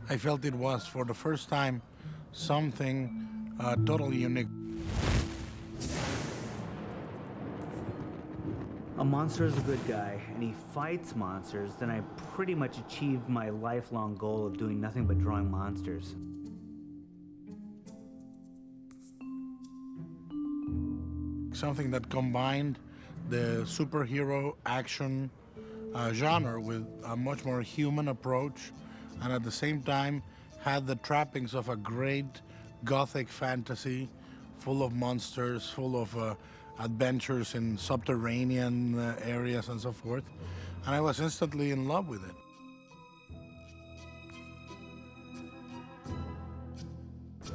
I felt it was, for the first time, something totally unique. A monster is a good guy, and he fights monsters, then I pretty much achieved my lifelong goal of doing nothing but drawing monsters. Something that combined the superhero action genre with a much more human approach, and at the same time had the trappings of a great gothic fantasy full of monsters, full of adventures in subterranean areas and so forth. And I was instantly in love with it.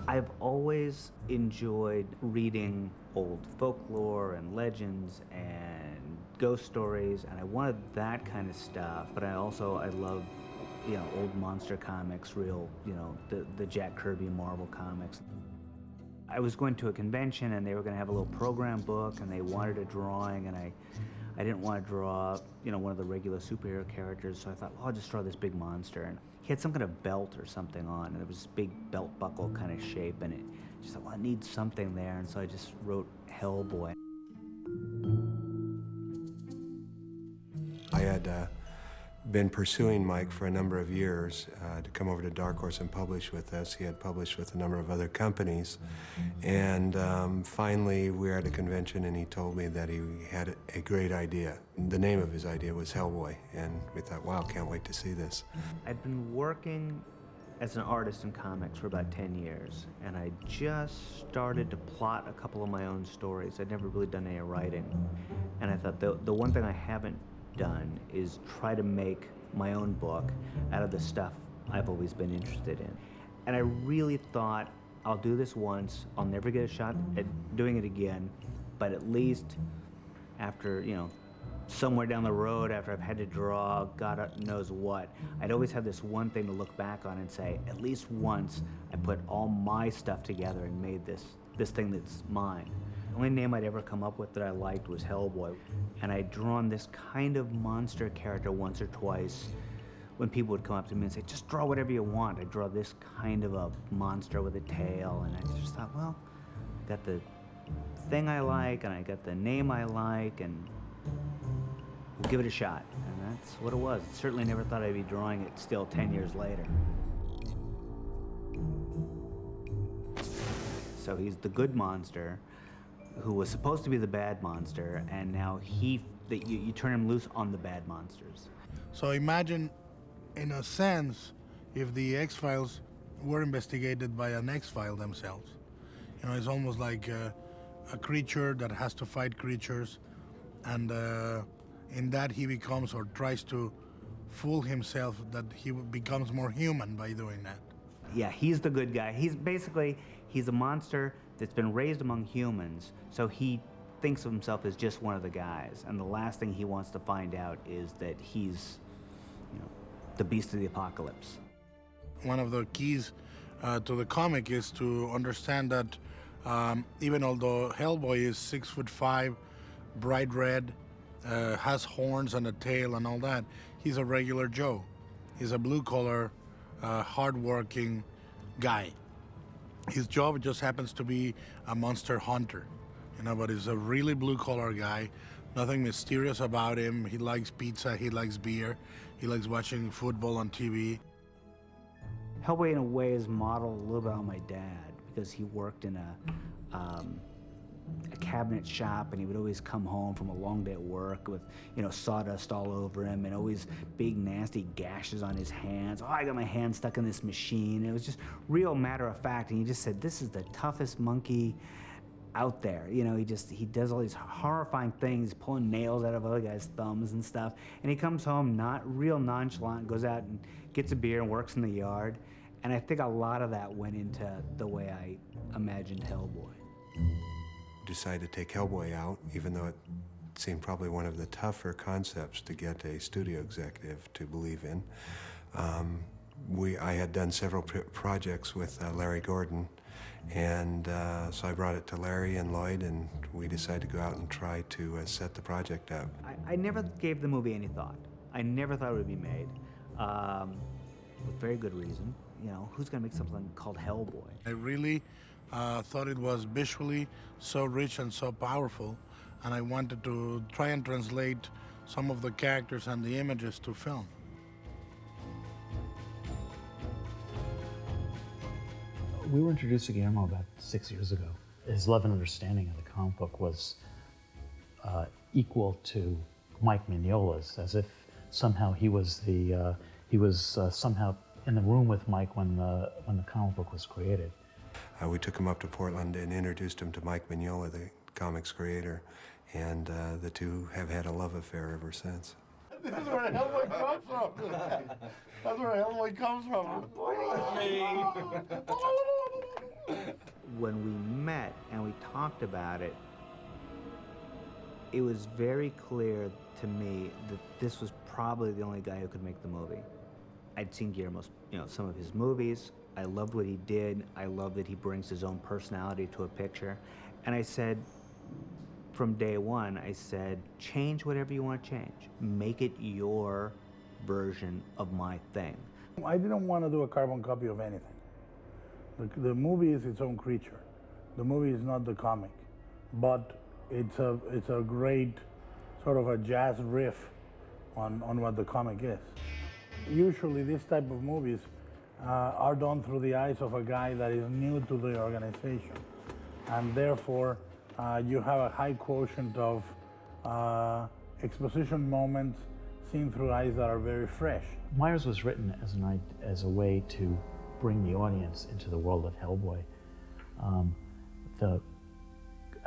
I've always enjoyed reading old folklore and legends and ghost stories, and I wanted that kind of stuff, but I love, old monster comics, real, the Jack Kirby Marvel comics. I was going to a convention and they were going to have a little program book and they wanted a drawing, and I didn't want to draw, one of the regular superhero characters, so I thought, well, I'll just draw this big monster. And he had some kind of belt or something on, and it was this big belt buckle kind of shape, and I just thought, well, I need something there, and so I just wrote Hellboy. I had been pursuing Mike for a number of years to come over to Dark Horse and publish with us. He had published with a number of other companies. And finally, we were at a convention and he told me that he had a great idea. The name of his idea was Hellboy. And we thought, wow, can't wait to see this. I'd been working as an artist in comics for about 10 years, and I just started to plot a couple of my own stories. I'd never really done any writing. And I thought, the one thing I haven't done is try to make my own book out of the stuff I've always been interested in. And I really thought, I'll do this once, I'll never get a shot at doing it again, but at least after, somewhere down the road, after I've had to draw God knows what, I'd always have this one thing to look back on and say, at least once I put all my stuff together and made this thing that's mine. The only name I'd ever come up with that I liked was Hellboy. And I'd drawn this kind of monster character once or twice when people would come up to me and say, just draw whatever you want. I'd draw this kind of a monster with a tail. And I just thought, well, I got the thing I like and I got the name I like, and we'll give it a shot. And that's what it was. Certainly never thought I'd be drawing it still 10 years later. So he's the good monster who was supposed to be the bad monster, and now you turn him loose on the bad monsters. So imagine, in a sense, if the X-Files were investigated by an X-File themselves. It's almost like a creature that has to fight creatures, and in that he becomes, or tries to fool himself that he becomes more human by doing that. Yeah, he's the good guy. He's a monster that's been raised among humans, so he thinks of himself as just one of the guys. And the last thing he wants to find out is that he's, the beast of the apocalypse. One of the keys to the comic is to understand that even although Hellboy is 6'5", bright red, has horns and a tail and all that, he's a regular Joe. He's a blue-collar, hard-working guy. His job just happens to be a monster hunter, but he's a really blue-collar guy. Nothing mysterious about him. He likes pizza, he likes beer, he likes watching football on TV. Hellboy, in a way, is modeled a little bit on my dad, because he worked in a cabinet shop, and he would always come home from a long day at work with, sawdust all over him and always big nasty gashes on his hands. Oh, I got my hand stuck in this machine. It was just real matter of fact, and he just said, this is the toughest monkey out there. He does all these horrifying things, pulling nails out of other guys' thumbs and stuff, and he comes home not real nonchalant, goes out and gets a beer and works in the yard. And I think a lot of that went into the way I imagined Hellboy. Decided to take Hellboy out, even though it seemed probably one of the tougher concepts to get a studio executive to believe in. I had done several projects with Larry Gordon, and so I brought it to Larry and Lloyd, and we decided to go out and try to set the project up. I never gave the movie any thought. I never thought it would be made. with very good reason. You know, who's gonna make something called Hellboy? I really thought it was visually so rich and so powerful, and I wanted to try and translate some of the characters and the images to film. We were introduced to Guillermo about 6 years ago. His love and understanding of the comic book was equal to Mike Mignola's, as if somehow he was somehow in the room with Mike when the comic book was created. We took him up to Portland and introduced him to Mike Mignola, the comics creator, and the two have had a love affair ever since. This is where Hellboy comes from. That's where Hellboy comes from. When we met and we talked about it, it was very clear to me that this was probably the only guy who could make the movie. I'd seen Guillermo's, some of his movies. I loved what he did. I love that he brings his own personality to a picture. And I said, from day one, I said, change whatever you want to change. Make it your version of my thing. I didn't want to do a carbon copy of anything. The movie is its own creature. The movie is not the comic, but it's a great sort of a jazz riff on what the comic is. Usually these type of movies are done through the eyes of a guy that is new to the organization, and therefore you have a high quotient of exposition moments seen through eyes that are very fresh. Myers was written as a way to bring the audience into the world of Hellboy.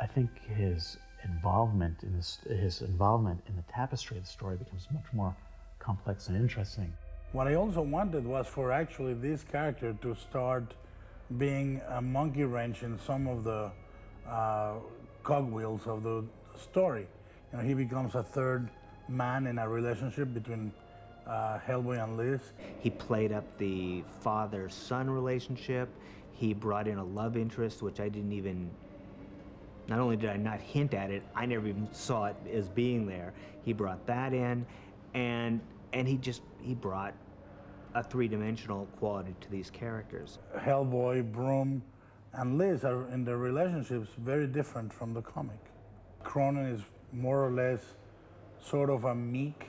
I think his involvement in the tapestry of the story becomes much more complex and interesting. What I also wanted was for actually this character to start being a monkey wrench in some of the cogwheels of the story. He becomes a third man in a relationship between Hellboy and Liz. He played up the father-son relationship. He brought in a love interest, which I didn't even, not only did I not hint at it, I never even saw it as being there. He brought that in, and he brought a three-dimensional quality to these characters. Hellboy, Broom, and Liz are in their relationships very different from the comic. Cronin is more or less sort of a meek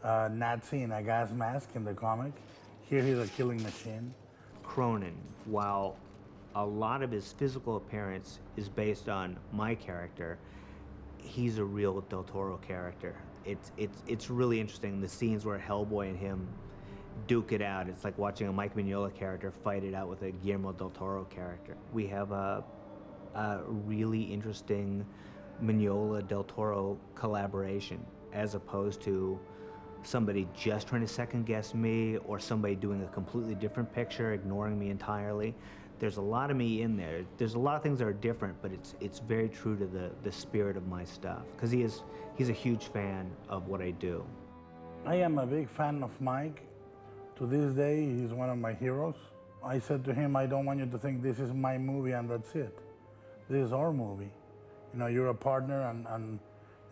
Nazi in a gas mask in the comic. Here he's a killing machine. Cronin, while a lot of his physical appearance is based on my character, he's a real Del Toro character. It's really interesting, the scenes where Hellboy and him duke it out. It's like watching a Mike Mignola character fight it out with a Guillermo del Toro character. We have a really interesting Mignola del Toro collaboration, as opposed to somebody just trying to second guess me or somebody doing a completely different picture, ignoring me entirely. There's a lot of me in there. There's a lot of things that are different, but it's very true to the spirit of my stuff, because he's a huge fan of what I do. I am a big fan of Mike. To this day, he's one of my heroes. I said to him, I don't want you to think this is my movie and that's it. This is our movie. You're a partner and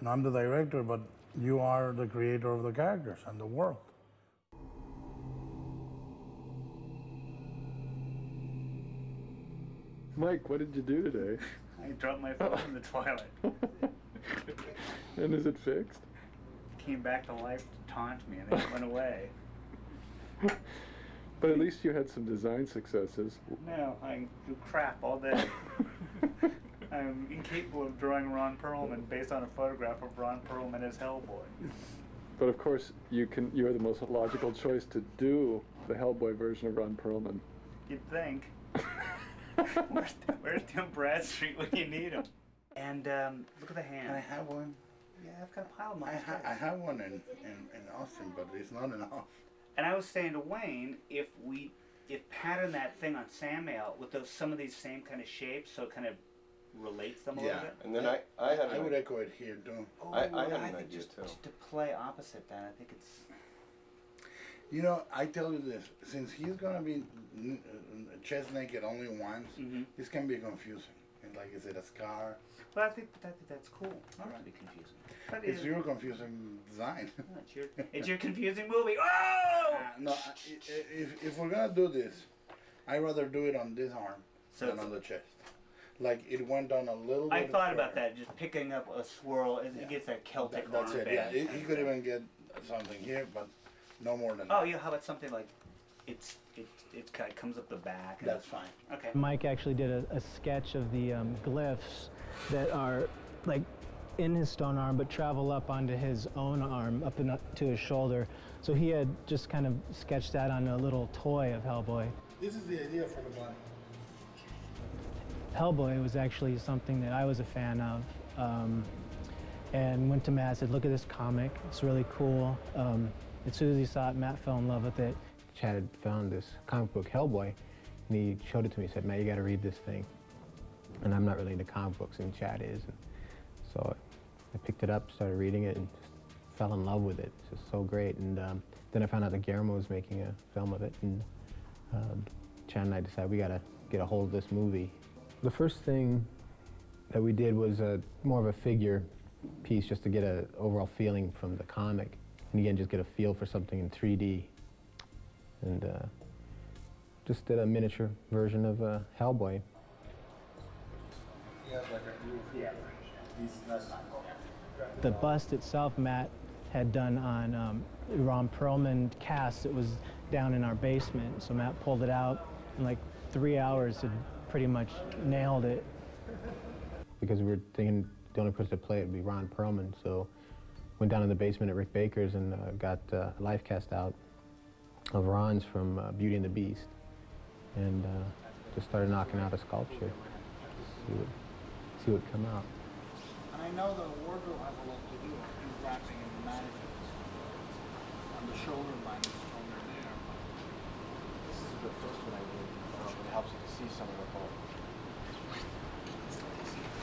I'm the director, but you are the creator of the characters and the world. Mike, what did you do today? I dropped my phone in the toilet. And is it fixed? Came back to life to taunt me, and then it went away. But at least you had some design successes. No, I do crap all day. I'm incapable of drawing Ron Perlman based on a photograph of Ron Perlman as Hellboy. But of course, you are the most logical choice to do the Hellboy version of Ron Perlman. You'd think. Where's Tim Bradstreet when you need him? And look at the hand. I have one. Yeah, I've got a pile of mine. I have one in Austin, but it's not enough. And I was saying to Wayne, if pattern that thing on Sandmail with some of these same kind of shapes, so it kind of relates them a little bit. And then I would echo it here too. Oh, I had an think idea just too. to play opposite that, I think it's. I tell you this, since he's gonna be chest naked only once, this can be confusing. It's like, is it a scar? Well, I think that's cool. Not to be confusing. But It's your confusing design. it's your confusing movie. Oh! No, if we're gonna do this, I'd rather do it on this arm So than it's- on the chest. Like it went down a little bit. I thought about further. that, just picking up a swirl. It Yeah. gets that Celtic That's arm it. Yeah, band. he could even get something here, but no more than Oh, that. yeah. How about something like it kind of comes up the back? And, That's fine. okay. Mike actually did a sketch of the glyphs that are like in his stone arm but travel up onto his own arm, up and up to his shoulder. So he had just kind of sketched that on a little toy of Hellboy. This is the idea for the body. Hellboy was actually something that I was a fan of, and went to Matt and said, look at this comic, it's really cool. As soon as he saw it, Matt fell in love with it. Chad had found this comic book, Hellboy, and he showed it to me. He said, "Matt, you got to read this thing." And I'm not really into comic books, and Chad is. And so I picked it up, started reading it, and just fell in love with it. It's just so great. And then I found out that Guillermo was making a film of it, and Chad and I decided we got to get a hold of this movie. The first thing that we did was more of a figure piece, just to get an overall feeling from the comic, and again, just get a feel for something in 3D. And just did a miniature version of Hellboy. The bust itself, Matt had done on Ron Perlman cast. It was down in our basement, so Matt pulled it out in like 3 hours and pretty much nailed it. Because we were thinking the only person to play it would be Ron Perlman, so went down in the basement at Rick Baker's and got a life cast out of Ron's from Beauty and the Beast, and just started knocking out a sculpture, see what come out. And I know the wardrobe has a lot to do with his wrapping and managing. And the shoulder line is stronger there. This is the first one I did. It helps you to see some of the color.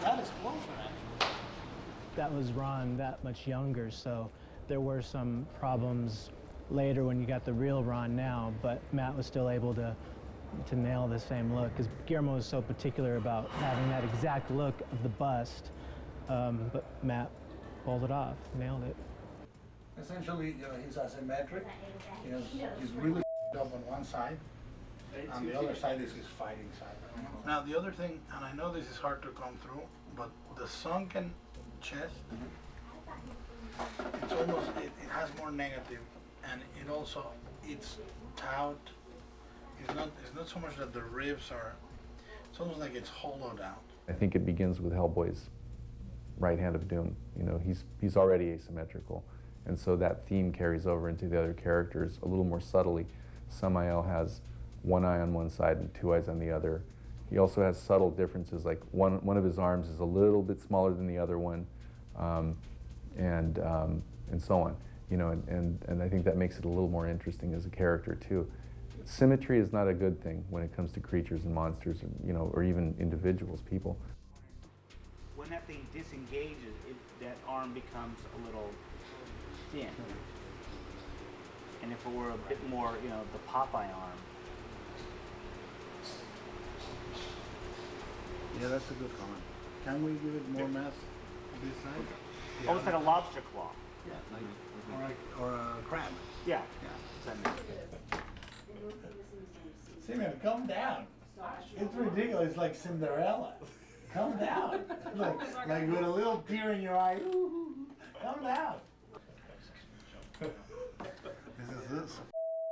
That is closer, actually. That was Ron that much younger, so there were some problems later when you got the real Ron now, but Matt was still able to nail the same look, because Guillermo was so particular about having that exact look of the bust, but Matt pulled it off, nailed it. Essentially, he's asymmetric. He's really up on one side, and the other side is his fighting side. Now, the other thing, and I know this is hard to come through, but the sunken chest, it's almost, it has more negative, and it also, it's taut. It's not so much that the ribs are, it's almost like it's hollowed out. I think it begins with Hellboy's right hand of doom. You know, he's already asymmetrical, and so that theme carries over into the other characters a little more subtly. Samael has one eye on one side and two eyes on the other. He also has subtle differences, like one of his arms is a little bit smaller than the other one, and so on. You know, and I think that makes it a little more interesting as a character too. Symmetry is not a good thing when it comes to creatures and monsters, you know, or even individuals, people. When that thing disengages, that arm becomes a little thin. And if it were a bit more, you know, the Popeye arm. Yeah, that's a good comment. Can we give it more mass this side? Yeah. Almost like a lobster claw. Yeah, or a crab. Yeah. Yeah. Simeon, come down. It's ridiculous. It's like Cinderella. Come down. like with a little tear in your eye. Ooh, come down.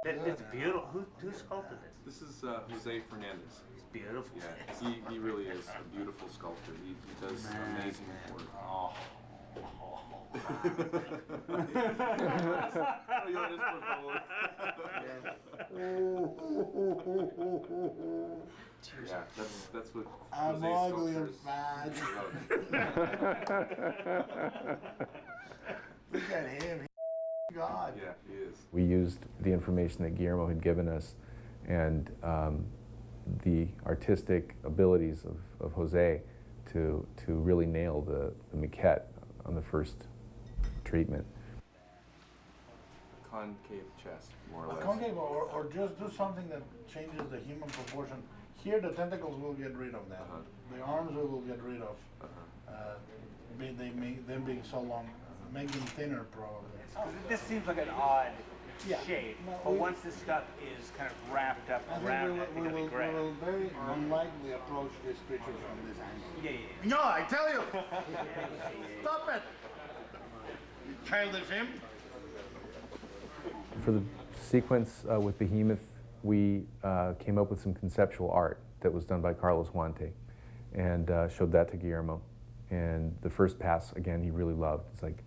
It's beautiful. Who sculpted this? This is Jose Fernandez. It's beautiful. Yeah, he really is a beautiful sculptor. He does amazing work. Oh. Yeah, that's what I'm Jose ugly and sculptors fat. Look at him. God. Yeah, he is. We used the information that Guillermo had given us and the artistic abilities of Jose to really nail the maquette on the first treatment. A concave chest, more or less. Concave, or just do something that changes the human proportion. Here, the tentacles will get rid of that. The arms we will get rid of. Them being so long. make them thinner, probably. This seems like an odd Yeah. shape, No, but we- once this stuff is kind of wrapped up around it, it's gonna be great. very unlikely approach this creature from this angle. Yeah. No, I tell you! Stop it! You childish imp! For the sequence with Behemoth, we came up with some conceptual art that was done by Carlos Huante and showed that to Guillermo. And the first pass, again, he really loved. It's like,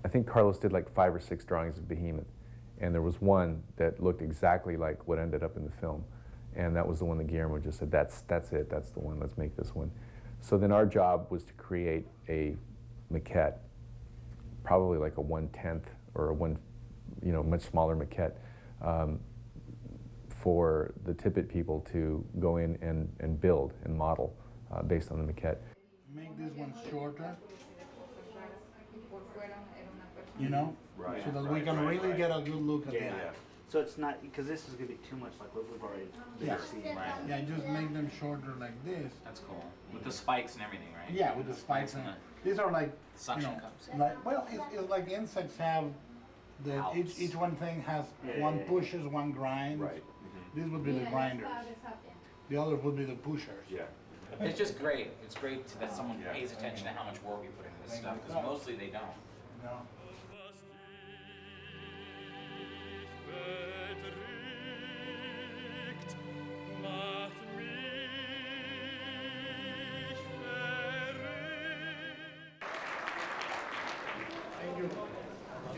I think Carlos did like 5 or 6 drawings of Behemoth, and there was one that looked exactly like what ended up in the film. And that was the one that Guillermo just said, that's it, that's the one, let's make this one. So then our job was to create a maquette, probably like a 1/10 or a much smaller maquette, for the Tippett people to go in and build and model based on the maquette. Make this one shorter, you know? Right. So that we can really get a good look at Yeah. that. So it's not, because this is gonna be too much like what we've already Yeah. seen, right? Yeah, just make them shorter like this. That's cool. With the spikes and everything, right? Yeah, with the spikes and these are like Suction cups. Like, well, it's like insects have the each one thing has one pushes, one grinds. Right. This would be the grinders. The others would be the pushers. Yeah. It's just great. It's great that someone pays attention to how much work we put into this stuff, because mostly they don't. No. Thank you.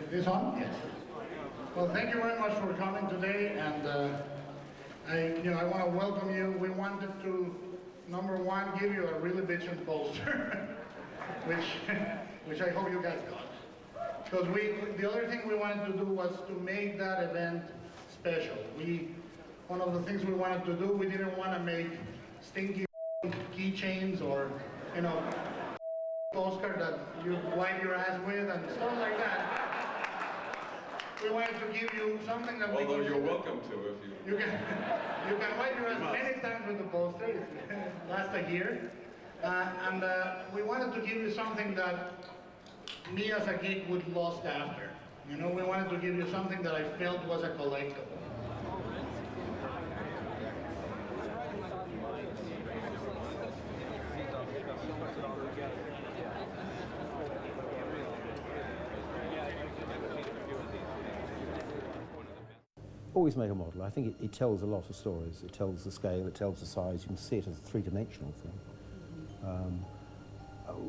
Is this on? Yes. Well, thank you very much for coming today, and I want to welcome you. We wanted to, number one, give you a really bitchin' poster, which I hope you guys got. Because the other thing we wanted to do was to make that event special. One of the things we wanted to do, we didn't want to make stinky keychains or, postcard that you wipe your ass with and stuff like that. We wanted to give you something that Although you're welcome to if you... you can wipe your ass many times with the poster. It lasts a year. And we wanted to give you something that me as a geek would lust after. We wanted to give you something that I felt was a collectible. Always make a model. I think it tells a lot of stories. It tells the scale, it tells the size. You can see it as a three-dimensional thing.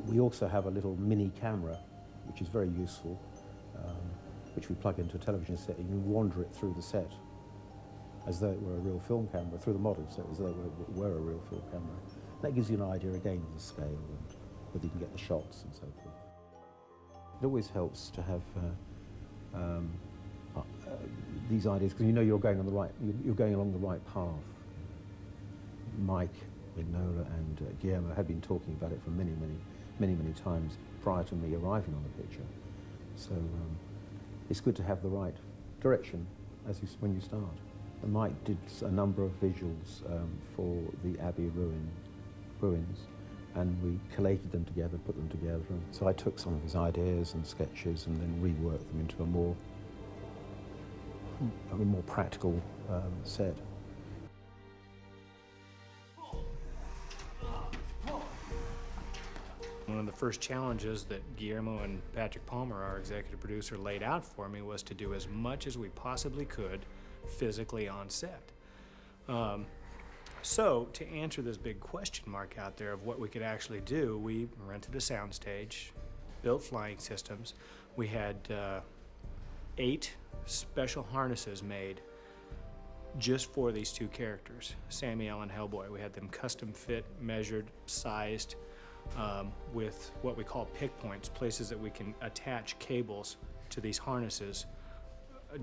We also have a little mini camera, which is very useful, which we plug into a television set. You can wander it through the set as though it were a real film camera, through the model set as though it were a real film camera. That gives you an idea again of the scale and whether you can get the shots and so forth. It always helps to have these ideas, because you're going on you're going along the right path. Mike, Mignola, and Guillermo had been talking about it for many times prior to me arriving on the picture. So it's good to have the right direction when you start. And Mike did a number of visuals for the Abbey ruins, and we collated them together, put them together. So I took some of his ideas and sketches and then reworked them into a more practical set. One of the first challenges that Guillermo and Patrick Palmer, our executive producer, laid out for me was to do as much as we possibly could physically on set. So to answer this big question mark out there of what we could actually do, we rented a soundstage, built flying systems. We had 8 special harnesses made just for these 2 characters, Samiel and Hellboy. We had them custom fit, measured, sized, with what we call pick points, places that we can attach cables to these harnesses,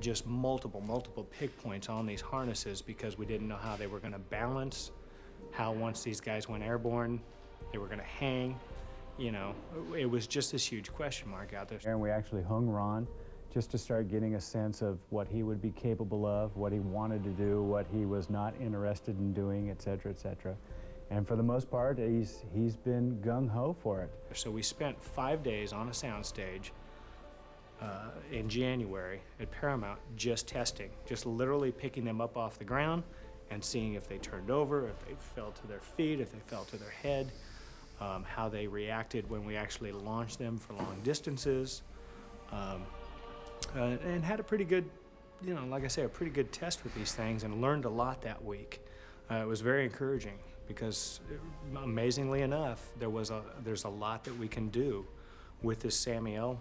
just multiple pick points on these harnesses, because we didn't know how they were going to balance, how once these guys went airborne, they were going to hang. It was just this huge question mark out there. And we actually hung Ron just to start getting a sense of what he would be capable of, what he wanted to do, what he was not interested in doing, et cetera, et cetera. And for the most part, he's been gung-ho for it. So we spent 5 days on a soundstage in January at Paramount just testing, just literally picking them up off the ground and seeing if they turned over, if they fell to their feet, if they fell to their head, how they reacted when we actually launched them for long distances, and had a pretty good, like I say, a pretty good test with these things, and learned a lot that week. It was very encouraging because, amazingly enough, there's a lot that we can do with this Samuel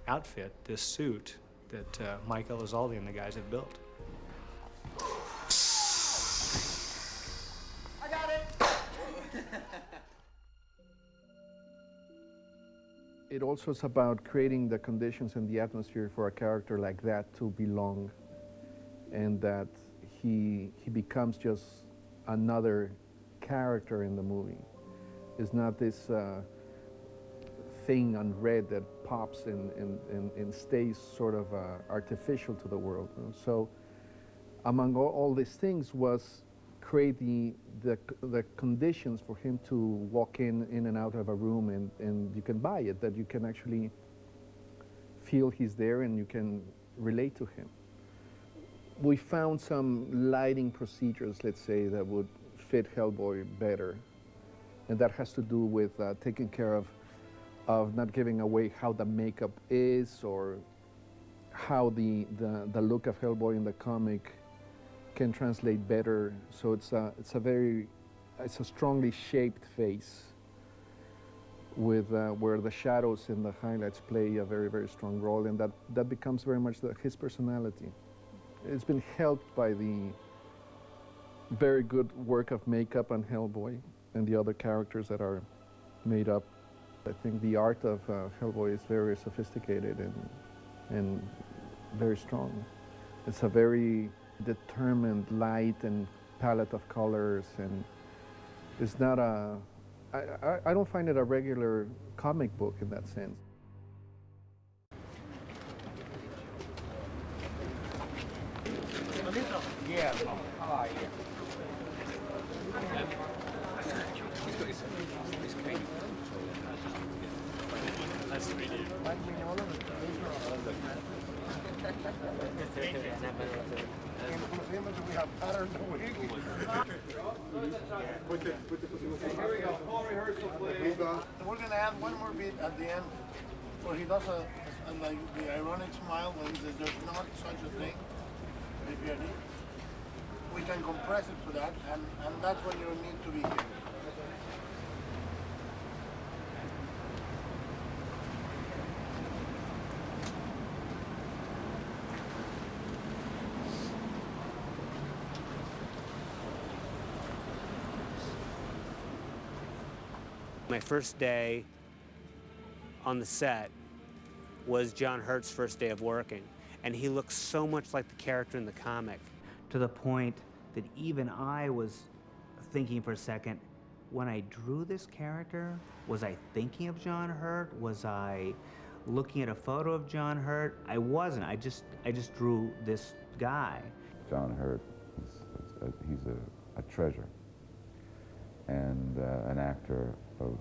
outfit, this suit that Mike Elizalde and the guys have built. I got it! It also is about creating the conditions and the atmosphere for a character like that to belong, and that he becomes just another character in the movie. It's not this thing on red that pops and stays sort of artificial to the world. So among all these things was create the conditions for him to walk in and out of a room, and you can buy it, that you can actually feel he's there and you can relate to him. We found some lighting procedures, let's say, that would fit Hellboy better, and that has to do with taking care of not giving away how the makeup is, or how the look of Hellboy in the comic can translate better. So it's a strongly shaped face with where the shadows and the highlights play a very, very strong role, and that becomes very much his personality. It's been helped by the very good work of makeup on Hellboy and the other characters that are made up. I think the art of Hellboy is very sophisticated and very strong. It's a very determined light and palette of colors, and it's not I don't find it a regular comic book in that sense. Yeah. Oh, yeah. Nice to meet you. Here we go. Full rehearsal, please. We're going to add one more beat at the end where he does like the ironic smile when he says there's not such a thing. We can compress it to that, and that's when you need to be here. My first day on the set was John Hurt's first day of working, and he looked so much like the character in the comic. To the point that even I was thinking for a second, when I drew this character, was I thinking of John Hurt? Was I looking at a photo of John Hurt? I wasn't. I just drew this guy. John Hurt, he's a treasure, and an actor of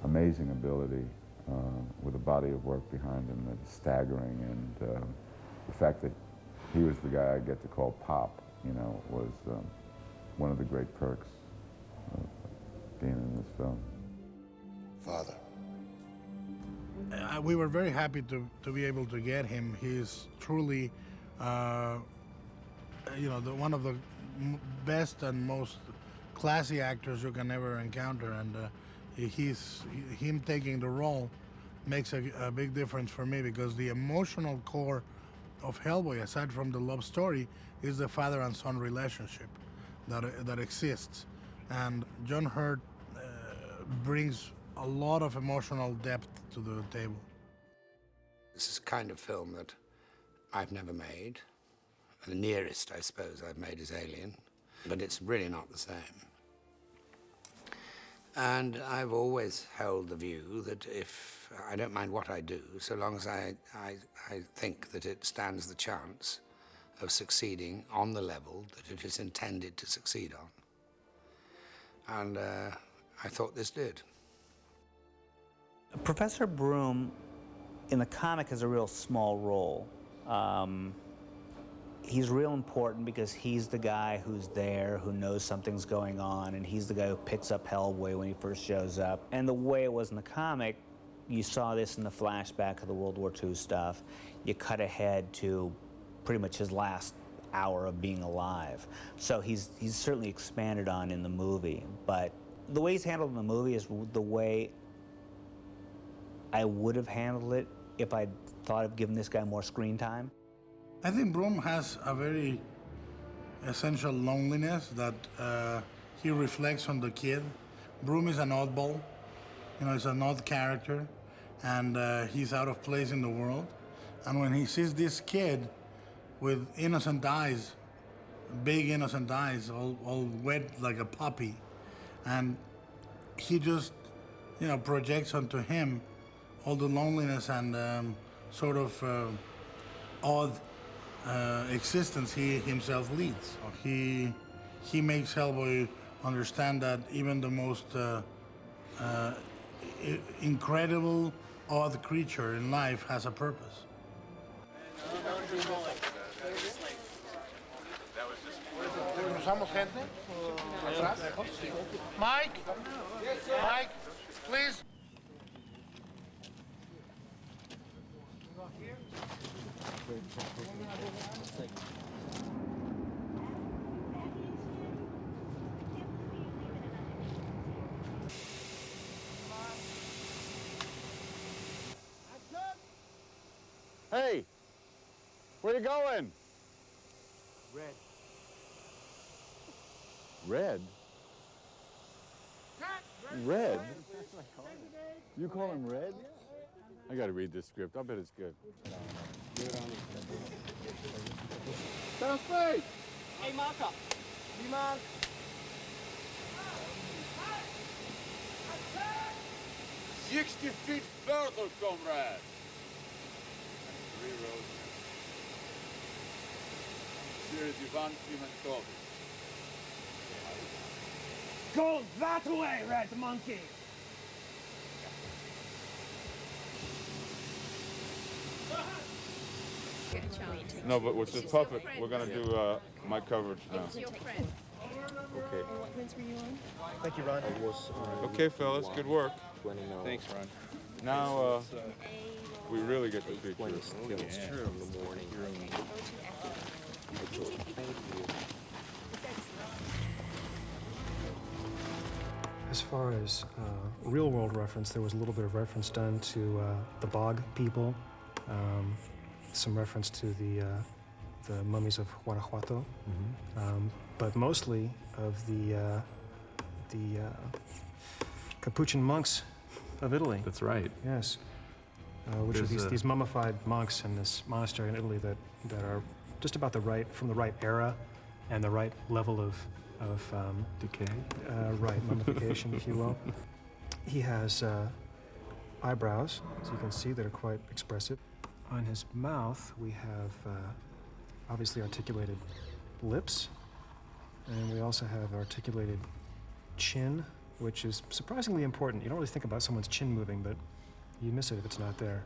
amazing ability, with a body of work behind him that is staggering, and the fact that he was the guy I get to call Pop, was one of the great perks of being in this film. Father. We were very happy to be able to get him. He's truly, one of the best and most classy actors you can ever encounter, and him taking the role makes a big difference for me, because the emotional core of Hellboy, aside from the love story, is the father and son relationship that exists, and John Hurt brings a lot of emotional depth to the table. This is a kind of film that I've never made. The nearest, I suppose, I've made is Alien, but it's really not the same. And I've always held the view that if I don't mind what I do, so long as I think that it stands the chance of succeeding on the level that it is intended to succeed on. and I thought this did. Professor Broom in the comic has a real small role. He's real important because he's the guy who's there, who knows something's going on, and he's the guy who picks up Hellboy when he first shows up. And the way it was in the comic, you saw this in the flashback of the World War II stuff. You cut ahead to pretty much his last hour of being alive. So he's certainly expanded on in the movie, but the way he's handled in the movie is the way I would have handled it if I'd thought of giving this guy more screen time. I think Broom has a very essential loneliness that he reflects on the kid. Broom is an oddball, you know, he's an odd character, and he's out of place in the world. And when he sees this kid with innocent eyes, big innocent eyes, all wet like a puppy, and he just, you know, projects onto him all the loneliness and sort of odd existence he himself leads. He makes Hellboy understand that even the most incredible, odd creature in life has a purpose. Mike? Mike, please. Hey, where you going? Red. Red? Red? You call him Red? I gotta read this script. I bet it's good. Stop space! Hey, Marco. You man. 60 feet further, comrade! 3 rows. Here is Ivan Klimenkovich. Go that way, Red Monkey. No, but with this puppet, we're gonna do my coverage now. It's your friend. Okay. And what prints were you on? Thank you, Ron. Okay, fellas, good work. Thanks, Ron. Now, we really get the picture. It's true. In the morning. As far as real-world reference, there was a little bit of reference done to the Bog people, some reference to the mummies of Guanajuato, but mostly of the Capuchin monks of Italy. That's right. Yes, which are these mummified monks in this monastery in Italy that are just about from the right era and the right level of decay. Right, mummification, if you will. He has eyebrows, as you can see, that are quite expressive. On his mouth, we have obviously articulated lips, and we also have articulated chin, which is surprisingly important. You don't really think about someone's chin moving, but you miss it if it's not there.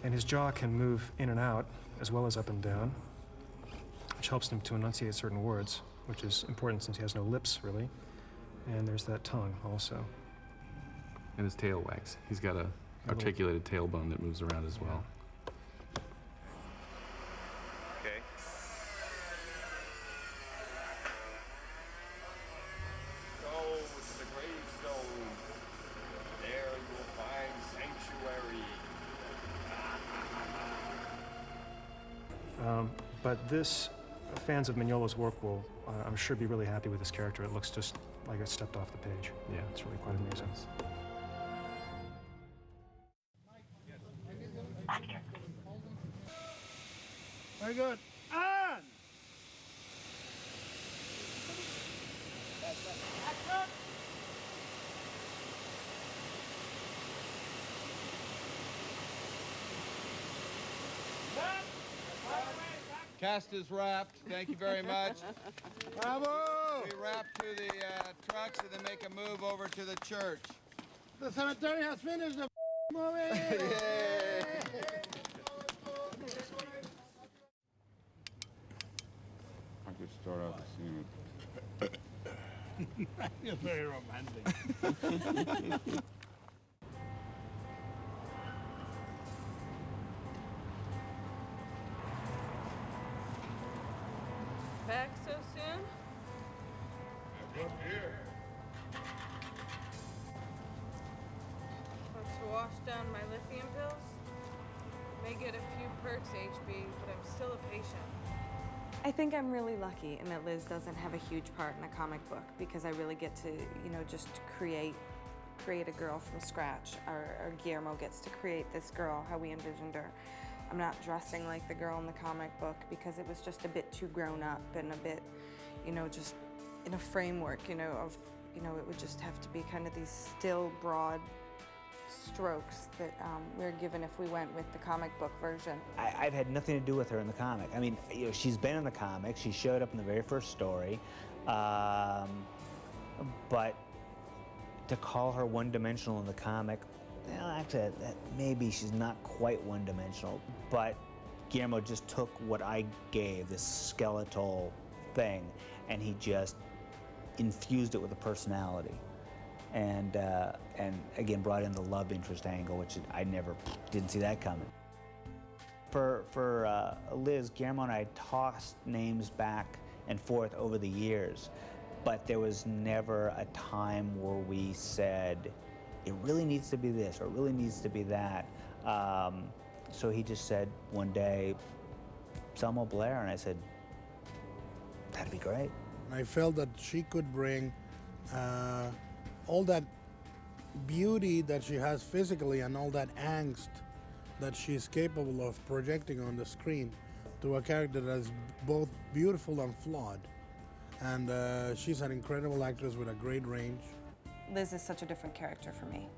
And his jaw can move in and out, as well as up and down, which helps him to enunciate certain words, which is important since he has no lips, really. And there's that tongue, also. And his tail wags. He's got a articulated tailbone that moves around as well. Okay. Go to the gravestone. There you will find sanctuary. But this, fans of Mignola's work will, I'm sure, be really happy with this character. It looks just like it stepped off the page. Yeah. It's really quite amazing. Very good. And action! Set. Right away, back. Cast is wrapped. Thank you very much. Bravo! We wrap to the trucks and then make a move over to the church. The cemetery has finished the movie! I could start out the scene with You're very romantic. Back so soon? Want to wash down my lithium pills? May get a few perks, HB, but I'm still a patient. I think I'm really lucky in that Liz doesn't have a huge part in a comic book because I really get to, you know, just create a girl from scratch. Or Guillermo gets to create this girl how we envisioned her. I'm not dressing like the girl in the comic book because it was just a bit too grown up and a bit, you know, just in a framework, you know, of, you know, it would just have to be kind of these still broad strokes that we're given if we went with the comic book version. I've had nothing to do with her in the comic. I mean, you know, she's been in the comic. She showed up in the very first story, but to call her one-dimensional in the comic, well, actually, maybe she's not quite one-dimensional. But Guillermo just took what I gave, this skeletal thing, and he just infused it with a personality. And again, brought in the love interest angle, which I didn't see that coming. For Liz, Guillermo and I tossed names back and forth over the years, but there was never a time where we said, it really needs to be this, or it really needs to be that. So he just said one day, Selma Blair, and I said, that'd be great. I felt that she could bring all that beauty that she has physically and all that angst that she's capable of projecting on the screen to a character that is both beautiful and flawed. And she's an incredible actress with a great range. Liz is such a different character for me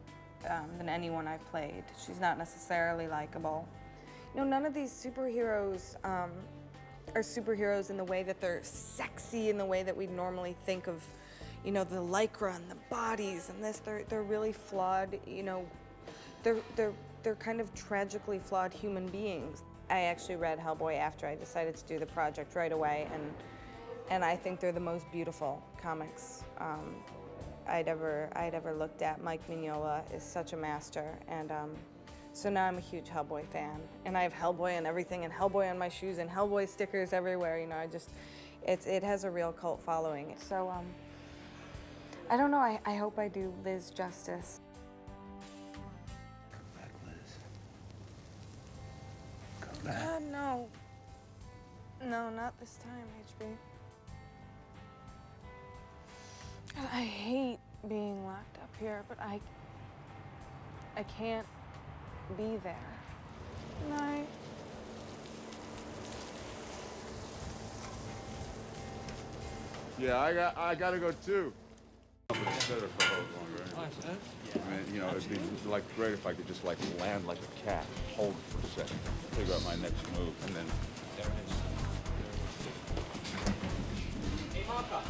than anyone I've played. She's not necessarily likable. You know, none of these superheroes are superheroes in the way that they're sexy in the way that we normally think of, you know, the lycra and the bodies and this. They're really flawed, you know, they're kind of tragically flawed human beings. I actually read Hellboy after I decided to do the project right away, and I think they're the most beautiful comics I'd ever looked at. Mike Mignola is such a master, and so now I'm a huge Hellboy fan, and I have Hellboy and everything, and Hellboy on my shoes, and Hellboy stickers everywhere. You know, it has a real cult following. So I don't know. I hope I do Liz justice. Come back, Liz. Come back. God, no. No, not this time, HB. I hate being locked up here, but I can't be there. Night. Yeah, I gotta go too. I mean, you know, it'd be like great if I could just like land like a cat, hold it for a second, figure out my next move, and then. Hey, Marka.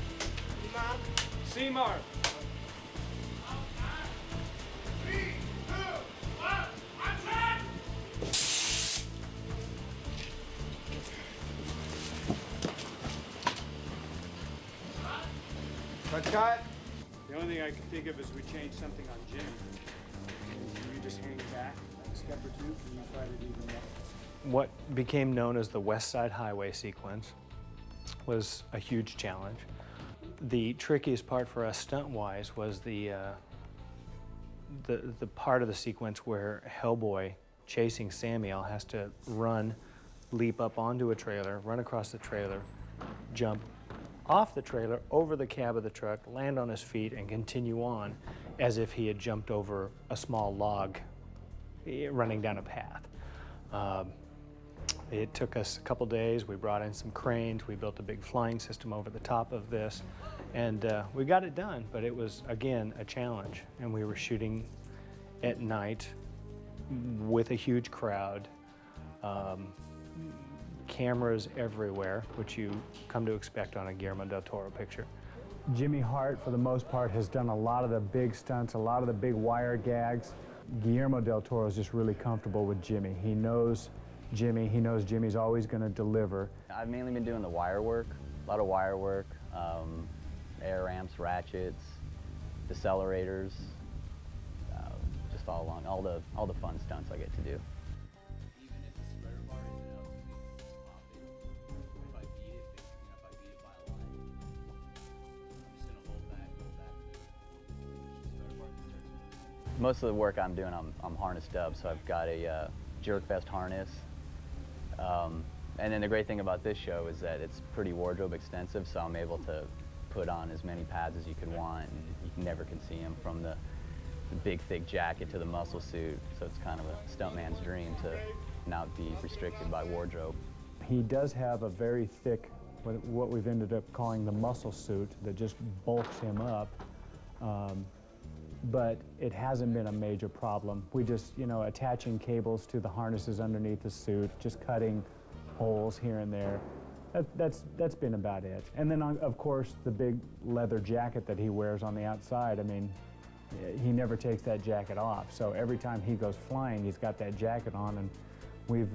Seymour. 3, 2, 1, action! Cut. The only thing I can think of is we changed something on Jimmy. Can you just hang back like a step or two? Can you fight it even more? What became known as the West Side Highway sequence was a huge challenge. The trickiest part for us stunt-wise was the part of the sequence where Hellboy, chasing Samuel, has to leap up onto a trailer, run across the trailer, jump off the trailer, over the cab of the truck, land on his feet, and continue on as if he had jumped over a small log running down a path. It took us a couple days. We brought in some cranes. We built a big flying system over the top of this, and we got it done, but it was, again, a challenge. And we were shooting at night with a huge crowd, cameras everywhere, which you come to expect on a Guillermo del Toro picture. Jimmy Hart, for the most part, has done a lot of the big stunts, a lot of the big wire gags. Guillermo del Toro is just really comfortable with Jimmy. He knows Jimmy. He knows Jimmy's always going to deliver. I've mainly been doing the wire work, a lot of wire work, air ramps, ratchets, decelerators, just all along, all the fun stunts I get to do. Most of the work I'm doing, I'm harnessed up, so I've got a jerk vest harness. And then the great thing about this show is that it's pretty wardrobe extensive, so I'm able to put on as many pads as you can want, and you never can see them, from the big thick jacket to the muscle suit. So it's kind of a stuntman's dream to not be restricted by wardrobe. He does have a very thick, what we've ended up calling the muscle suit, that just bulks him up. But it hasn't been a major problem. We just, attaching cables to the harnesses underneath the suit, just cutting holes here and there. That's been about it. And then, of course, the big leather jacket that he wears on the outside. I mean, he never takes that jacket off. So every time he goes flying, he's got that jacket on, and we've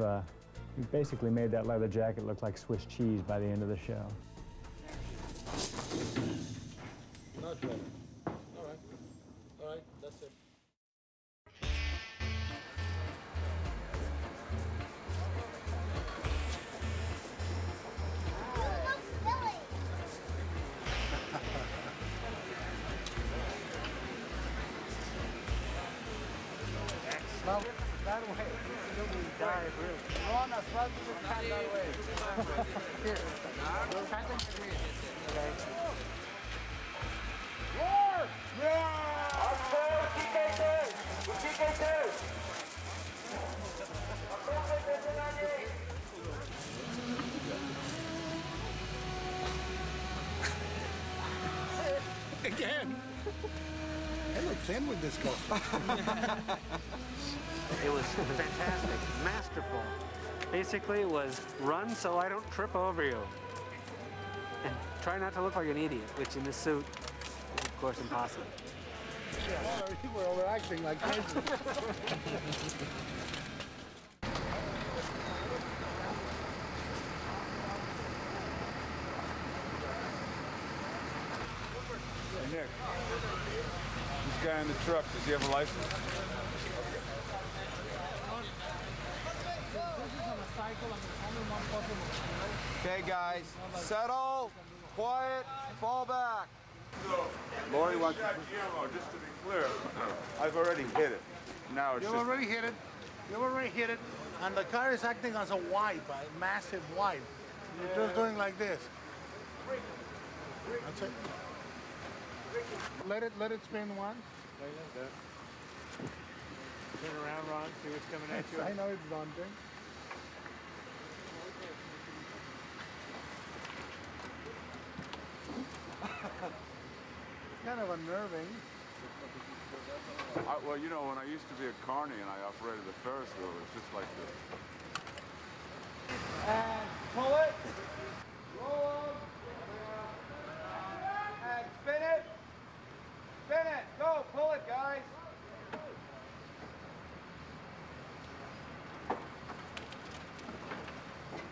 basically made that leather jacket look like Swiss cheese by the end of the show. Not better. All right, that's it. Now, that way. You'll die, really. Run as fast as you can that way. Here. Try to get me. Okay. Roar! Yeah! Again. I look thin with this costume. It was fantastic, masterful. Basically, it was run so I don't trip over you. And try not to look like an idiot, which in this suit is, of course, impossible. You were overacting like crazy. Hey, Nick. This guy in the truck, does he have a license? Okay, guys, settle, quiet, fall back. Lori wants to... Guillermo, just to be clear, I've already hit it. Now it's You've already hit it. You've already hit it. And the car is acting as a wipe, a massive wipe. You're just doing like this. That's it. Let it spin once. Turn around, Ron, see what's coming at you. I know it's daunting. Kind of unnerving. Well, you know, when I used to be a carny and I operated the Ferris wheel, it was just like this. And pull it. Roll them. And spin it. Spin it. Go. Pull it, guys.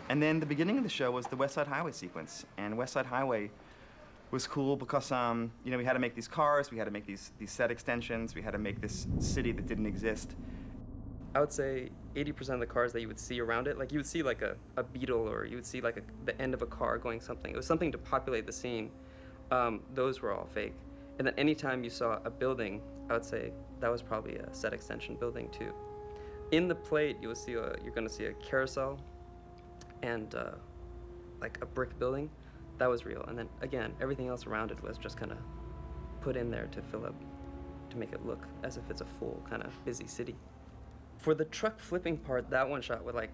And then the beginning of the show was the West Side Highway sequence. And West Side Highway was cool because, we had to make these cars, we had to make these set extensions, we had to make this city that didn't exist. I would say 80% of the cars that you would see around it, like you would see like a Beetle, or you would see like the end of a car going something. It was something to populate the scene. Those were all fake. And then anytime you saw a building, I would say that was probably a set extension building too. In the plate, you're gonna see a carousel and like a brick building. That was real. And then again, everything else around it was just kind of put in there to fill up, to make it look as if it's a full kind of busy city. For the truck flipping part, that one shot with like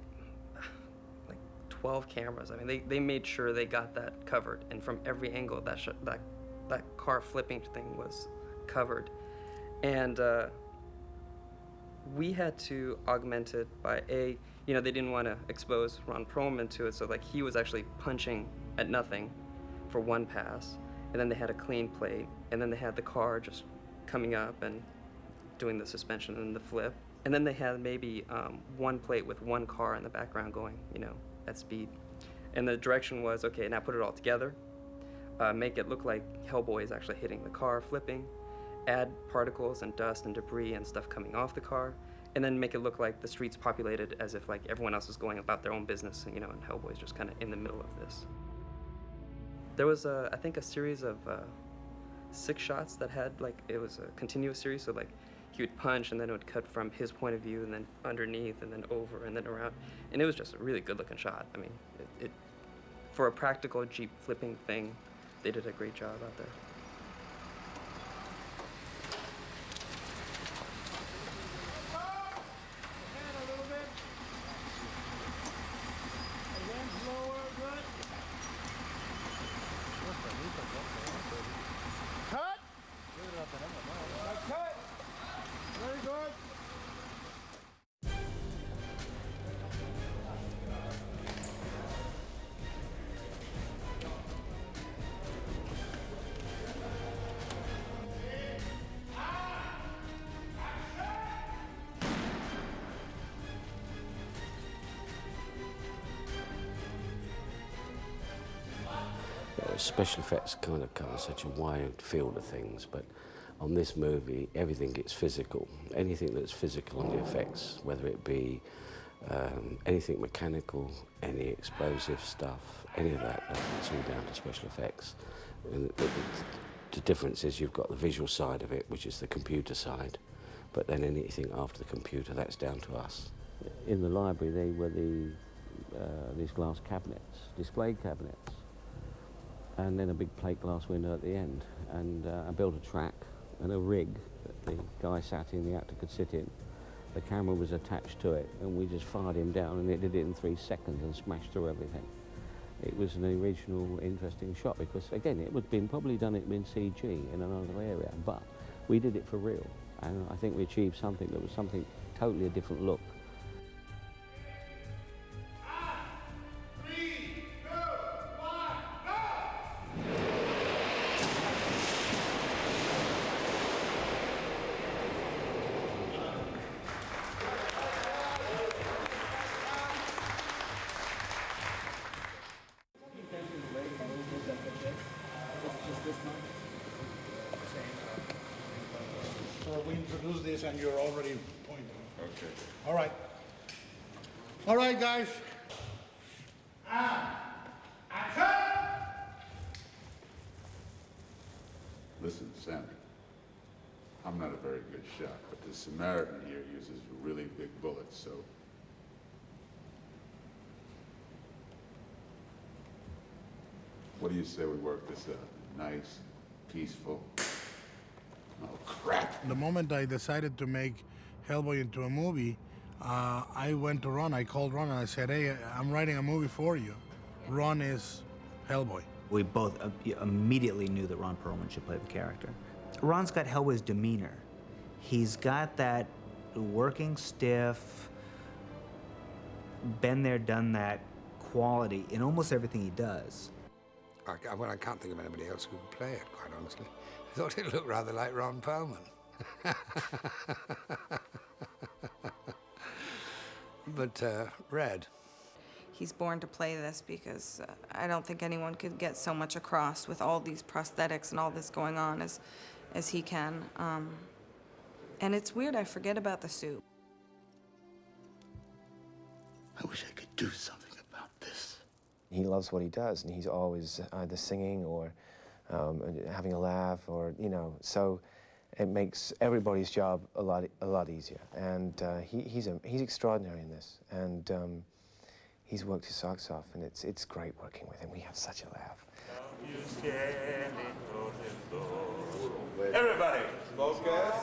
12 cameras. I mean, they made sure they got that covered, and from every angle, that car flipping thing was covered. And we had to augment it by you know, they didn't want to expose Ron Perlman to it, so like he was actually punching at nothing for one pass, and then they had a clean plate, and then they had the car just coming up and doing the suspension and the flip, and then they had maybe one plate with one car in the background going, you know, at speed. And the direction was, okay, now put it all together, make it look like Hellboy is actually hitting the car, flipping, add particles and dust and debris and stuff coming off the car, and then make it look like the street's populated as if like everyone else is going about their own business, you know, and Hellboy's just kind of in the middle of this. There was, I think, a series of 6 shots that had, like, it was a continuous series, so like he would punch and then it would cut from his point of view and then underneath and then over and then around, and it was just a really good looking shot. I mean, it for a practical Jeep flipping thing, they did a great job out there. Special effects kind of cover such a wide field of things, but on this movie, everything gets physical. Anything that's physical on the effects, whether it be anything mechanical, any explosive stuff, any of that, it's all down to special effects. And the difference is you've got the visual side of it, which is the computer side, but then anything after the computer, that's down to us. In the library, they were these glass cabinets, display cabinets, and then a big plate glass window at the end. And I built a track and a rig that the guy sat in, the actor could sit in. The camera was attached to it, and we just fired him down, and it did it in 3 seconds and smashed through everything. It was an original, interesting shot because, again, it would have been probably done it in CG in another area, but we did it for real, and I think we achieved something that was something totally a different look. We introduced this and you're already pointing. Okay. All right. All right, guys. Action! Listen, Sammy, I'm not a very good shot, but the Samaritan here uses really big bullets, so... What do you say we work this out? Nice, peaceful... Oh, crap. The moment I decided to make Hellboy into a movie, I went to Ron. I called Ron and I said, hey, I'm writing a movie for you. Ron is Hellboy. We both immediately knew that Ron Perlman should play the character. Ron's got Hellboy's demeanor. He's got that working stiff, been there, done that quality in almost everything he does. Well, I can't think of anybody else who could play it, quite honestly. I thought it looked rather like Ron Perlman. But Red. He's born to play this because I don't think anyone could get so much across with all these prosthetics and all this going on as he can. And it's weird, I forget about the suit. I wish I could do something about this. He loves what he does, and he's always either singing or having a laugh, or so it makes everybody's job a lot easier. And he's extraordinary in this, and he's worked his socks off, and it's great working with him. We have such a laugh. Everybody, focus.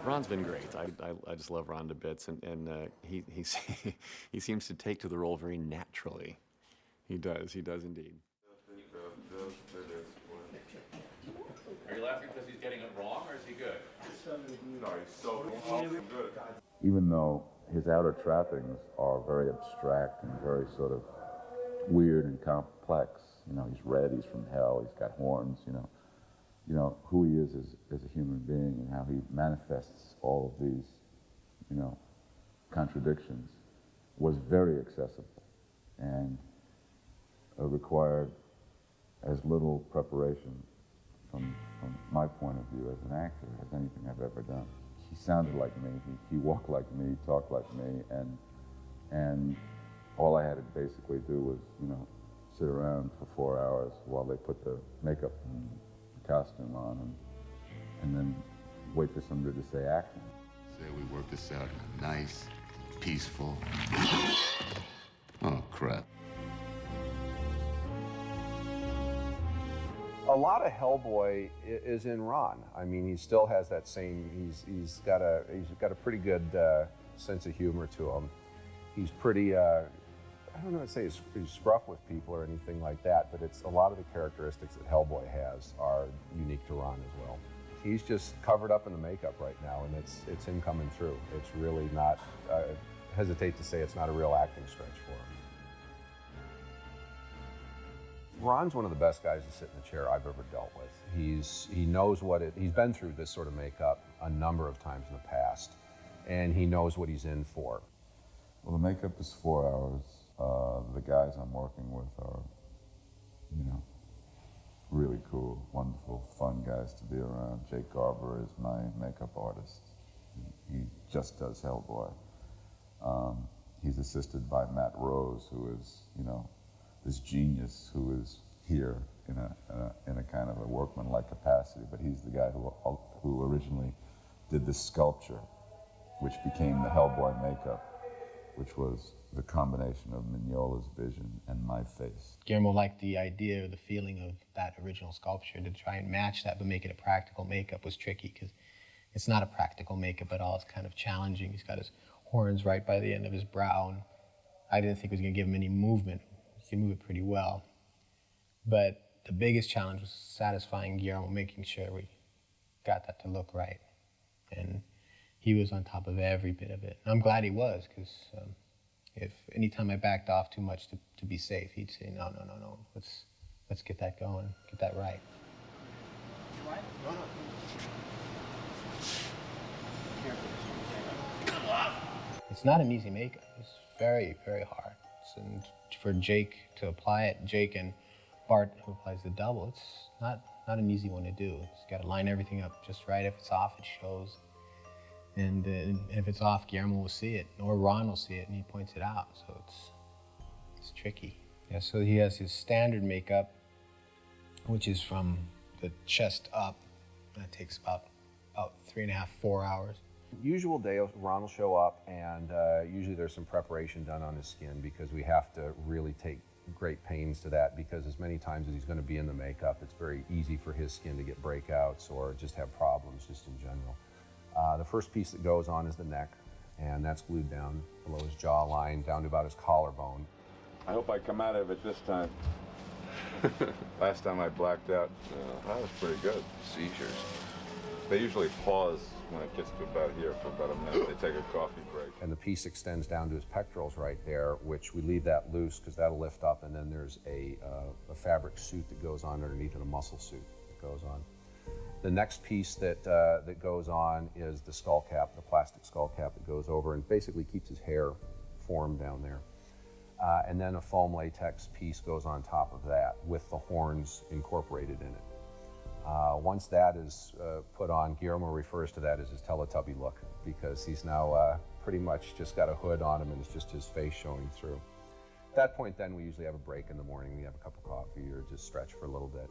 Ron's been great. I just love Ron to bits, and he seems to take to the role very naturally. He does indeed. Are you laughing because he's getting it wrong, or is he good? No, he's so good. Even though his outer trappings are very abstract and very sort of weird and complex. You know, he's red, he's from hell, he's got horns, you know who he is as a human being and how he manifests all of these, you know, contradictions was very accessible and required as little preparation from my point of view as an actor as anything I've ever done. He sounded like me, he walked like me, he talked like me, and all I had to basically do was, you know, sit around for 4 hours while they put the makeup and the costume on and then wait for somebody to say action. Say we work this out in a nice, peaceful... Oh, crap. A lot of Hellboy is in Ron. I mean, he still has that same. He's got a pretty good sense of humor to him. He's pretty. I don't know. I'd say he's scruff with people or anything like that. But it's a lot of the characteristics that Hellboy has are unique to Ron as well. He's just covered up in the makeup right now, and it's him coming through. It's really not. I hesitate to say it's not a real acting stretch for him. Ron's one of the best guys to sit in the chair I've ever dealt with. He knows he's been through this sort of makeup a number of times in the past, and he knows what he's in for. Well, the makeup is 4 hours. The guys I'm working with are, you know, really cool, wonderful, fun guys to be around. Jake Garber is my makeup artist. He just does Hellboy. He's assisted by Matt Rose, who is, you know, this genius who is here in a kind of a workman-like capacity, but he's the guy who originally did this sculpture, which became the Hellboy makeup, which was the combination of Mignola's vision and my face. Guillermo liked the idea or the feeling of that original sculpture. To try and match that but make it a practical makeup was tricky because it's not a practical makeup at all. It's kind of challenging. He's got his horns right by the end of his brow, and I didn't think it was going to give him any movement. He can move it pretty well. But the biggest challenge was satisfying Guillermo, making sure we got that to look right. And he was on top of every bit of it. And I'm glad he was, because if anytime I backed off too much to be safe, he'd say, no, let's get that going, get that right. It's not an easy makeup. It's very, very hard. And for Jake to apply it, Jake and Bart, who applies the double, it's not an easy one to do. It's got to line everything up just right. If it's off, it shows. And if it's off, Guillermo will see it, or Ron will see it, and he points it out. So it's tricky. Yeah, so he has his standard makeup, which is from the chest up. That takes about 3.5, 4 hours. Usual day, Ron will show up, and usually there's some preparation done on his skin because we have to really take great pains to that, because as many times as he's going to be in the makeup, it's very easy for his skin to get breakouts or just have problems just in general. The first piece that goes on is the neck, and that's glued down below his jawline, down to about his collarbone. I hope I come out of it this time. Last time I blacked out, that was pretty good. Seizures. They usually pause when it gets to about here for about a minute. They take a coffee break. And the piece extends down to his pectorals right there, which we leave that loose because that'll lift up, and then there's a fabric suit that goes on underneath, and a muscle suit that goes on. The next piece that goes on is the skull cap, the plastic skull cap that goes over and basically keeps his hair formed down there. And then a foam latex piece goes on top of that with the horns incorporated in it. Once that is put on, Guillermo refers to that as his Teletubby look, because he's now pretty much just got a hood on him and it's just his face showing through. At that point then, we usually have a break in the morning. We have a cup of coffee or just stretch for a little bit.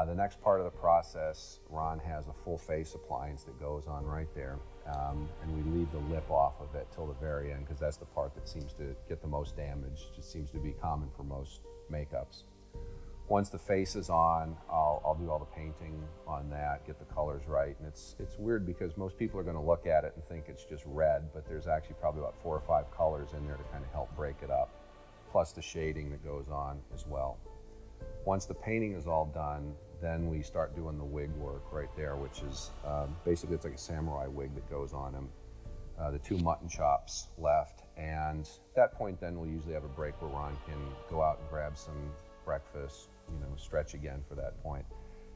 The next part of the process, Ron has a full face appliance that goes on right there, and we leave the lip off of it till the very end, because that's the part that seems to get the most damage. It just seems to be common for most makeups. Once the face is on, I'll do all the painting on that, get the colors right, and it's weird because most people are going to look at it and think it's just red, but there's actually probably about 4 or 5 colors in there to kind of help break it up, plus the shading that goes on as well. Once the painting is all done, then we start doing the wig work right there, which is basically it's like a samurai wig that goes on him. the 2 mutton chops left, and at that point then we'll usually have a break where Ron can go out and grab some breakfast, stretch again for that point.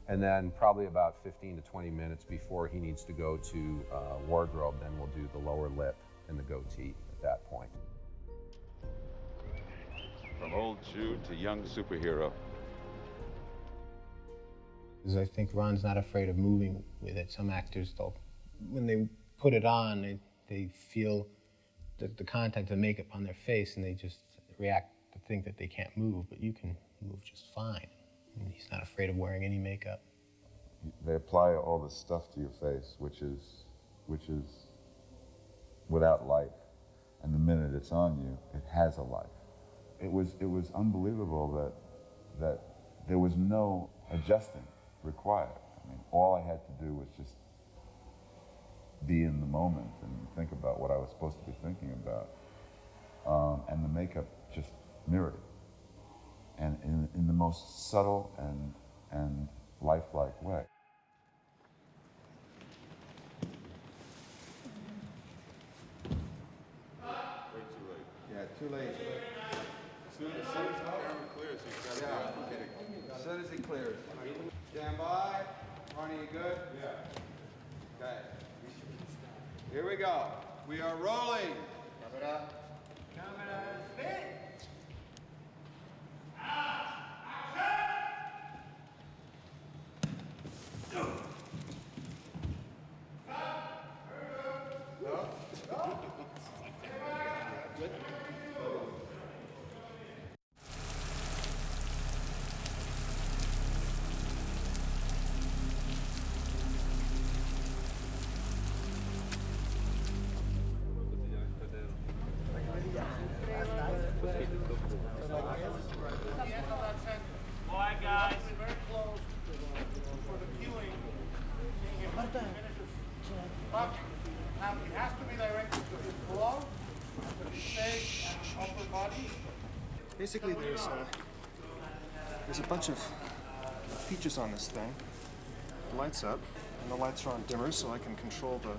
And then probably about 15 to 20 minutes before he needs to go to wardrobe, then we'll do the lower lip and the goatee at that point. From old Jude to young superhero. Because I think Ron's not afraid of moving with it. Some actors, when they put it on, they feel the contact of makeup on their face and they just react to think that they can't move, but you can move just fine. And he's not afraid of wearing any makeup. They apply all the stuff to your face, which is without life. And the minute it's on you, it has a life. It was unbelievable that there was no adjusting required. I mean, all I had to do was just be in the moment and think about what I was supposed to be thinking about. And the makeup just mirrored it. And in the most subtle and lifelike way. Yeah, too late. As soon as the camera clears, he's got to be as soon as he clears. Stand by. Ronnie, you good? Yeah. Okay. Here we go. We are rolling. Camera. Camera, spin. It has to be directed to his floor, the stage, and upper body. Basically, there's a bunch of features on this thing. The light's up, and the lights are on dimmer, so I can control the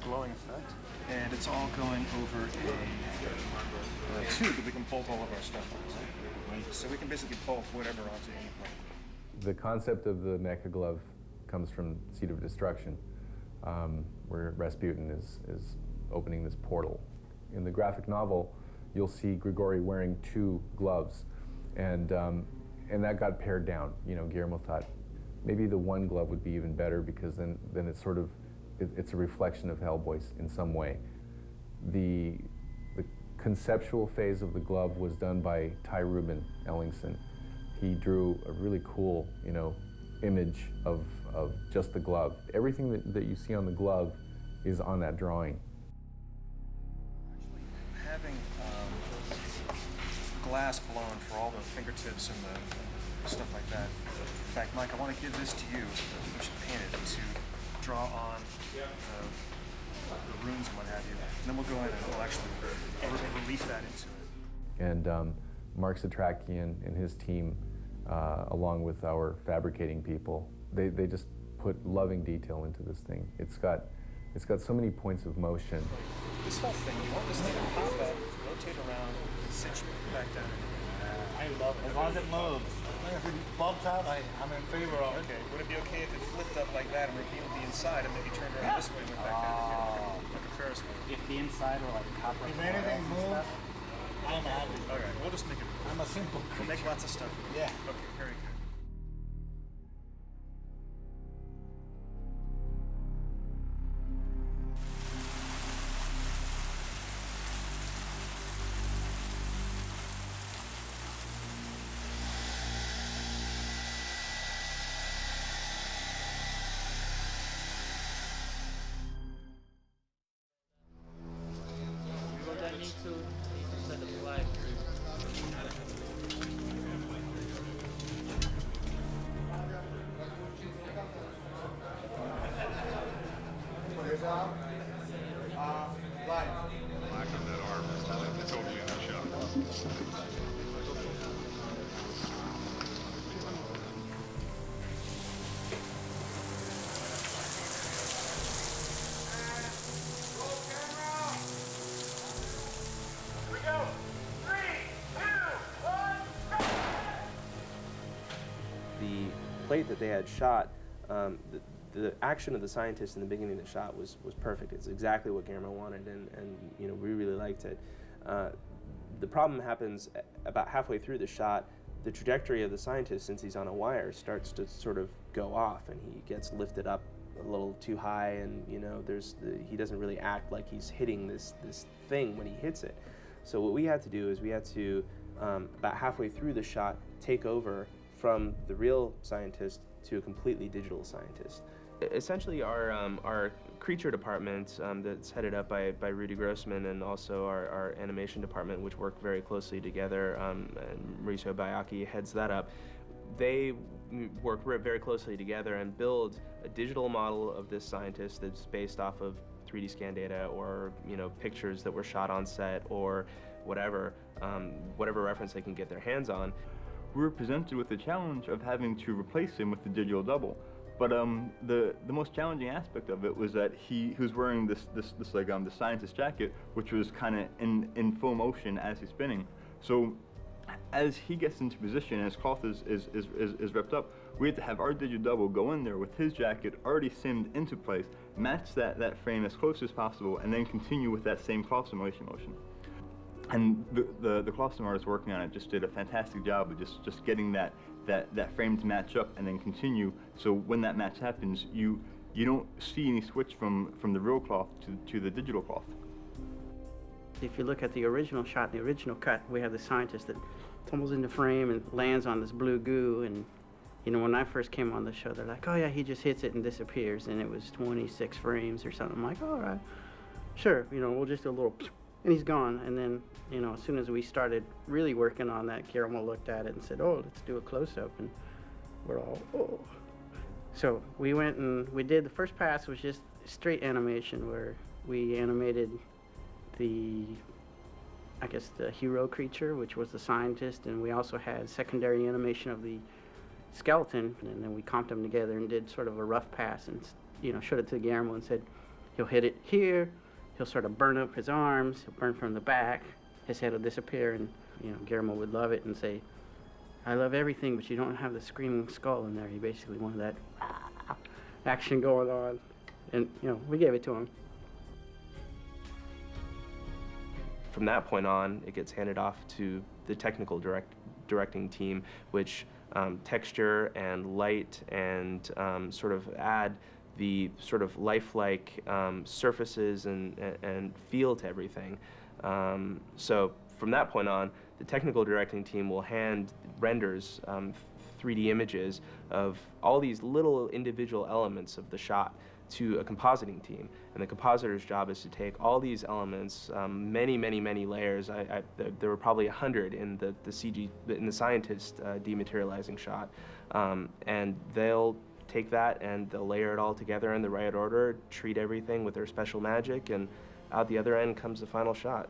glowing effect. And it's all going over a tube that we can bolt all of our stuff onto. So we can basically bolt whatever onto any plane. The concept of the mecha glove comes from Seed of Destruction, where Rasputin is opening this portal. In the graphic novel, you'll see Grigori wearing 2 gloves, and that got pared down. Guillermo thought maybe the 1 glove would be even better, because then it's sort of it's a reflection of Hellboy in some way. The conceptual phase of the glove was done by Ty Rubin Ellingson. He drew a really cool, image of just the glove. Everything that you see on the glove is on that drawing. Having glass blown for all the fingertips and the stuff like that. In fact, Mike, I want to give this to you, we should paint it, to draw on the runes and what have you. And then we'll go in and we'll actually relief that into it. And Mark Satrakian and his team, along with our fabricating people, they just put loving detail into this thing. It's got so many points of motion. This whole thing, you want this thing to pop up, rotate around, cinch back down. I love it. As long as it moves. If it bumps out, I'm in favor of it. Okay. Would it be okay if it flipped up like that and revealed the inside and maybe turned around this way and went back down again? Like a Ferris wheel. If the inside were like copper. If anything moves, I'm happy. All right, we'll just make it. I'm a simple We'll make lots of stuff. Yeah. Okay, very good. the plate that they had shot, the action of the scientist in the beginning of the shot was perfect. It's exactly what Guillermo wanted, and you know, we really liked it. The problem happens about halfway through the shot. The trajectory of the scientist, since he's on a wire, starts to sort of go off, and he gets lifted up a little too high, and you know, he doesn't really act like he's hitting this thing when he hits it. So what we had to do is we had to, about halfway through the shot, take over from the real scientist to a completely digital scientist. Essentially, our creature department that's headed up by Rudy Grossman, and also our animation department, which work very closely together, and Mauricio Bayaki heads that up. They work very closely together and build a digital model of this scientist that's based off of 3D scan data, or you know, pictures that were shot on set, or whatever reference they can get their hands on. We were presented with the challenge of having to replace him with the digital double. But the most challenging aspect of it was that he was wearing this the scientist jacket, which was kind of in full motion as he's spinning. So as he gets into position and his cloth is wrapped up, we had to have our digital double go in there with his jacket already simmed into place, match that frame as close as possible, and then continue with that same cloth simulation motion. And the cloth sim artist working on it just did a fantastic job of just getting that frame to match up and then continue. So when that match happens, you don't see any switch from the real cloth to the digital cloth. If you look at the original shot, the original cut, we have the scientist that tumbles into frame and lands on this blue goo. And you know, when I first came on the show, they're like, oh yeah, he just hits it and disappears. And it was 26 frames or something. I'm like, all right, sure, you know, we'll just do a little, and he's gone. And then, you know, as soon as we started really working on that, Guillermo looked at it and said, oh, let's do a close-up. And we're all, oh. So we went and we did, the first pass was just straight animation, where we animated I guess the hero creature, which was the scientist, and we also had secondary animation of the skeleton, and then we comped them together and did sort of a rough pass, and you know, showed it to Guillermo and said, he'll hit it here, he'll sort of burn up his arms, he'll burn from the back, his head will disappear, and you know, Guillermo would love it and say, I love everything, but you don't have the screaming skull in there. He basically wanted that action going on, and you know, we gave it to him. From that point on, it gets handed off to the technical directing team, which texture and light and sort of add the sort of lifelike surfaces and feel to everything. So from that point on, the technical directing team will hand renders 3D images of all these little individual elements of the shot to a compositing team, and the compositor's job is to take all these elements, many layers. There were probably 100 in the CG, in the scientist dematerializing shot, and they'll take that and they'll layer it all together in the right order, treat everything with their special magic, and out the other end comes the final shot.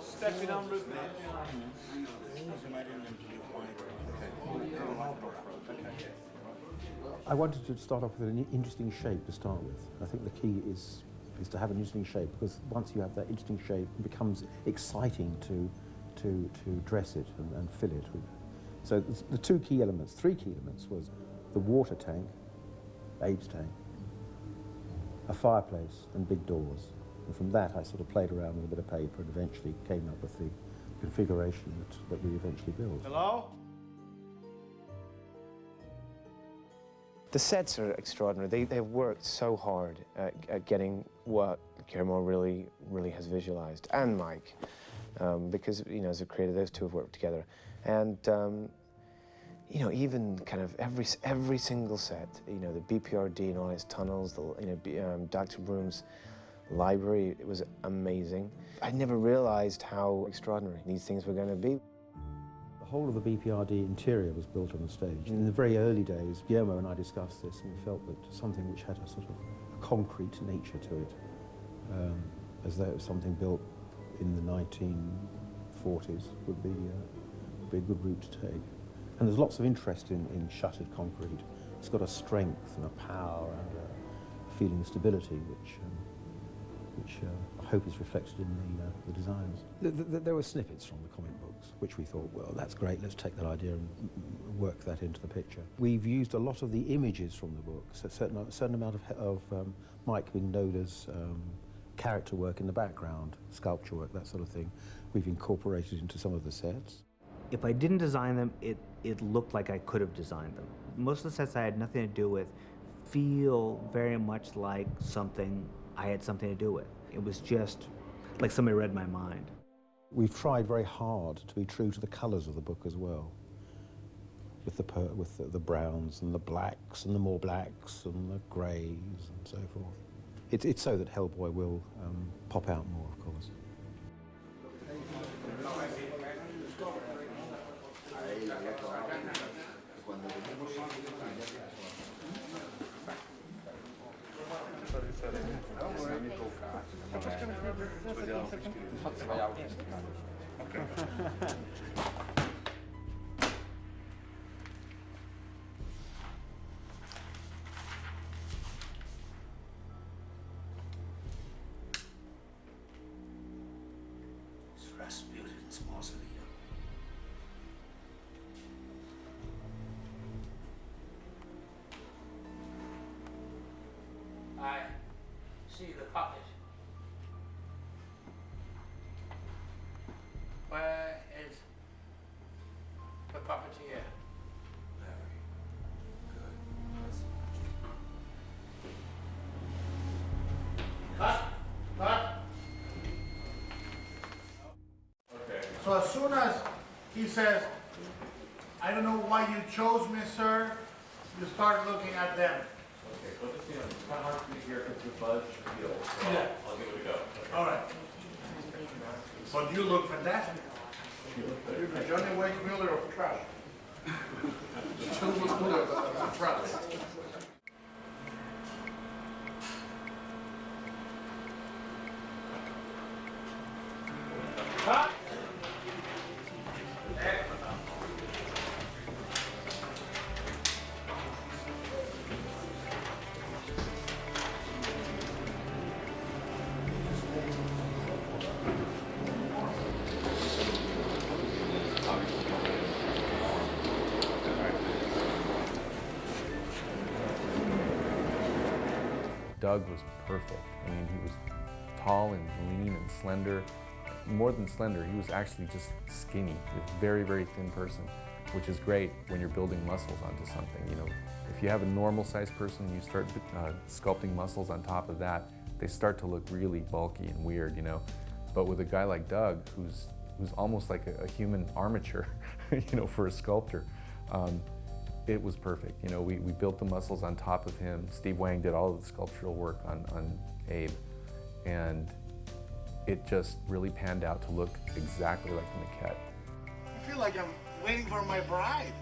Stepping on roof now. I wanted to start off with an interesting shape to start with. I think the key is to have an interesting shape, because once you have that interesting shape, it becomes exciting to dress it and fill it with. So the three key elements was the water tank, Abe's tank, a fireplace, and big doors. And from that, I sort of played around with a bit of paper and eventually came up with the configuration that we eventually built. Hello? The sets are extraordinary. They've worked so hard at getting what Guillermo really has visualized, and Mike. because, you know, as a creator, those two have worked together. And, you know, even kind of every single set, you know, the BPRD and all its tunnels, the, you know, Dr. Broom's library, it was amazing. I never realized how extraordinary these things were going to be. The whole of the BPRD interior was built on the stage. In the very early days, Guillermo and I discussed this, and we felt that something which had a sort of concrete nature to it, as though it was something built in the 1940s, would be a good route to take. And there's lots of interest in shuttered concrete. It's got a strength and a power and a feeling of stability, which I hope is reflected in the designs. There were snippets from the comic books, which we thought, well, that's great, let's take that idea and work that into the picture. We've used a lot of the images from the books, a certain amount of Mike Mignola's character work in the background, sculpture work, that sort of thing, we've incorporated into some of the sets. If I didn't design them, it looked like I could have designed them. Most of the sets I had nothing to do with feel very much like something I had something to do with. It was just like somebody read my mind. We've tried very hard to be true to the colours of the book as well, with the browns and the blacks and the more blacks and the greys and so forth. It's so that Hellboy will pop out more, of course. It's Rasputin's mausoleum. I see the puppet. Where is the puppeteer? Cut! Cut! Okay. So as soon as he says, I don't know why you chose me, sir, you start looking at them. Okay, so let's see, it's kind of hard for me to hear because the buzz feels. So Yeah. I'll give it a go. All right. But you look fantastic. You're the Johnny Weissmuller of trash. Johnny Weissmuller of trash. Cut! Doug was perfect. I mean, he was tall and lean and slender. More than slender, he was actually just skinny, a very, very thin person, which is great when you're building muscles onto something. You know, if you have a normal sized person, you start sculpting muscles on top of that, they start to look really bulky and weird, you know. But with a guy like Doug, who's almost like a human armature, you know, for a sculptor, it was perfect. You know, we built the muscles on top of him. Steve Wang did all of the sculptural work on Abe, and it just really panned out to look exactly like the maquette. I feel like I'm waiting for my bride.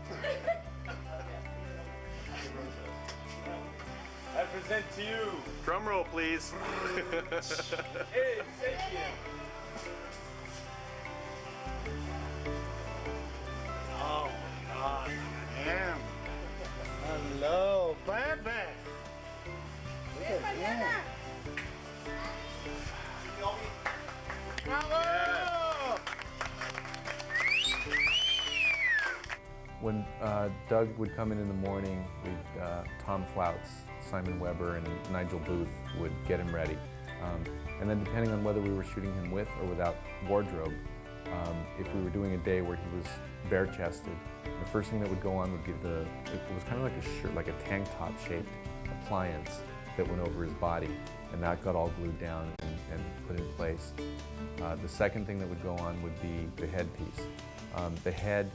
I present to you. Drum roll, please. Hey, thank you. Oh my God, damn. Hello, Pepe. Look at him. Bravo! When Doug would come in the morning, Tom Flouts, Simon Weber, and Nigel Booth would get him ready. And then depending on whether we were shooting him with or without wardrobe, if we were doing a day where he was bare-chested, the first thing that would go on would be it was kind of like a shirt, like a tank top shaped appliance that went over his body, and that got all glued down and put in place. The second thing that would go on would be the headpiece. The head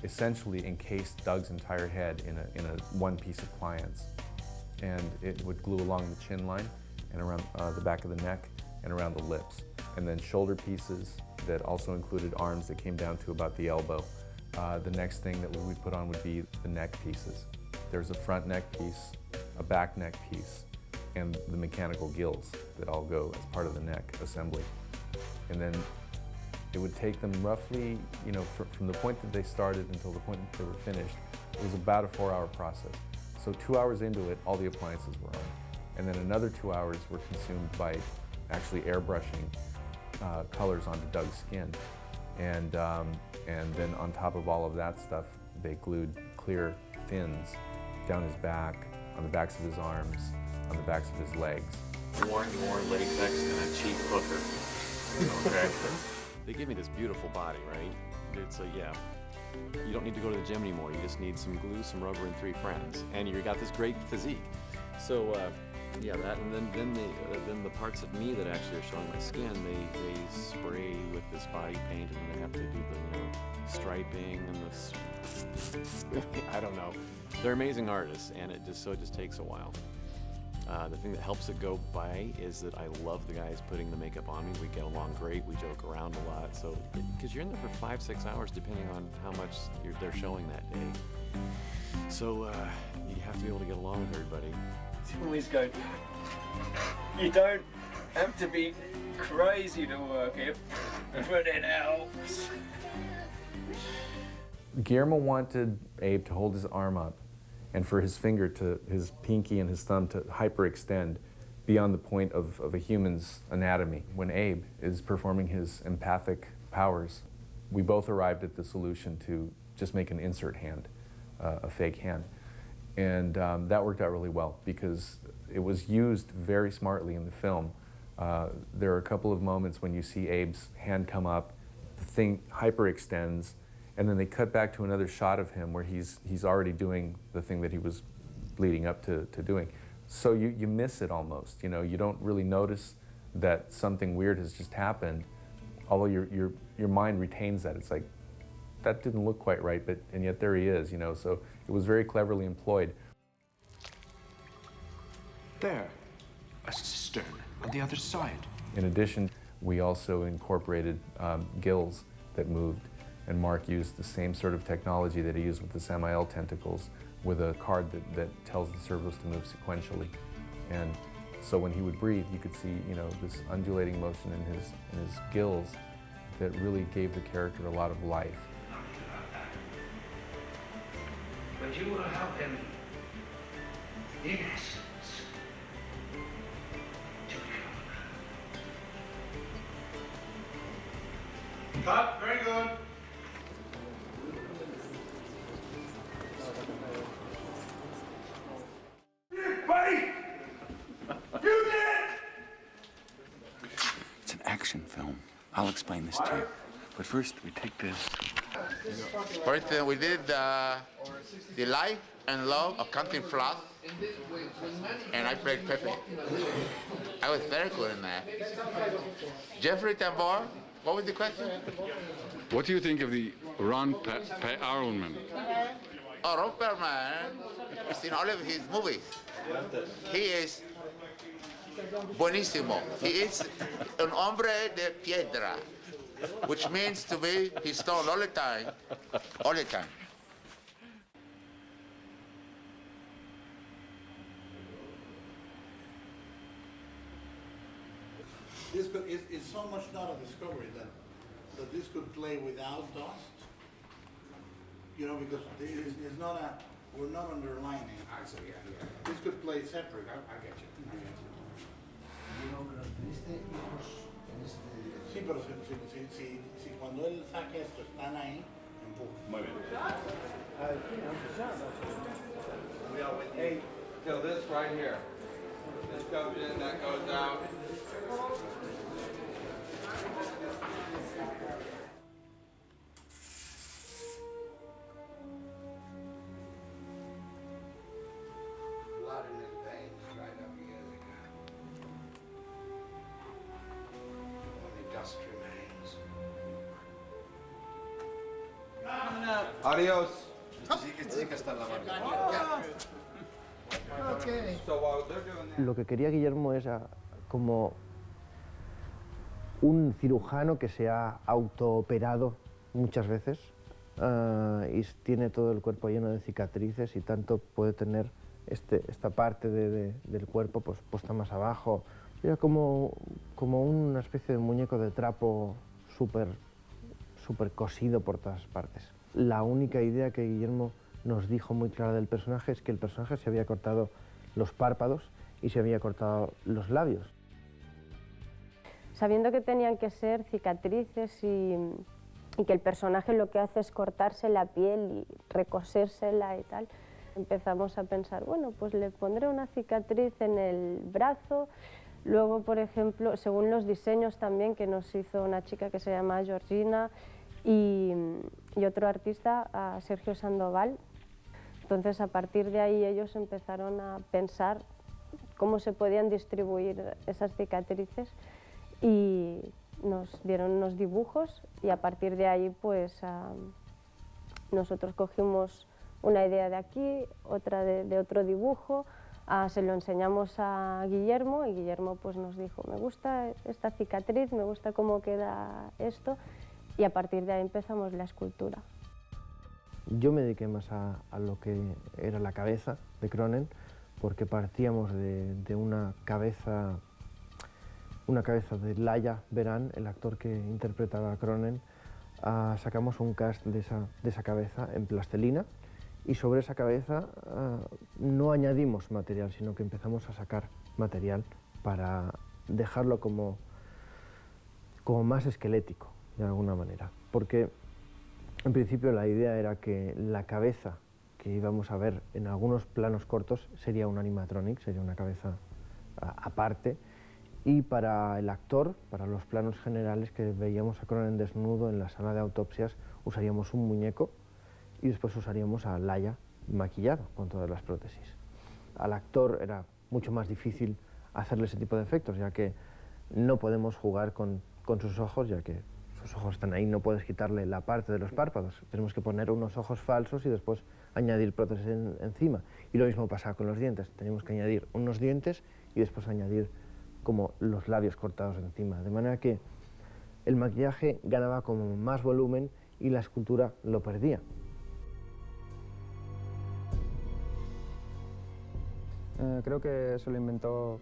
essentially encased Doug's entire head in a one piece appliance, and it would glue along the chin line and around the back of the neck and around the lips. And then shoulder pieces that also included arms that came down to about the elbow. The next thing that we would put on would be the neck pieces. There's a front neck piece, a back neck piece, and the mechanical gills that all go as part of the neck assembly. And then it would take them roughly, from the point that they started until the point that they were finished, it was about a 4-hour process. So 2 hours into it, all the appliances were on. And then another 2 hours were consumed by actually airbrushing colors onto Doug's skin. And then on top of all of that stuff, they glued clear fins down his back, on the backs of his arms, on the backs of his legs. More latex than a cheap hooker. Okay. They give me this beautiful body, right? It's yeah. You don't need to go to the gym anymore. You just need some glue, some rubber, and 3 friends, and you got this great physique. So yeah, that, and then the parts of me that actually are showing my skin, they spray with this body paint, and then they have to do the striping and this. I don't know. They're amazing artists, and it just takes a while. The thing that helps it go by is that I love the guys putting the makeup on me. We get along great. We joke around a lot. So, because you're in there for 5-6 hours, depending on how much they're showing that day. So you have to be able to get along with everybody. You always go. You don't have to be crazy to work here, but it helps. Guillermo wanted Abe to hold his arm up and for his finger to, his pinky and his thumb to hyperextend beyond the point of a human's anatomy. When Abe is performing his empathic powers, we both arrived at the solution to just make an insert hand, a fake hand. And that worked out really well because it was used very smartly in the film. There are a couple of moments when you see Abe's hand come up, the thing hyperextends, and then they cut back to another shot of him where he's already doing the thing that he was leading up to doing. So you miss it almost. You don't really notice that something weird has just happened, although your mind retains that. It's like, that didn't look quite right, and yet there he is, so it was very cleverly employed. There, a cistern on the other side. In addition, we also incorporated gills that moved, and Mark used the same sort of technology that he used with the Samael tentacles with a card that tells the servos to move sequentially. And so when he would breathe, you could see, this undulating motion in his gills that really gave the character a lot of life. But you will help him, in essence, to become. Cut, very good. Buddy! You did! It's an action film. I'll explain this to you. But first, we take this. First, we did the life and love of Cantinflas, and I played Pepe. I was very good in that. Jeffrey Tambor, what was the question? What do you think of the Ron Perlman? Oh, Ron Perlman is in all of his movies. He is buenísimo. He is un hombre de piedra, which means to be he's stone all the time, all the time. It's so much not a discovery that this could play without dust. Because it's not we're not underlining. This could play separate. I get you. Sí, pero si cuando él saque esto están ahí, empuja. Muy bien. Hey, so this right here. This goes in, that goes out. Blood in his veins right up here. Adiós. Este sí que está en la mano. So while they're doing that, Lo que quería Guillermo es como un cirujano que se ha autooperado muchas veces y tiene todo el cuerpo lleno de cicatrices y tanto puede tener esta parte del cuerpo pues, puesta más abajo. Era como una especie de muñeco de trapo súper cosido por todas partes. La única idea que Guillermo nos dijo muy clara del personaje es que el personaje se había cortado los párpados y se había cortado los labios. Sabiendo que tenían que ser cicatrices y que el personaje lo que hace es cortarse la piel y recosírsela y tal, empezamos a pensar, bueno, pues le pondré una cicatriz en el brazo. Luego, por ejemplo, según los diseños también que nos hizo una chica que se llama Georgina y otro artista, Sergio Sandoval. Entonces, a partir de ahí ellos empezaron a pensar cómo se podían distribuir esas cicatrices y nos dieron unos dibujos y a partir de ahí pues nosotros cogimos una idea de aquí, otra de otro dibujo, se lo enseñamos a Guillermo y Guillermo pues nos dijo, me gusta esta cicatriz, me gusta cómo queda esto y a partir de ahí empezamos la escultura. Yo me dediqué más a lo que era la cabeza de Cronen porque partíamos de una cabeza de Laia Beran, el actor que interpretaba a Cronen. Sacamos un cast de esa cabeza en plastelina y sobre esa cabeza no añadimos material, sino que empezamos a sacar material para dejarlo como más esquelético, de alguna manera. Porque en principio la idea era que la cabeza que íbamos a ver en algunos planos cortos sería un animatronic, sería una cabeza aparte, y para el actor, para los planos generales que veíamos a Cronen desnudo en la sala de autopsias, usaríamos un muñeco y después usaríamos a Laia maquillado con todas las prótesis. Al actor era mucho más difícil hacerle ese tipo de efectos, ya que no podemos jugar con sus ojos, ya que sus ojos están ahí, no puedes quitarle la parte de los párpados. Tenemos que poner unos ojos falsos y después añadir prótesis encima. Y lo mismo pasa con los dientes. Tenemos que añadir unos dientes y después añadir como los labios cortados encima. De manera que el maquillaje ganaba como más volumen y la escultura lo perdía. Creo que se lo inventó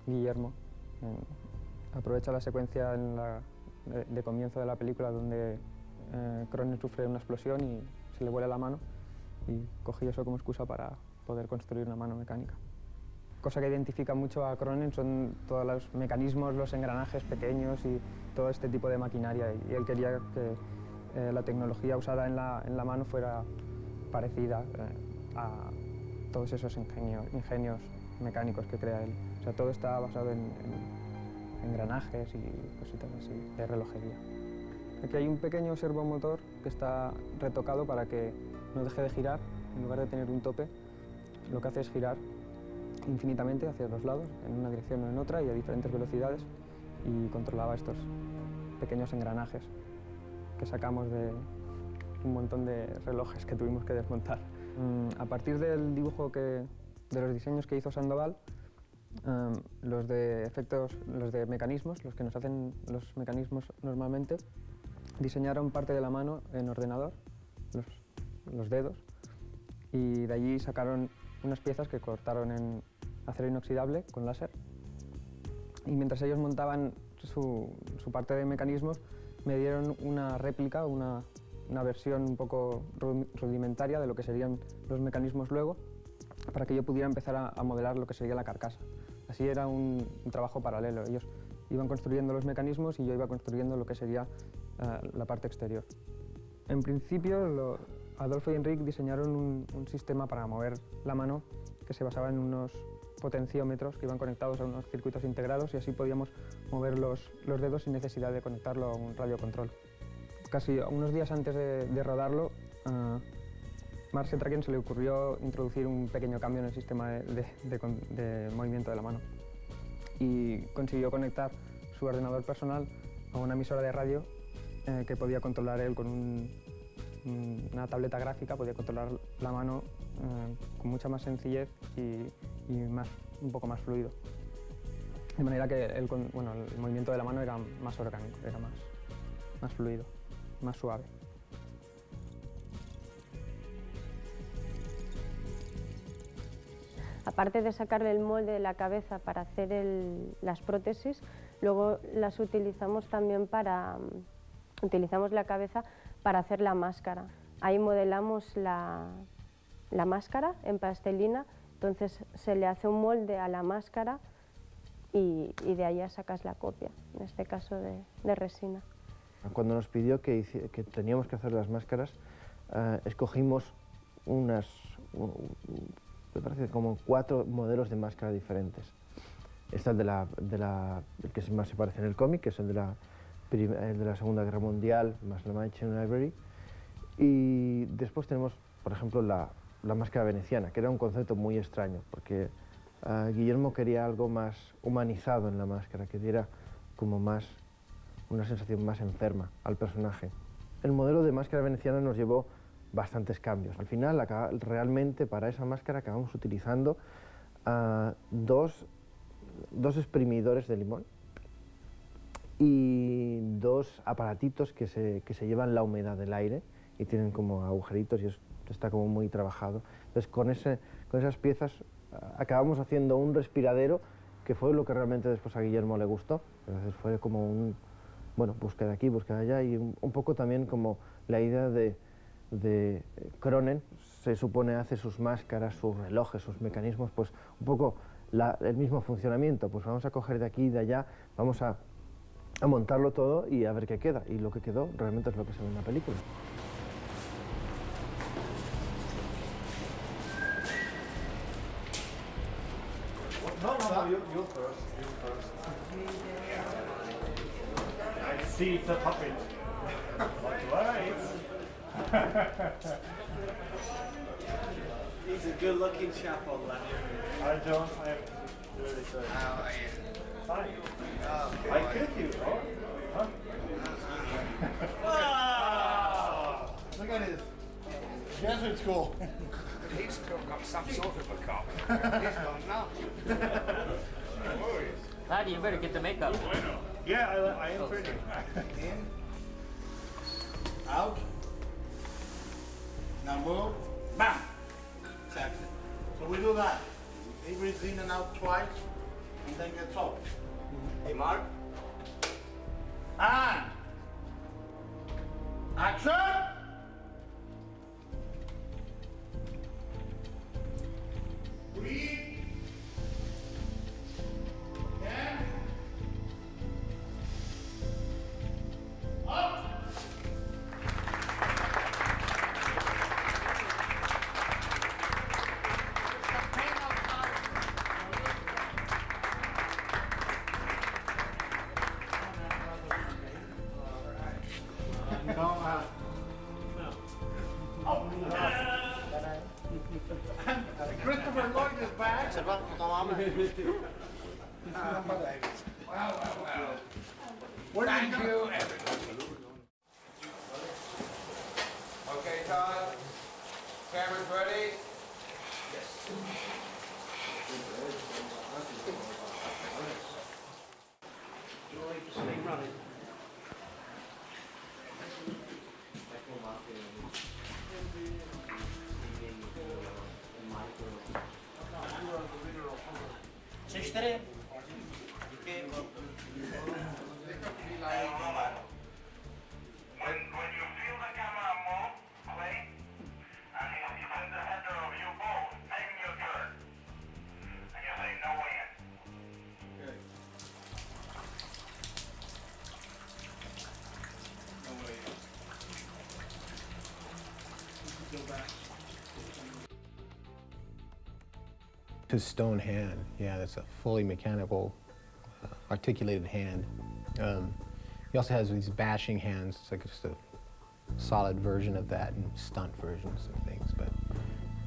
Guillermo. Aprovecha la secuencia de comienzo de la película donde Cronen sufre una explosión y se le vuela la mano y cogí eso como excusa para poder construir una mano mecánica. Cosa que identifica mucho a Cronen son todos los mecanismos, los engranajes pequeños y todo este tipo de maquinaria y él quería que la tecnología usada en la mano fuera parecida a todos esos ingenios mecánicos que crea él. O sea, todo está basado en engranajes y cositas así, de relojería. Aquí hay un pequeño servomotor que está retocado para que no deje de girar. En lugar de tener un tope, lo que hace es girar infinitamente hacia los lados, en una dirección o en otra y a diferentes velocidades, y controlaba estos pequeños engranajes que sacamos de un montón de relojes que tuvimos que desmontar. A partir del dibujo de los diseños que hizo Sandoval, los de efectos, los de mecanismos, los que nos hacen los mecanismos normalmente, diseñaron parte de la mano en ordenador, los dedos, y de allí sacaron unas piezas que cortaron en acero inoxidable con láser. Y mientras ellos montaban su parte de mecanismos, me dieron una réplica, una versión un poco rudimentaria de lo que serían los mecanismos luego, para que yo pudiera empezar a modelar lo que sería la carcasa. Así era un trabajo paralelo. Ellos iban construyendo los mecanismos y yo iba construyendo lo que sería la parte exterior. En principio, Adolfo y Enric diseñaron un sistema para mover la mano que se basaba en unos potenciómetros que iban conectados a unos circuitos integrados y así podíamos mover los dedos sin necesidad de conectarlo a un radiocontrol. Casi unos días antes de rodarlo, a Mark Setrakian se le ocurrió introducir un pequeño cambio en el sistema de movimiento de la mano y consiguió conectar su ordenador personal a una emisora de radio que podía controlar él con un una tableta gráfica podía controlar la mano con mucha más sencillez y un poco más fluido. De manera que el movimiento de la mano era más orgánico, era más fluido, más suave. Aparte de sacarle el molde de la cabeza para hacer las prótesis, luego las utilizamos también utilizamos la cabeza para hacer la máscara. Ahí modelamos la máscara en plastilina, entonces se le hace un molde a la máscara y de ahí ya sacas la copia, en este caso de resina. Cuando nos pidió que teníamos que hacer las máscaras, escogimos me parece como 4 modelos de máscara diferentes. Está el que más se parece en el cómic, que es el de la Segunda Guerra Mundial, más la Manchester Library. Y después tenemos, por ejemplo, la máscara veneciana, que era un concepto muy extraño, porque Guillermo quería algo más humanizado en la máscara, que diera como una sensación más enferma al personaje. El modelo de máscara veneciana nos llevó bastantes cambios. Al final, realmente para esa máscara acabamos utilizando 2 exprimidores de limón y 2 aparatitos que se llevan la humedad del aire y tienen como agujeritos y está como muy trabajado. Entonces con esas piezas acabamos haciendo un respiradero que fue lo que realmente después a Guillermo le gustó. Entonces fue como búsqueda aquí, búsqueda allá y un poco también como la idea de Cronen, se supone hace sus máscaras, sus relojes, sus mecanismos, pues un poco el mismo funcionamiento, pues vamos a coger de aquí y de allá, vamos a montarlo todo y a ver qué queda, y lo que quedó realmente es lo que se ve en la película. No, you first. I see it's a puppet. Right. He's a good-looking chap, old lad. I don't. I'm really sorry. How are you? Fine. Oh, I killed you. Oh. Huh? Ah! Look at this. Jesuit school. He's got some sort of a cop. He's gone now. Laddie, you better get the makeup. Yeah, I am pretty. In. Out. Now move. Bam! Exactly. So we do that. He breathes in and out twice, and then gets off. Hey, Mark. And action! Breathe. Again. Up. Christopher Lloyd is back. Wow. Thank you, everyone. Okay, Todd. Cameras ready? Yes. Stay running. Çeşitleri. His stone hand, yeah, that's a fully mechanical, articulated hand. He also has these bashing hands. It's like just a solid version of that, and stunt versions and things. But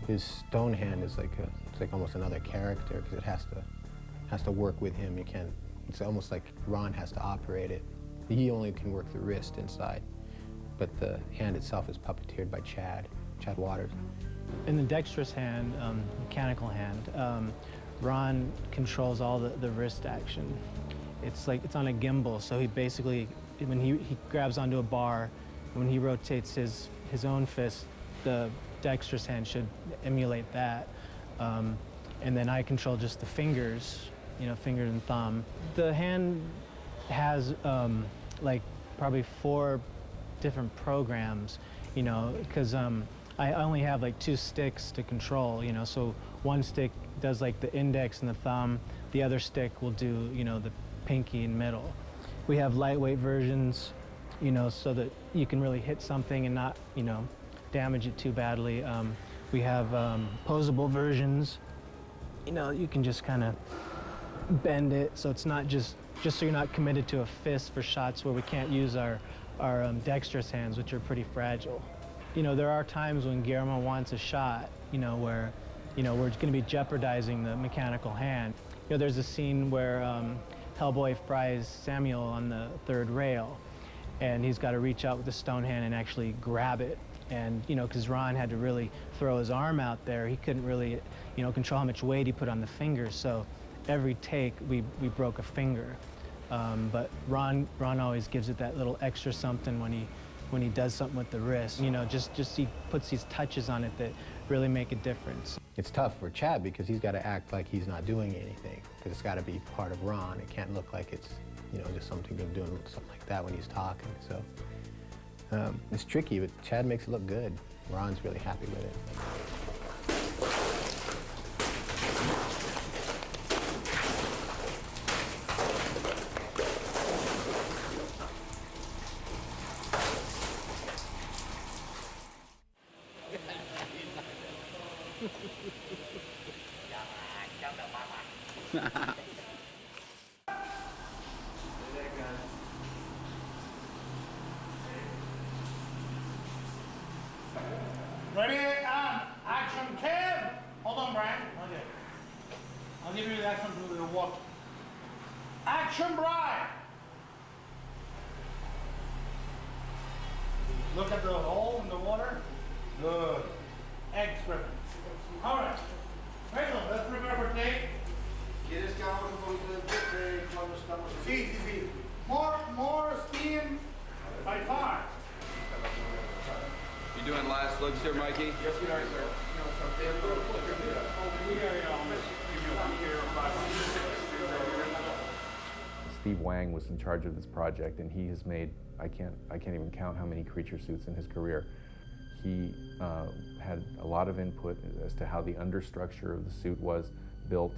his stone hand is it's like almost another character because it has to work with him. You can't. It's almost like Ron has to operate it. He only can work the wrist inside, but the hand itself is puppeteered by Chad Waters. In the dexterous hand, mechanical hand, Ron controls all the wrist action. It's like it's on a gimbal, so he basically, when he grabs onto a bar, when he rotates his own fist, the dexterous hand should emulate that. And then I control just the fingers, finger and thumb. The hand has like probably 4 different programs, because I only have like 2 sticks to control, so one stick does like the index and the thumb, the other stick will do, the pinky and middle. We have lightweight versions, so that you can really hit something and not, damage it too badly. We have posable versions, you can just kind of bend it, so it's not just so you're not committed to a fist for shots where we can't use our dexterous hands, which are pretty fragile. There are times when Guillermo wants a shot, where, we're going to be jeopardizing the mechanical hand. There's a scene where Hellboy fries Samuel on the 3rd rail, and he's got to reach out with the stone hand and actually grab it. And, because Ron had to really throw his arm out there, he couldn't really, control how much weight he put on the fingers. So every take, we broke a finger. But Ron always gives it that little extra something when he does something with the wrist. Just he puts these touches on it that really make a difference. It's tough for Chad because he's got to act like he's not doing anything, because it's got to be part of Ron. It can't look like it's, just something of doing something like that when he's talking. So it's tricky, but Chad makes it look good. Ron's really happy with it. Ready, action, Kev! Hold on, Brian. Okay. I'll give you the action to the water. Action, Brian! Look at the hole in the water. Good. Excellent. All right. Right, let's prepare for take. ¿Quieres que hagamos un poquito de toque cuando estamos? Sí, sí, sí. More steam by far. You doing last looks here, Mikey? Yes, we are, sir. Steve Wang was in charge of this project, and he has made, I can't even count how many creature suits in his career. He had a lot of input as to how the understructure of the suit was built,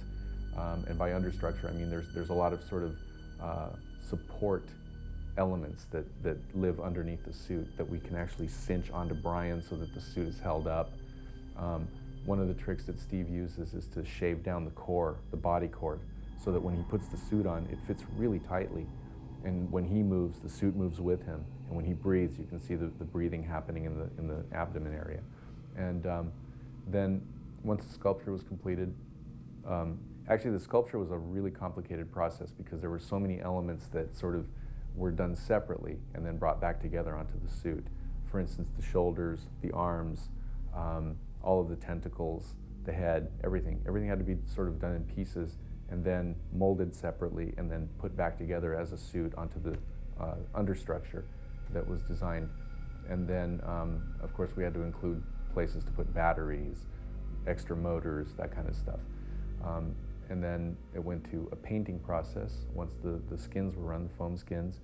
and by understructure I mean there's a lot of sort of support elements that live underneath the suit that we can actually cinch onto Brian so that the suit is held up. One of the tricks that Steve uses is to shave down the core, the body core, so that when he puts the suit on, it fits really tightly. And when he moves, the suit moves with him. And when he breathes, you can see the breathing happening in the abdomen area. And then once the sculpture was completed, actually the sculpture was a really complicated process because there were so many elements that sort of were done separately and then brought back together onto the suit. For instance, the shoulders, the arms, all of the tentacles, the head, everything. Everything had to be sort of done in pieces and then molded separately and then put back together as a suit onto the understructure that was designed. And then, of course, we had to include places to put batteries, extra motors, that kind of stuff. And then it went to a painting process once the skins were run, the foam skins.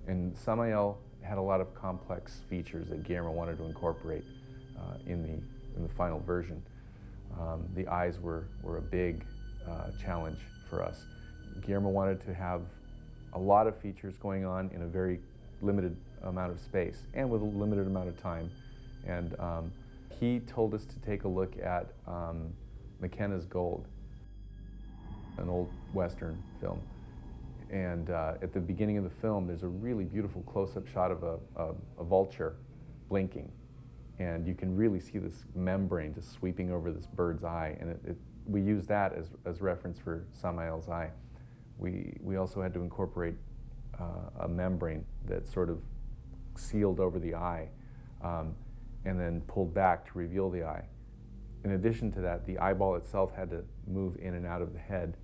And Samael had a lot of complex features that Guillermo wanted to incorporate in the final version. The eyes were a big challenge for us. Guillermo wanted to have a lot of features going on in a very limited amount of space and with a limited amount of time. And he told us to take a look at McKenna's Gold, an old Western film. And at the beginning of the film, there's a really beautiful close-up shot of a vulture blinking. And you can really see this membrane just sweeping over this bird's eye. And we use that as reference for Samael's eye. We also had to incorporate a membrane that sort of sealed over the eye and then pulled back to reveal the eye. In addition to that, the eyeball itself had to move in and out of the head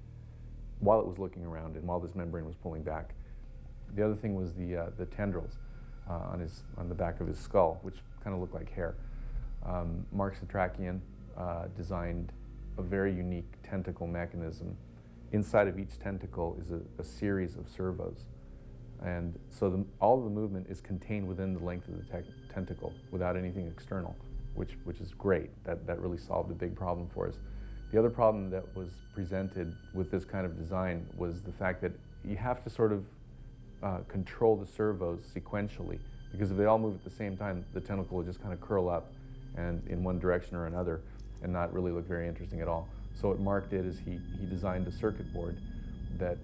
while it was looking around and while this membrane was pulling back. The other thing was the tendrils on the back of his skull, which kind of looked like hair. Mark Satrakian designed a very unique tentacle mechanism. Inside of each tentacle is a series of servos. And so all of the movement is contained within the length of the tentacle without anything external, which is great. That really solved a big problem for us. The other problem that was presented with this kind of design was the fact that you have to sort of control the servos sequentially, because if they all move at the same time, the tentacle will just kind of curl up and in one direction or another and not really look very interesting at all. So what Mark did is he designed a circuit board that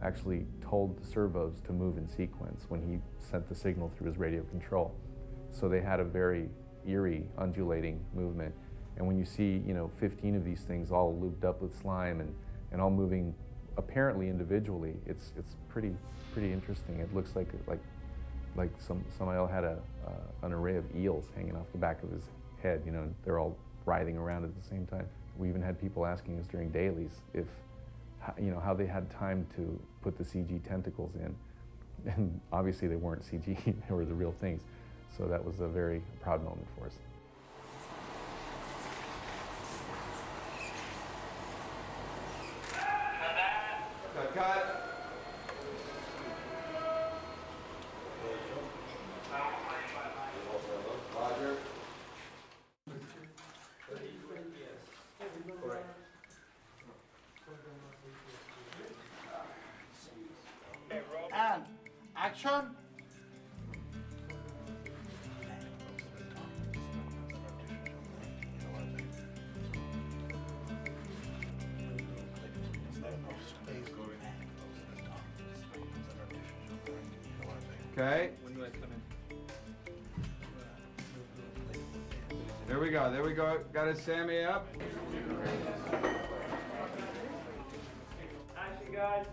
actually told the servos to move in sequence when he sent the signal through his radio control. So they had a very eerie, undulating movement. And when you see, 15 of these things all looped up with slime and all moving apparently individually, it's pretty interesting. It looks like somebody had an array of eels hanging off the back of his head. They're all writhing around at the same time. We even had people asking us during dailies if, how they had time to put the CG tentacles in. And obviously they weren't CG, they were the real things. So that was a very proud moment for us. Cut. Roger. And action. Okay. There we go. Got it, Sammy up. Action, guys.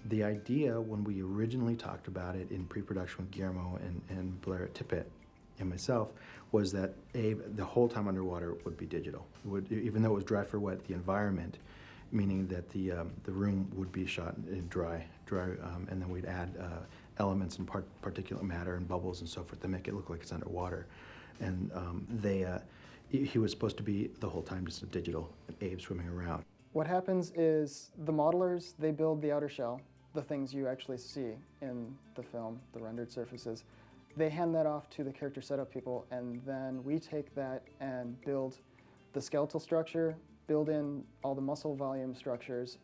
The idea when we originally talked about it in pre-production with Guillermo and Blair Tippett and myself was that Abe, the whole time underwater, would be digital. Even though it was dry for wet, the environment, meaning that the room would be shot in dry, and then we'd add elements and particulate matter and bubbles and so forth to make it look like it's underwater. And he was supposed to be the whole time just a digital Abe swimming around. What happens is the modelers, they build the outer shell, the things you actually see in the film, the rendered surfaces. They hand that off to the character setup people, and then we take that and build the skeletal structure, build in all the muscle volume structures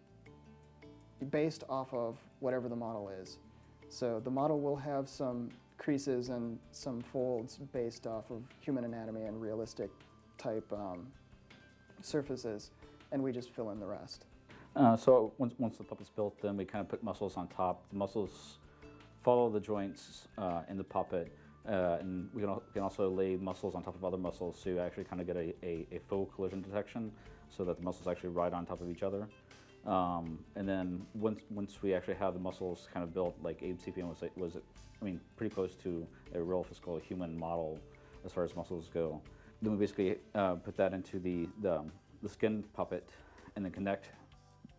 based off of whatever the model is. So the model will have some creases and some folds based off of human anatomy and realistic type surfaces, and we just fill in the rest. So once the puppet's built, then we kind of put muscles on top. The muscles follow the joints in the puppet, and we can also lay muscles on top of other muscles to actually kind of get a faux collision detection, so that the muscles actually ride on top of each other. And then once we actually have the muscles kind of built, like Abe Sapien was pretty close to a real physical human model as far as muscles go. Then we basically put that into the skin puppet, and then connect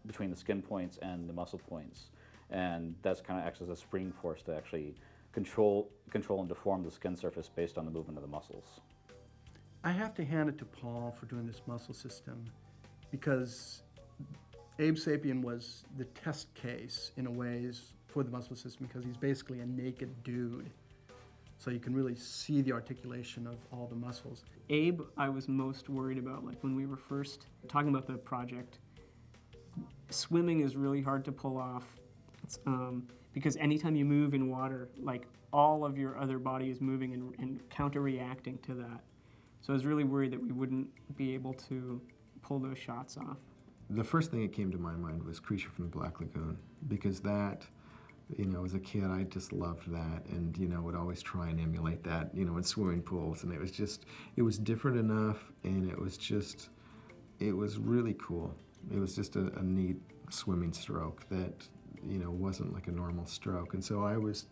between the skin points and the muscle points, and that's kind of acts as a spring force to actually control and deform the skin surface based on the movement of the muscles. I have to hand it to Paul for doing this muscle system, because Abe Sapien was the test case in a ways for the muscle system, because he's basically a naked dude. So you can really see the articulation of all the muscles. Abe, I was most worried about, like when we were first talking about the project. Swimming is really hard to pull off. It's, because anytime you move in water, like all of your other body is moving and counter-reacting to that. So I was really worried that we wouldn't be able to pull those shots off. The first thing that came to my mind was Creature from the Black Lagoon, because that, as a kid, I just loved that, and, would always try and emulate that, in swimming pools, and it was different enough, and it was really cool. It was just a neat swimming stroke that, you know, wasn't like a normal stroke. And so I was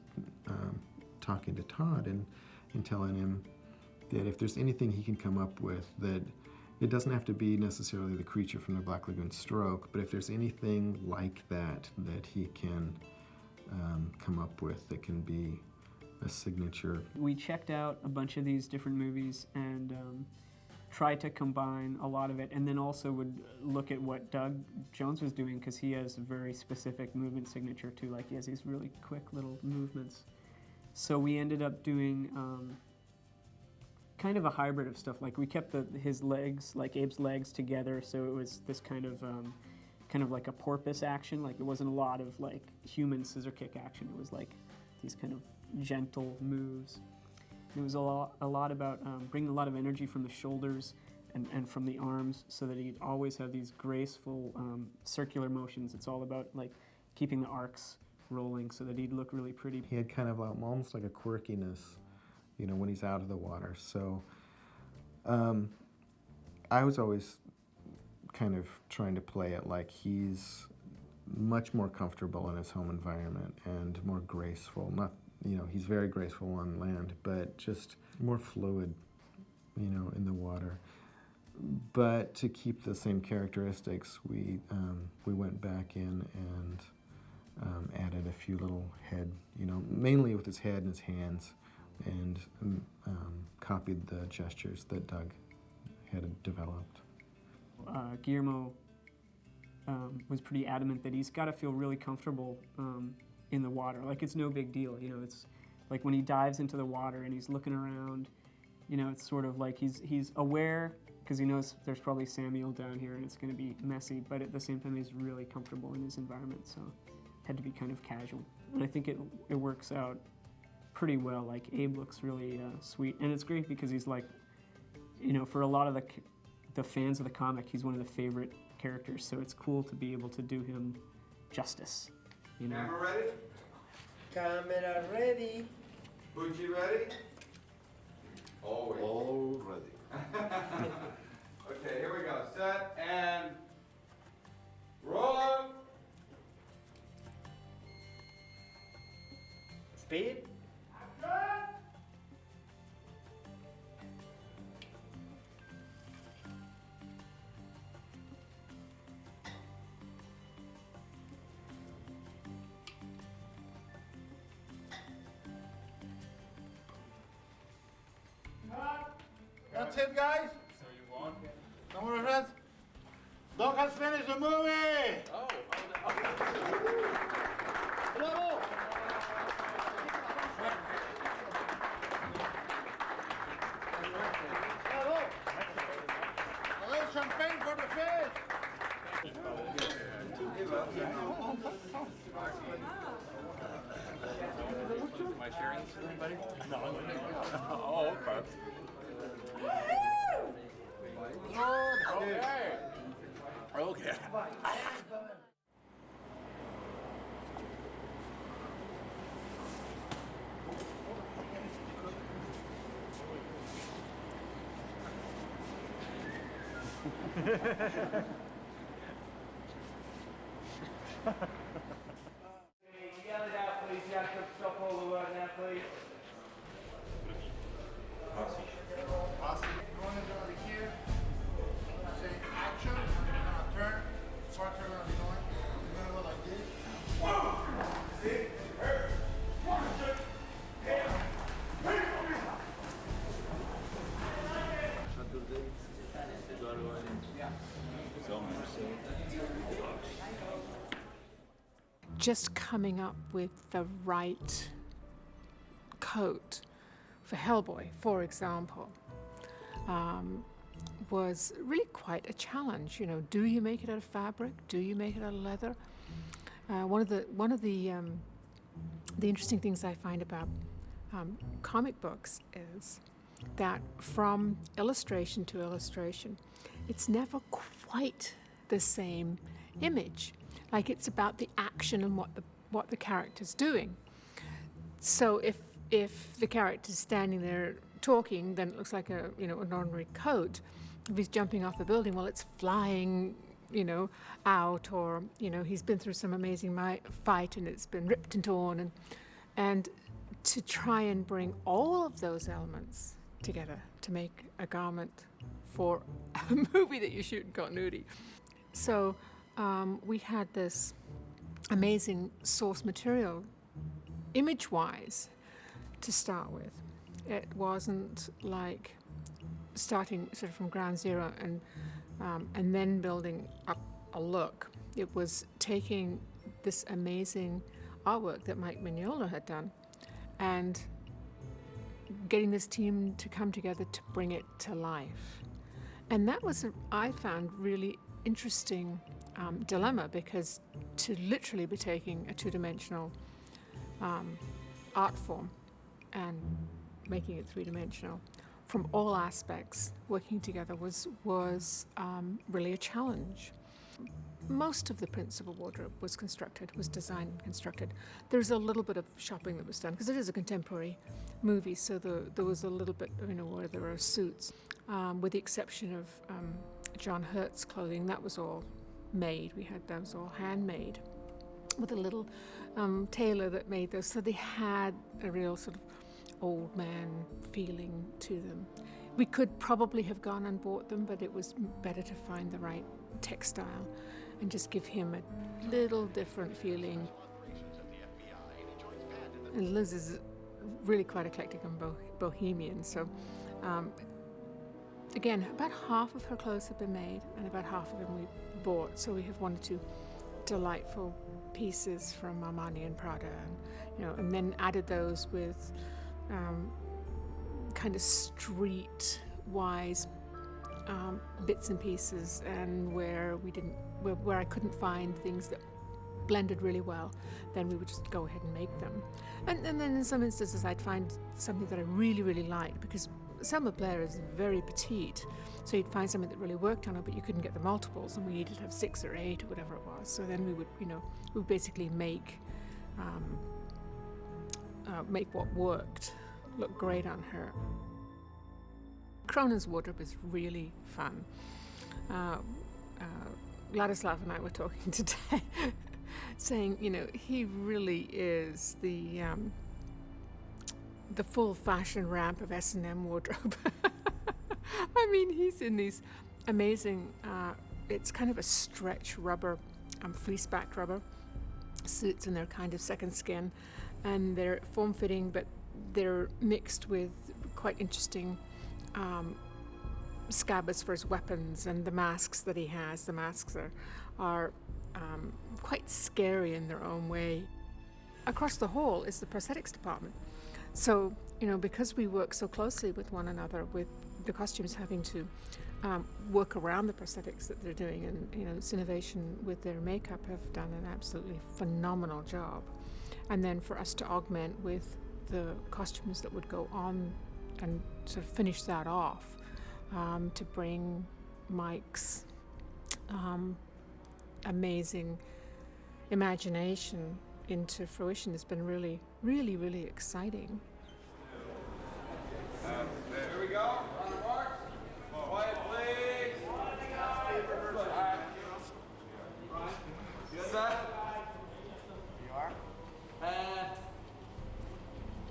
talking to Todd and telling him that if there's anything he can come up with, that it doesn't have to be necessarily the creature from the Black Lagoon stroke, but if there's anything like that that he can come up with that can be a signature. We checked out a bunch of these different movies and tried to combine a lot of it, and then also would look at what Doug Jones was doing, because he has a very specific movement signature too. Like, he has these really quick little movements. So we ended up doing kind of a hybrid of stuff. Like, we kept his legs, like Abe's legs, together, so it was this kind of like a porpoise action. Like, it wasn't a lot of like human scissor kick action. It was like these kind of gentle moves. It was a lot about bringing a lot of energy from the shoulders and from the arms, so that he'd always have these graceful circular motions. It's all about like keeping the arcs rolling so that he'd look really pretty. He had kind of almost like a quirkiness, you know, when he's out of the water. So I was always kind of trying to play it like he's much more comfortable in his home environment and more graceful. Not, you know, he's very graceful on land, but just more fluid, you know, in the water. But to keep the same characteristics, we went back in and added a few little head, you know, mainly with his head and his hands, and copied the gestures that Doug had developed. Guillermo was pretty adamant that he's got to feel really comfortable in the water. Like, it's no big deal, you know. It's like when he dives into the water and he's looking around, you know, it's sort of like he's aware, because he knows there's probably Samuel down here and it's going to be messy, but at the same time he's really comfortable in his environment, so had to be kind of casual. And I think it works out pretty well. Like, Abe looks really sweet, and it's great because he's like, you know, for a lot of the fans of the comic, he's one of the favorite characters, so it's cool to be able to do him justice, you know. Camera ready? Camera ready. Fuji ready? Always. All ready. Okay, here we go. Set and roll. Speed. That's it, guys? So you won? No more friends? Doug has finished the movie! Oh, bravo! Bravo! A little champagne for the fish! Am I sharing this with anybody? No. Oh, okay. Okay. Yell it out, please. You have to stop all the work now, please. Going over here, say action, you're gonna turn, sparks are gonna be going, you're gonna go like this. 1, 6, 1, 2, Just coming up with the right coat for Hellboy, for example, was really quite a challenge. You know, do you make it out of fabric? Do you make it out of leather? One of the interesting things I find about comic books is that from illustration to illustration, it's never quite the same image. Like, it's about the action and what the character's doing. So if the character's standing there talking, then it looks like an ordinary coat. If he's jumping off the building, well, it's flying out, or, he's been through some amazing fight and it's been ripped and torn, and to try and bring all of those elements together to make a garment for a movie that you shoot in continuity. So we had this amazing source material, image-wise, to start with. It wasn't like starting sort of from ground zero and then building up a look. It was taking this amazing artwork that Mike Mignola had done and getting this team to come together to bring it to life. And that was, I found, really interesting dilemma, because to literally be taking a two-dimensional art form and making it three-dimensional from all aspects, working together was really a challenge. Most of the principal wardrobe was designed and constructed. There's a little bit of shopping that was done, because it is a contemporary movie, so there was a little bit, where there are suits, with the exception of John Hurt's clothing. That was all made. That was all handmade, with a little tailor that made those, so they had a real sort of old man feeling to them. We could probably have gone and bought them, but it was better to find the right textile and just give him a little different feeling. And Liz is really quite eclectic and bohemian, so again, about half of her clothes have been made and about half of them we bought, so we have one or two delightful pieces from Armani and Prada, and then added those with kind of street-wise bits and pieces, and where I couldn't find things that blended really well, then we would just go ahead and make them. And then in some instances I'd find something that I really, really liked, because Selma Blair is very petite, so you'd find something that really worked on her, but you couldn't get the multiples, and we needed to have 6 or 8 or whatever it was. So then we would basically make what worked look great on her. Cronen's wardrobe is really fun. Ladislav and I were talking today, saying, he really is the full fashion ramp of S&M wardrobe. I mean, he's in these amazing, it's kind of a stretch rubber, fleece-backed rubber suits, and they're kind of second skin, and they're form-fitting, but they're mixed with quite interesting scabbards for his weapons, and the masks that he has. The masks are quite scary in their own way. Across the hall is the prosthetics department. So, because we work so closely with one another, with the costumes having to work around the prosthetics that they're doing, and Cinovation with their makeup have done an absolutely phenomenal job. And then for us to augment with the costumes that would go on and sort of finish that off, to bring Mike's amazing imagination into fruition has been really, really, really exciting. Here we go. On the mark. Quiet, please. Good, set. You are. And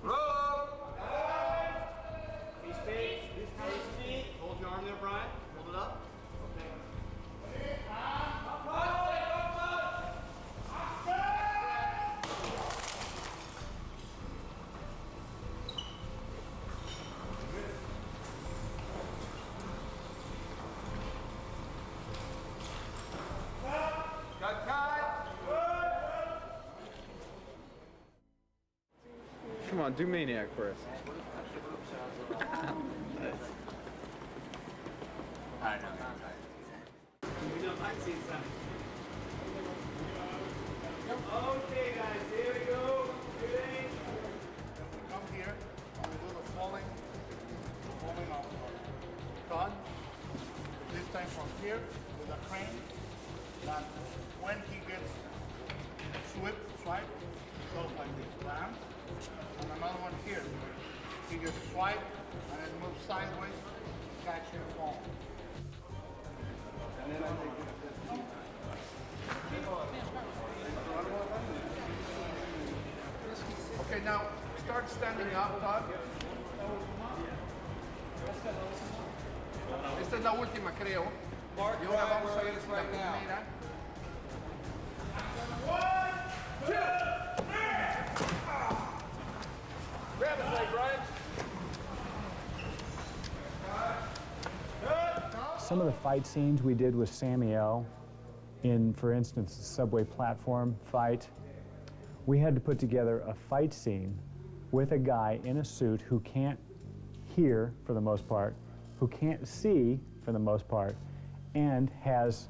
roll. Free speed. Free speed. Hold your arm there, Brian. Hold it up. Come on, do Maniac for us. I know. We don't like seeing something. Okay, guys, here we go. Ready? We come here and we do the falling of Todd. This time from here with a crane. That when he gets swiped, it goes like this, bam. And another one here. He gets swiped and it moves sideways, catch and fall. And then I think Okay, now start standing up, Todd. Esta es la última, creo. Y ahora vamos a ver la primera. Grab his leg, Brian. Some of the fight scenes we did with Samuel in, for instance, the subway platform fight, we had to put together a fight scene with a guy in a suit who can't hear, for the most part, who can't see, for the most part, and has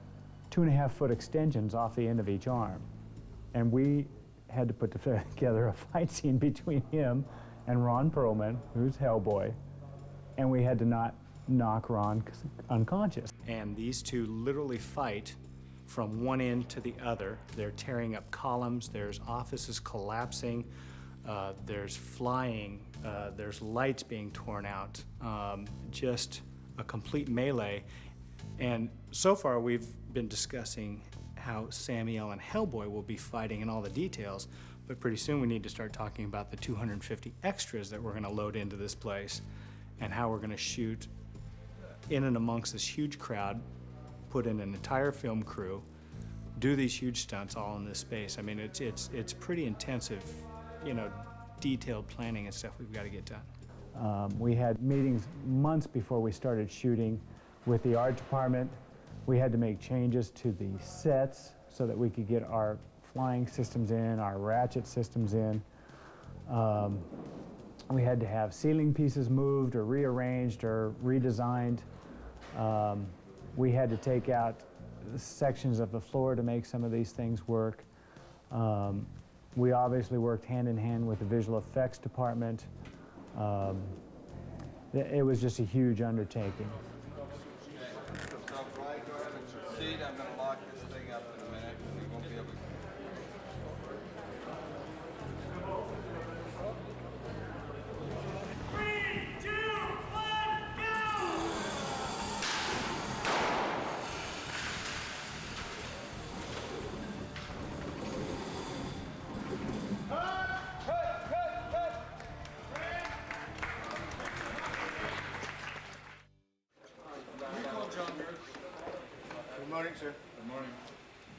2.5-foot extensions off the end of each arm. And we had to put together a fight scene between him and Ron Perlman, who's Hellboy, and we had to not knock Ron unconscious. And these two literally fight from one end to the other. They're tearing up columns, there's offices collapsing, there's flying, there's lights being torn out, just a complete melee. And so far we've been discussing how Samuel and Hellboy will be fighting and all the details, but pretty soon we need to start talking about the 250 extras that we're gonna load into this place and how we're gonna shoot in and amongst this huge crowd, put in an entire film crew, do these huge stunts all in this space. I mean, it's pretty intensive, you know, detailed planning and stuff we've got to get done. We had meetings months before we started shooting with the art department. We had to make changes to the sets so that we could get our flying systems in, our ratchet systems in. We had to have ceiling pieces moved or rearranged or redesigned. We had to take out sections of the floor to make some of these things work. We obviously worked hand in hand with the visual effects department. It was just a huge undertaking. So, Brian, go ahead and proceed. I'm going to lock this thing up in a minute. We won't be able to. Good morning, sir. Good morning.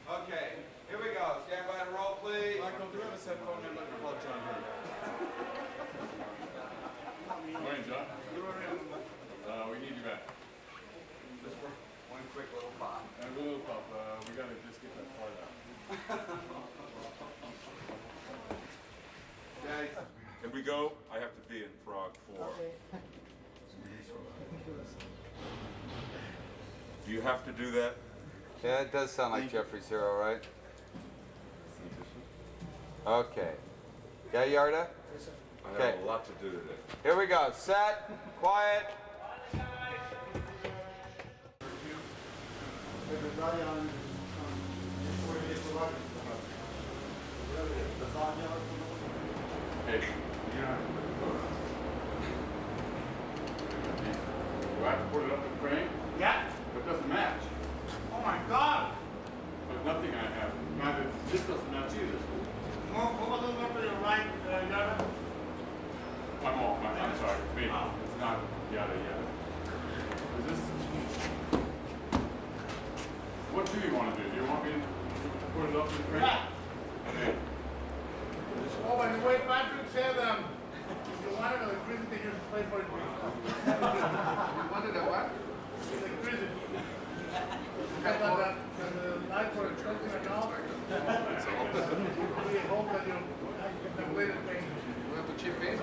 Okay, here we go. Stand by to roll, please. Michael, do you have a cell phone number to call John Hurt? Morning, John. We need you back. Just for one quick little pop. A little pop. We gotta just get that far out. Guys. Can we go? I have to be in Prague 4. Do you have to do that? Yeah, it does sound like Jeffrey's Hero, right? Okay. Yeah, Yarda? I have a lot to do today. Here we go. Set. Quiet. Hey, do I have to put it up in frame? Yeah. It doesn't match. Oh my God. There's nothing I have. Neither this doesn't match either. Move a little more to your right, Yarda. I'm off. I'm sorry. It's me. It's not yada yada. Is this? What do you want to do? Do you want me to put it up in frame? Yeah. Okay. Oh, by the way, Patrick said if you wanted electricity, you should pay for it. You wanted a what? Electricity. The lights were expensive enough. We hope that you can wait and pay. We have to chip in.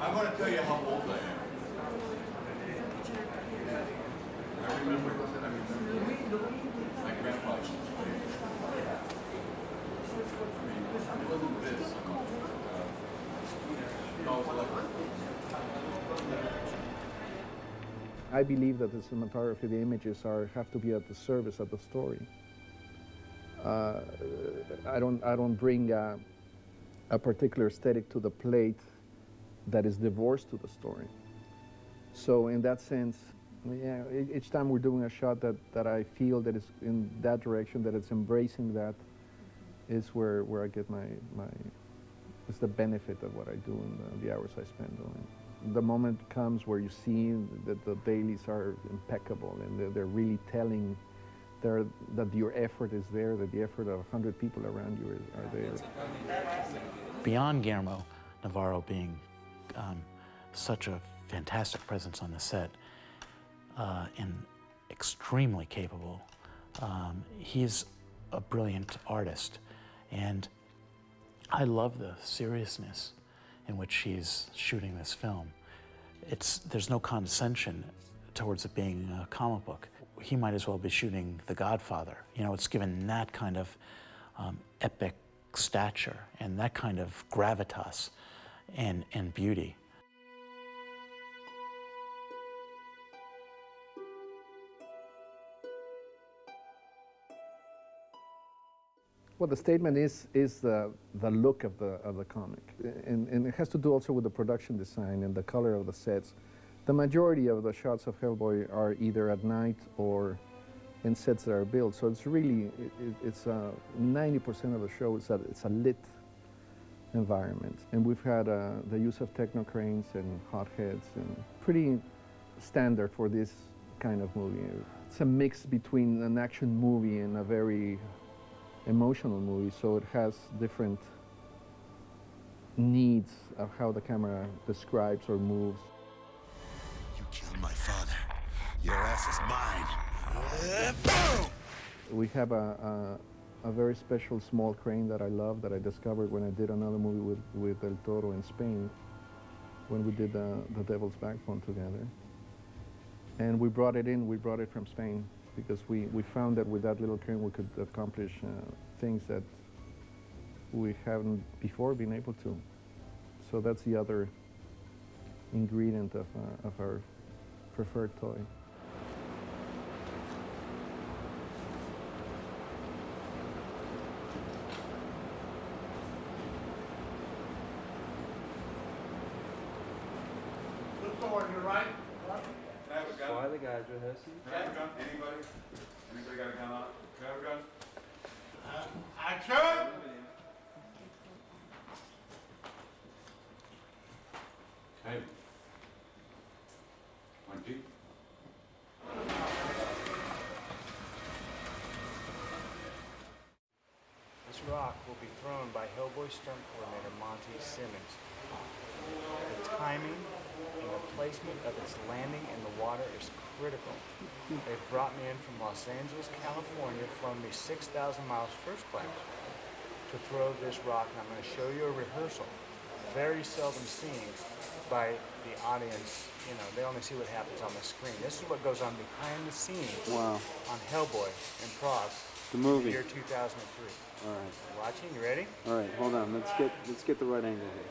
I'm going to tell you how old I am. I remember my grandpa used to play. It wasn't this. No, it was like I believe that the cinematography, the images have to be at the service of the story. I don't bring a particular aesthetic to the plate that is divorced to the story. So in that sense, yeah, each time we're doing a shot that I feel that is in that direction, that it's embracing that, is where I get it's the benefit of what I do and the hours I spend on it. The moment comes where you see that the dailies are impeccable and they're really telling that your effort is there, that the effort of 100 people around you are there. Beyond Guillermo Navarro being such a fantastic presence on the set and extremely capable, he's a brilliant artist, and I love the seriousness in which he's shooting this film. There's no condescension towards it being a comic book. He might as well be shooting The Godfather. You know, it's given that kind of epic stature and that kind of gravitas and beauty. Well, the statement is the look of the comic, and it has to do also with the production design and the color of the sets. The majority of the shots of Hellboy are either at night or in sets that are built. So it's really, it's 90% of the show it's a lit environment. And we've had the use of techno cranes and hot heads, and pretty standard for this kind of movie. It's a mix between an action movie and a very emotional movie, so it has different needs of how the camera describes or moves. You killed my father. Your ass is mine. We have a very special small crane that I love, that I discovered when I did another movie with Del Toro in Spain, when we did The Devil's Backbone together. And we brought it from Spain, because we found that with that little crane we could accomplish things that we haven't before been able to. So that's the other ingredient of our preferred toy. Look forward, you're right. Why are the guys rehearsing? Can I have a gun? Anybody? Anybody got a gun on? Can I have a gun? Action! Hey. Monkey. This rock will be thrown by Hellboy stunt coordinator Monty Simmons. The timing and the placement of its landing in the water is critical. They've brought me in from Los Angeles, California, flown me 6,000 miles first class to throw this rock, and I'm going to show you a rehearsal, very seldom seen by the audience. You know, they only see what happens on the screen. This is what goes on behind the scenes on Hellboy Improv, The movie. year 2003. All right. You watching? You ready? All right. Hold on. Let's get the right angle here.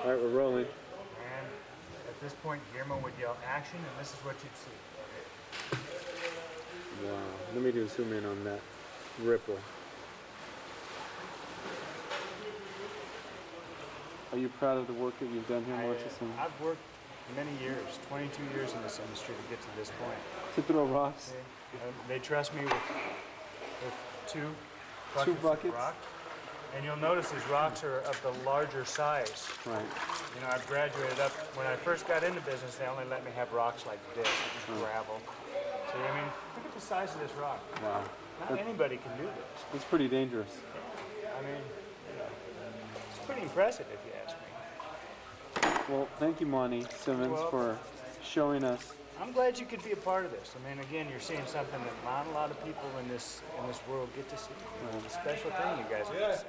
All right, we're rolling. And at this point, Guillermo would yell action, and this is what you'd see. Wow. Let me do a zoom in on that ripple. Are you proud of the work that you've done here, Murchison? I've worked many years, 22 years in this industry to get to this point. To throw rocks? They trust me with two buckets of rock. And you'll notice these rocks are of the larger size. Right. You know, I've graduated up. When I first got into business, they only let me have rocks like this, gravel. So, I mean, look at the size of this rock. Wow. Not anybody can do this. It's pretty dangerous. I mean, it's pretty impressive if you ask me. Well, thank you, Monty Simmons, for showing us. I'm glad you could be a part of this. I mean, again, you're seeing something that not a lot of people in this world get to see. It's a special thing you guys get to see.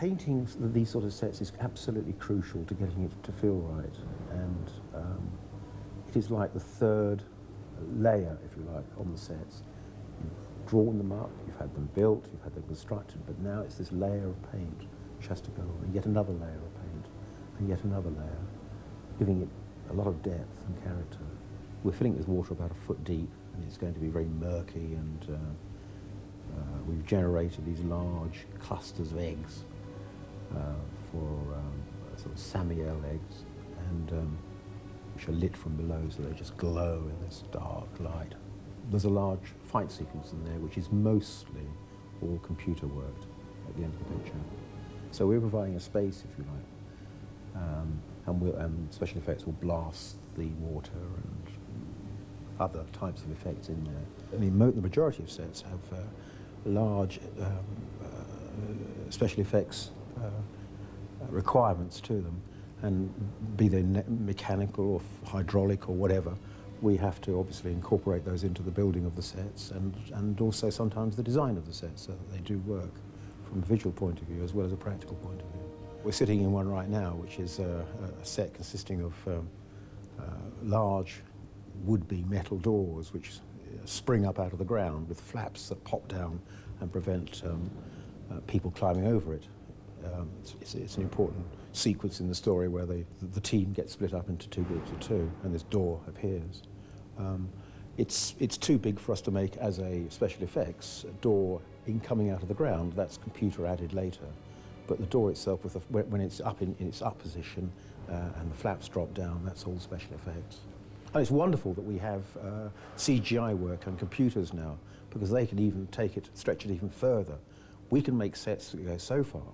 painting these sort of sets is absolutely crucial to getting it to feel right, and it is like the third layer, if you like, on the sets. You've drawn them up, you've had them built, you've had them constructed, but now it's this layer of paint which has to go on, and yet another layer of paint, and yet another layer, giving it a lot of depth and character. We're filling it with water about a foot deep, and it's going to be very murky, and we've generated these large clusters of eggs for sort of Samiel eggs, and which are lit from below, so they just glow in this dark light. There's a large fight sequence in there, which is mostly all computer worked at the end of the picture. So we're providing a space, if you like, and special effects will blast the water and other types of effects in there. I mean, the majority of sets have large special effects requirements to them, and be they mechanical or hydraulic or whatever, we have to obviously incorporate those into the building of the sets, and also sometimes the design of the sets, so that they do work from a visual point of view as well as a practical point of view. We're sitting in one right now, which is a set consisting of large would-be metal doors which spring up out of the ground with flaps that pop down and prevent people climbing over it. It's an important sequence in the story where the team gets split up into two groups of two, and this door appears. It's too big for us to make as a special effects door coming out of the ground. That's computer added later. But the door itself, when it's up in its up position and the flaps drop down, that's all special effects. And it's wonderful that we have CGI work and computers now, because they can even stretch it even further. We can make sets that go so far,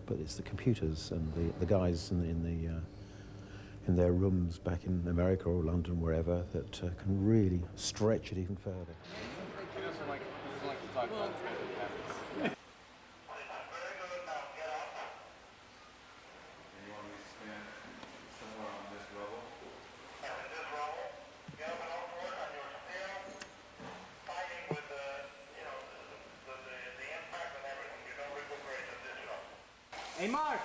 but it's the computers and the guys in their rooms back in America or London, wherever, that can really stretch it even further. He doesn't like to talk about it. Hey, Mark!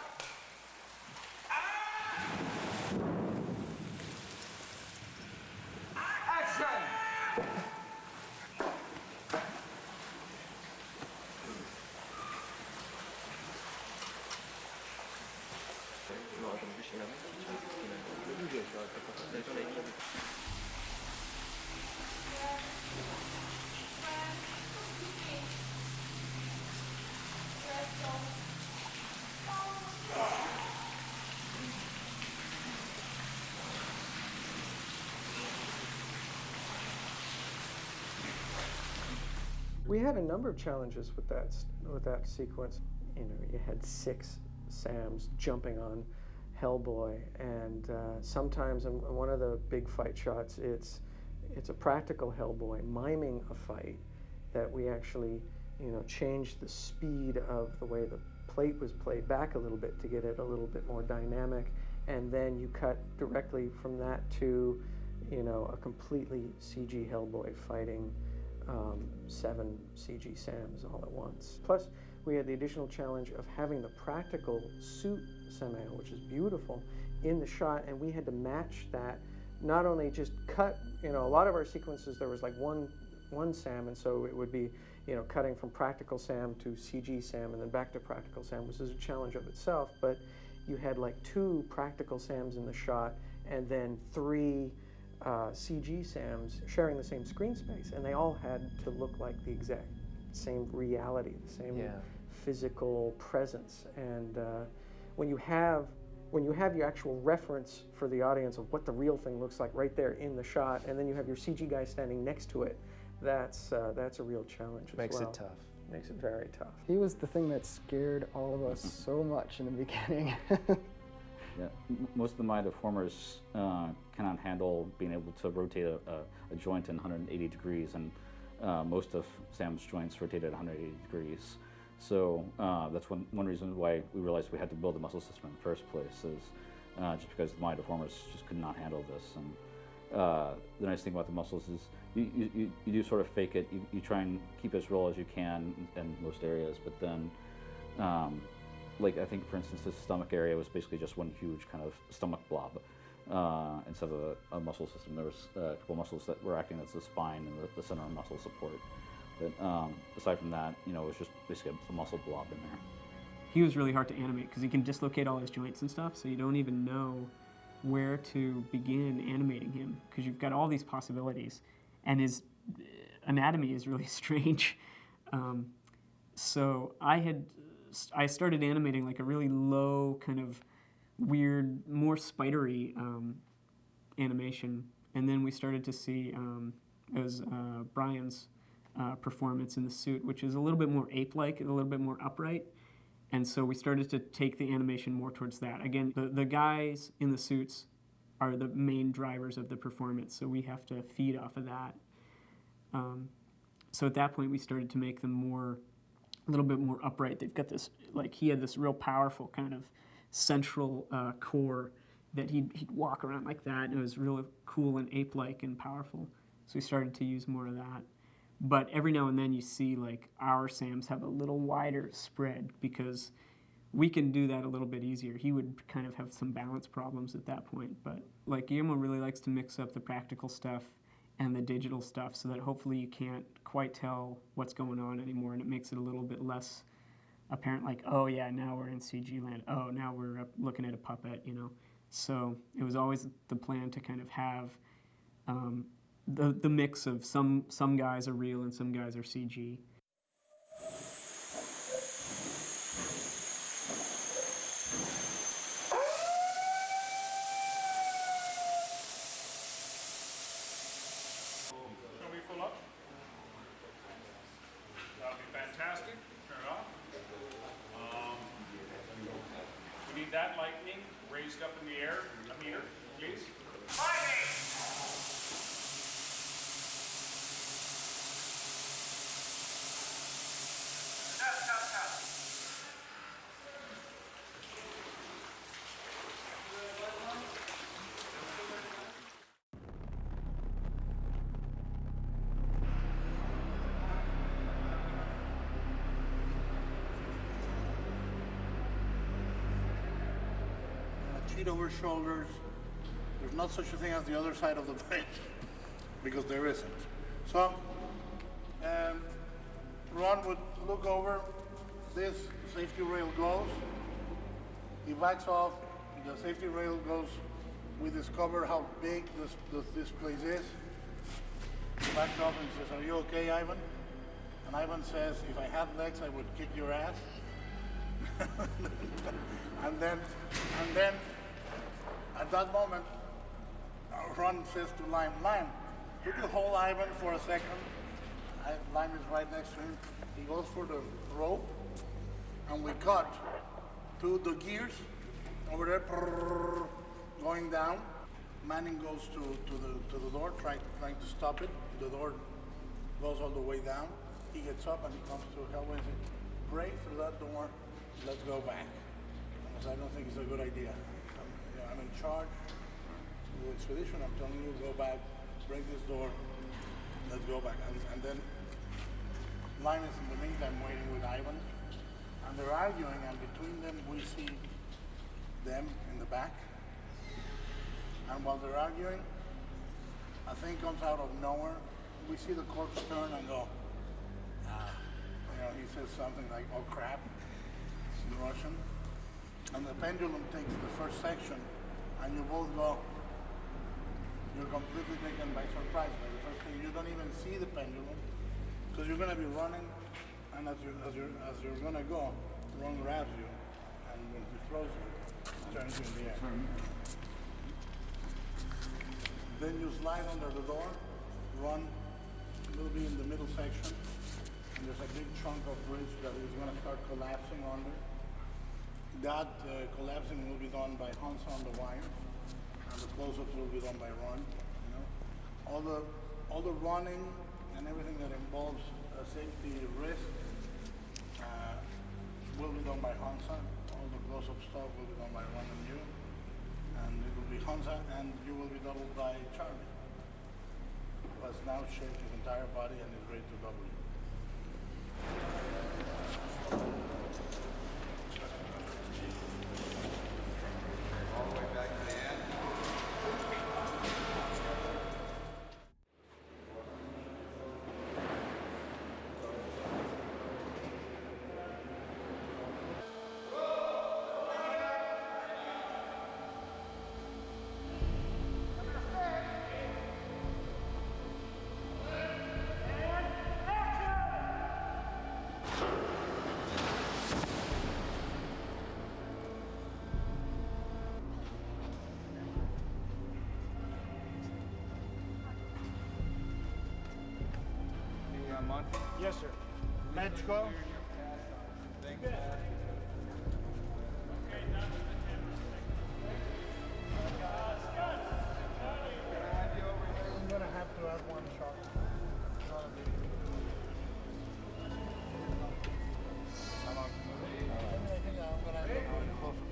Action! We had a number of challenges with that sequence. You know, you had 6 Sams jumping on Hellboy, and sometimes in one of the big fight shots, it's a practical Hellboy miming a fight that we actually, changed the speed of the way the plate was played back a little bit to get it a little bit more dynamic, and then you cut directly from that to, a completely CG Hellboy fighting 7 CG Sams all at once. Plus, we had the additional challenge of having the practical suit Samael, which is beautiful, in the shot, and we had to match that. Not only just cut, a lot of our sequences there was like one Sam, and so it would be, cutting from practical Sam to CG Sam and then back to practical Sam, which is a challenge of itself. But you had like 2 practical Sams in the shot, and then 3 CG Sams sharing the same screen space, and they all had to look like the exact same reality, the same physical presence. And when you have your actual reference for the audience of what the real thing looks like right there in the shot, and then you have your CG guy standing next to it, that's a real challenge as well. Makes it tough. Makes it very tough. He was the thing that scared all of us so much in the beginning. Yeah, most of the My Deformers cannot handle being able to rotate a joint in 180 degrees, and most of Sam's joints rotated 180 degrees. So that's one reason why we realized we had to build a muscle system in the first place, is just because the My Deformers just could not handle this. And the nice thing about the muscles is you do sort of fake it. You try and keep it as real as you can in most areas, but then like I think, for instance, his stomach area was basically just one huge kind of stomach blob instead of a muscle system. There was a couple muscles that were acting as the spine and the center muscle support. But aside from that, you know, it was just basically a muscle blob in there. He was really hard to animate because he can dislocate all his joints and stuff, so you don't even know where to begin animating him because you've got all these possibilities, and his anatomy is really strange. So I started animating like a really low kind of weird, more spidery animation, and then we started to see Brian's performance in the suit, which is a little bit more ape-like and a little bit more upright. And so we started to take the animation more towards that. Again, the guys in the suits are the main drivers of the performance, so we have to feed off of that. So at that point, we started to make them a little bit more upright. They've got this, like he had this real powerful kind of central core that he'd walk around like that, and it was really cool and ape-like and powerful. So we started to use more of that. But every now and then you see like our SAMs have a little wider spread because we can do that a little bit easier. He would kind of have some balance problems at that point. But like Guillermo really likes to mix up the practical stuff and the digital stuff so that hopefully you can't quite tell what's going on anymore, and it makes it a little bit less apparent, like, oh yeah, now we're in CG land. Oh, now we're looking at a puppet, you know. So it was always the plan to kind of have the mix of some guys are real and some guys are CG. Shall we pull up? That would be fantastic. Turn it off. We need that lightning raised up in the air, a meter, please. Cheat over shoulders. There's not such a thing as the other side of the bridge because there isn't. So, Ron would look over, this safety rail goes, he backs off, the safety rail goes, we discover how big this place is. He backs off and says, "Are you okay, Ivan?" And Ivan says, "If I had legs, I would kick your ass." and then at that moment, Ron says to Lime, "Could you hold Ivan for a second?" Lime is right next to him. He goes for the rope, and we cut to the gears over there, going down. Manning goes to the door, trying to stop it. The door goes all the way down. He gets up and he comes to Hellboy and says, "Break through that door, let's go back." Because I don't think it's a good idea. I'm in charge of the expedition. I'm telling you, go back, break this door, let's go back. And then Lime is in the meantime waiting with Ivan, and they're arguing, and between them we see them in the back. And while they're arguing, a thing comes out of nowhere. We see the corpse turn and go, he says something like, "Oh crap," in Russian. And the pendulum takes the first section, and you both go, you're completely taken by surprise by the first thing. You don't even see the pendulum, because you're gonna be running, and as you're gonna go, Ron grabs you, and when he throws you, he turns you in the air. Then you slide under the door, Ron will be in the middle section, and there's a big chunk of bridge that is gonna start collapsing under. That collapsing will be done by Hansa on the wires, and the close-ups will be done by Ron. All the running and everything that involves safety risk will be done by Hansa. All the close-up stuff will be done by Ron and you, and it will be Hansa, and you will be doubled by Charlie, who has now shaved his entire body and is ready to double you. Monty? Yes, sir. Let's go. Thank you. I'm gonna have to add one shot. Not a big deal. I think I'm gonna have to go closer.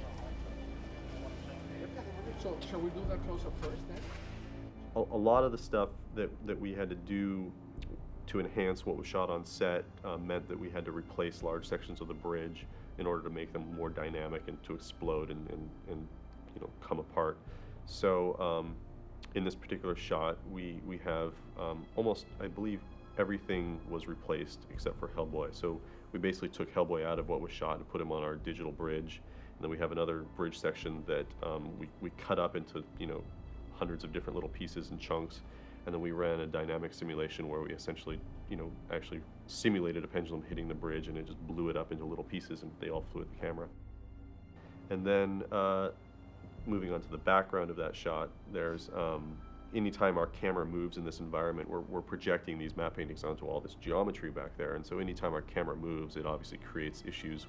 So shall we do that close-up first then? A lot of the stuff that we had to do to enhance what was shot on set meant that we had to replace large sections of the bridge in order to make them more dynamic and to explode and come apart. So in this particular shot, we have almost, I believe, everything was replaced except for Hellboy. So we basically took Hellboy out of what was shot and put him on our digital bridge. And then we have another bridge section that we cut up into hundreds of different little pieces and chunks, and then we ran a dynamic simulation where we essentially actually simulated a pendulum hitting the bridge, and it just blew it up into little pieces, and they all flew at the camera. And then moving on to the background of that shot, there's anytime our camera moves in this environment, we're projecting these matte paintings onto all this geometry back there, and so anytime our camera moves, it obviously creates issues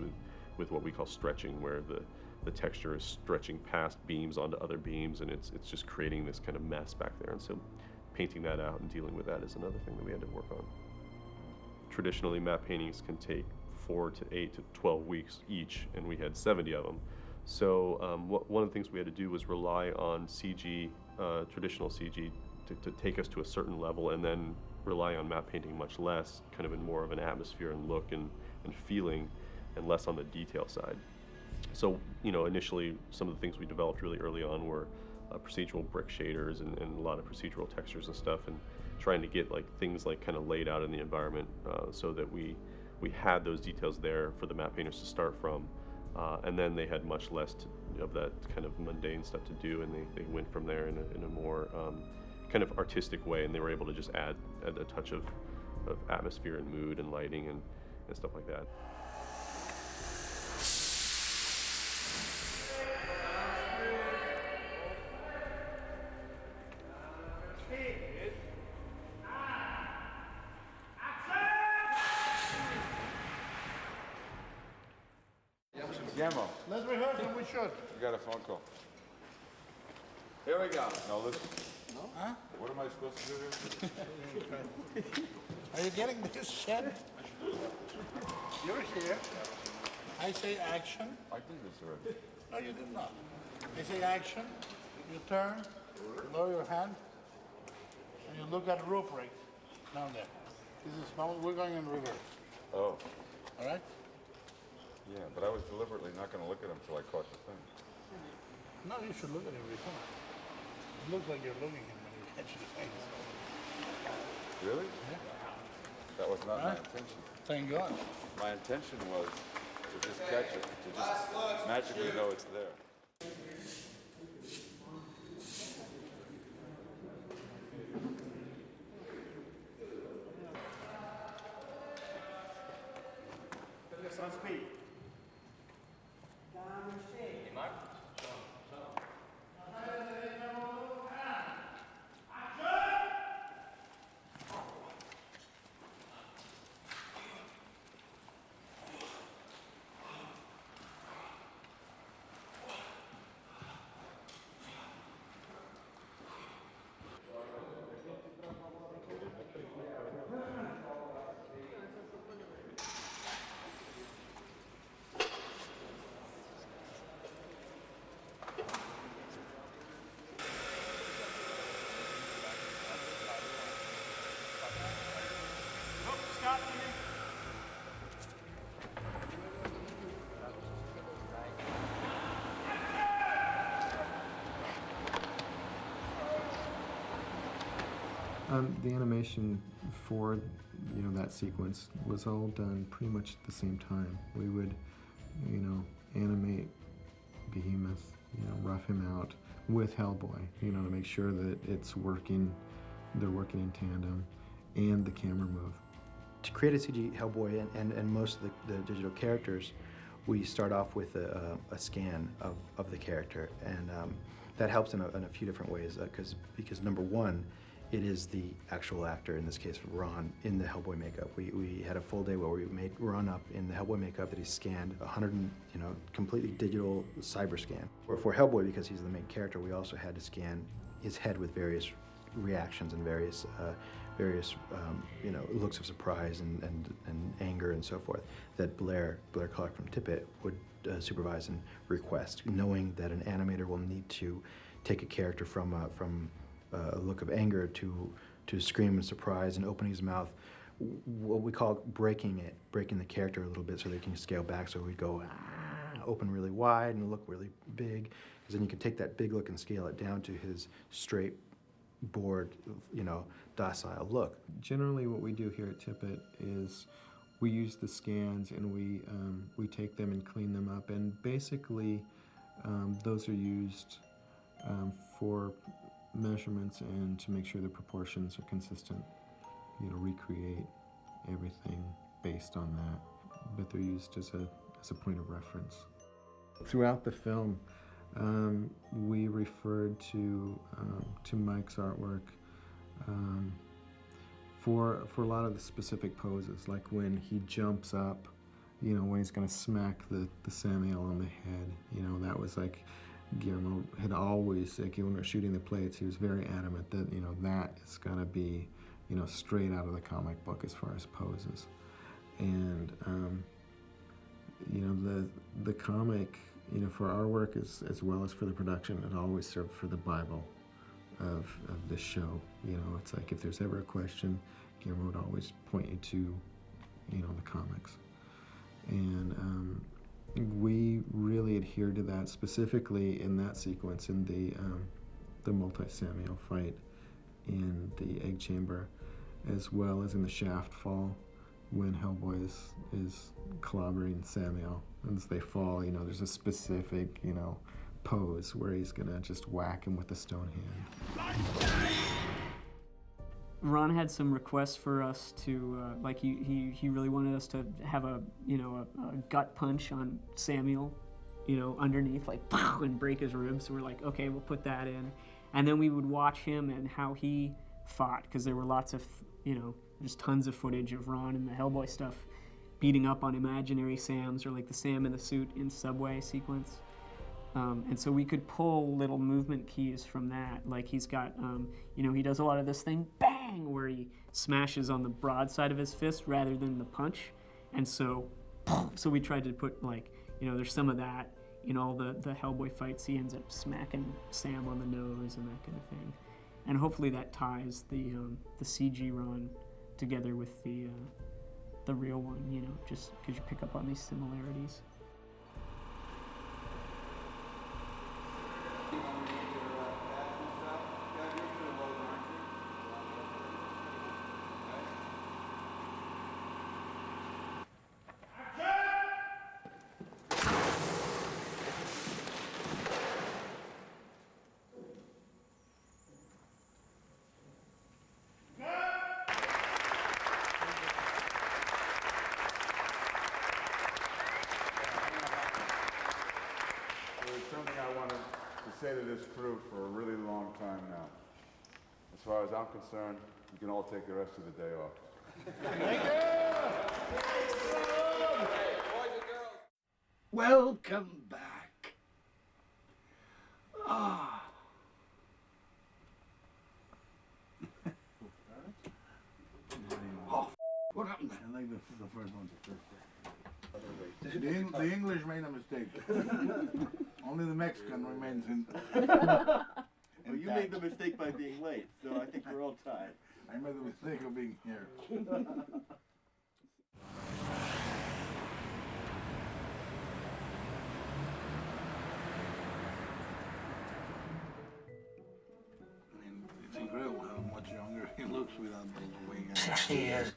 with what we call stretching, where the texture is stretching past beams onto other beams, and it's just creating this kind of mess back there. And so painting that out and dealing with that is another thing that we had to work on. Traditionally, matte paintings can take 4 to 8 to 12 weeks each, and we had 70 of them. So one of the things we had to do was rely on CG, traditional CG, to take us to a certain level, and then rely on matte painting much less, kind of in more of an atmosphere and look and feeling, and less on the detail side. So, initially, some of the things we developed really early on were procedural brick shaders and a lot of procedural textures and stuff, and trying to get things kind of laid out in the environment so that we had those details there for the matte painters to start from, and then they had much less of that kind of mundane stuff to do, and they went from there in a more kind of artistic way, and they were able to just add a touch of atmosphere and mood and lighting and stuff like that. Guillermo, Let's rehearse and we should. you got a phone call. Here we go. No, listen. No? Huh? What am I supposed to do here? Are you getting this shit? You're here. I say action. I did this already. No, you did not. I say action. You turn, lower your hand, and you look at rope break down there. This is we're going in reverse. Oh. All right? Yeah, but I was deliberately not going to look at him until I caught the thing. No, you should look at every time. It looks like you're looking at him when you catch the things. Really? Yeah. That was not my Right. intention. Thank God. My intention was to just catch it, to just magically know it's there. On speed. The animation for that sequence was all done pretty much at the same time. We would animate Behemoth, rough him out with Hellboy, to make sure that it's working, they're working in tandem, and the camera move. To create a CG Hellboy and most of the digital characters, we start off with a scan of the character, and that helps in a few different ways. Because number one, it is the actual actor, in this case Ron, in the Hellboy makeup. We had a full day where we made Ron up in the Hellboy makeup that he scanned, completely digital cyber scan. For Hellboy, because he's the main character, we also had to scan his head with various reactions and various looks of surprise and anger and so forth that Blair Clark from Tippett would supervise and request, knowing that an animator will need to take a character from a look of anger to scream and surprise and opening his mouth, what we call breaking the character a little bit so they can scale back. So we'd go open really wide and look really big, because then you can take that big look and scale it down to his straight, bored, docile look. Generally what we do here at Tippett is we use the scans and we take them and clean them up, and basically those are used for measurements and to make sure the proportions are consistent, recreate everything based on that, but they're used as a point of reference. Throughout the film, we referred to Mike's artwork for a lot of the specific poses, like when he jumps up, when he's going to smack the Samuel on the head. That was like Guillermo had always, like when we were shooting the plates, he was very adamant that that is going to be straight out of the comic book as far as poses, and the comic, for our work as well as for the production, it always served for the Bible of the show. It's like if there's ever a question, Guillermo would always point you to the comics, and we really adhered to that, specifically in that sequence in the multi-Samuel fight in the egg chamber, as well as in the shaft fall when Hellboy is clobbering Samuel. As they fall, there's a specific, pose where he's gonna just whack him with the stone hand. Ron had some requests for us to, he really wanted us to have a gut punch on Samuel, underneath, like, and break his ribs. So we're like, okay, we'll put that in. And then we would watch him and how he fought, because there were lots of, just tons of footage of Ron and the Hellboy stuff beating up on imaginary Sams, or like the Sam in the suit in Subway sequence. And so we could pull little movement keys from that. Like he's got, he does a lot of this thing, bang, where he smashes on the broad side of his fist rather than the punch. And so we tried to put, like, there's some of that in all the Hellboy fights. He ends up smacking Sam on the nose and that kind of thing. And hopefully that ties the CG Ron together with the real one, just because you pick up on these similarities. Something I wanted to say to this crew for a really long time now. As far as I'm concerned, you can all take the rest of the day off. Thank you! Welcome back. Ah. Oh, what happened there? I think the first one's the first. The English made a mistake. Only the Mexican remains in. Well, you made the mistake by being late, so I think we're all tied. I made the mistake of being here. I mean, it's incredible how much younger he looks without those wings. 60 years.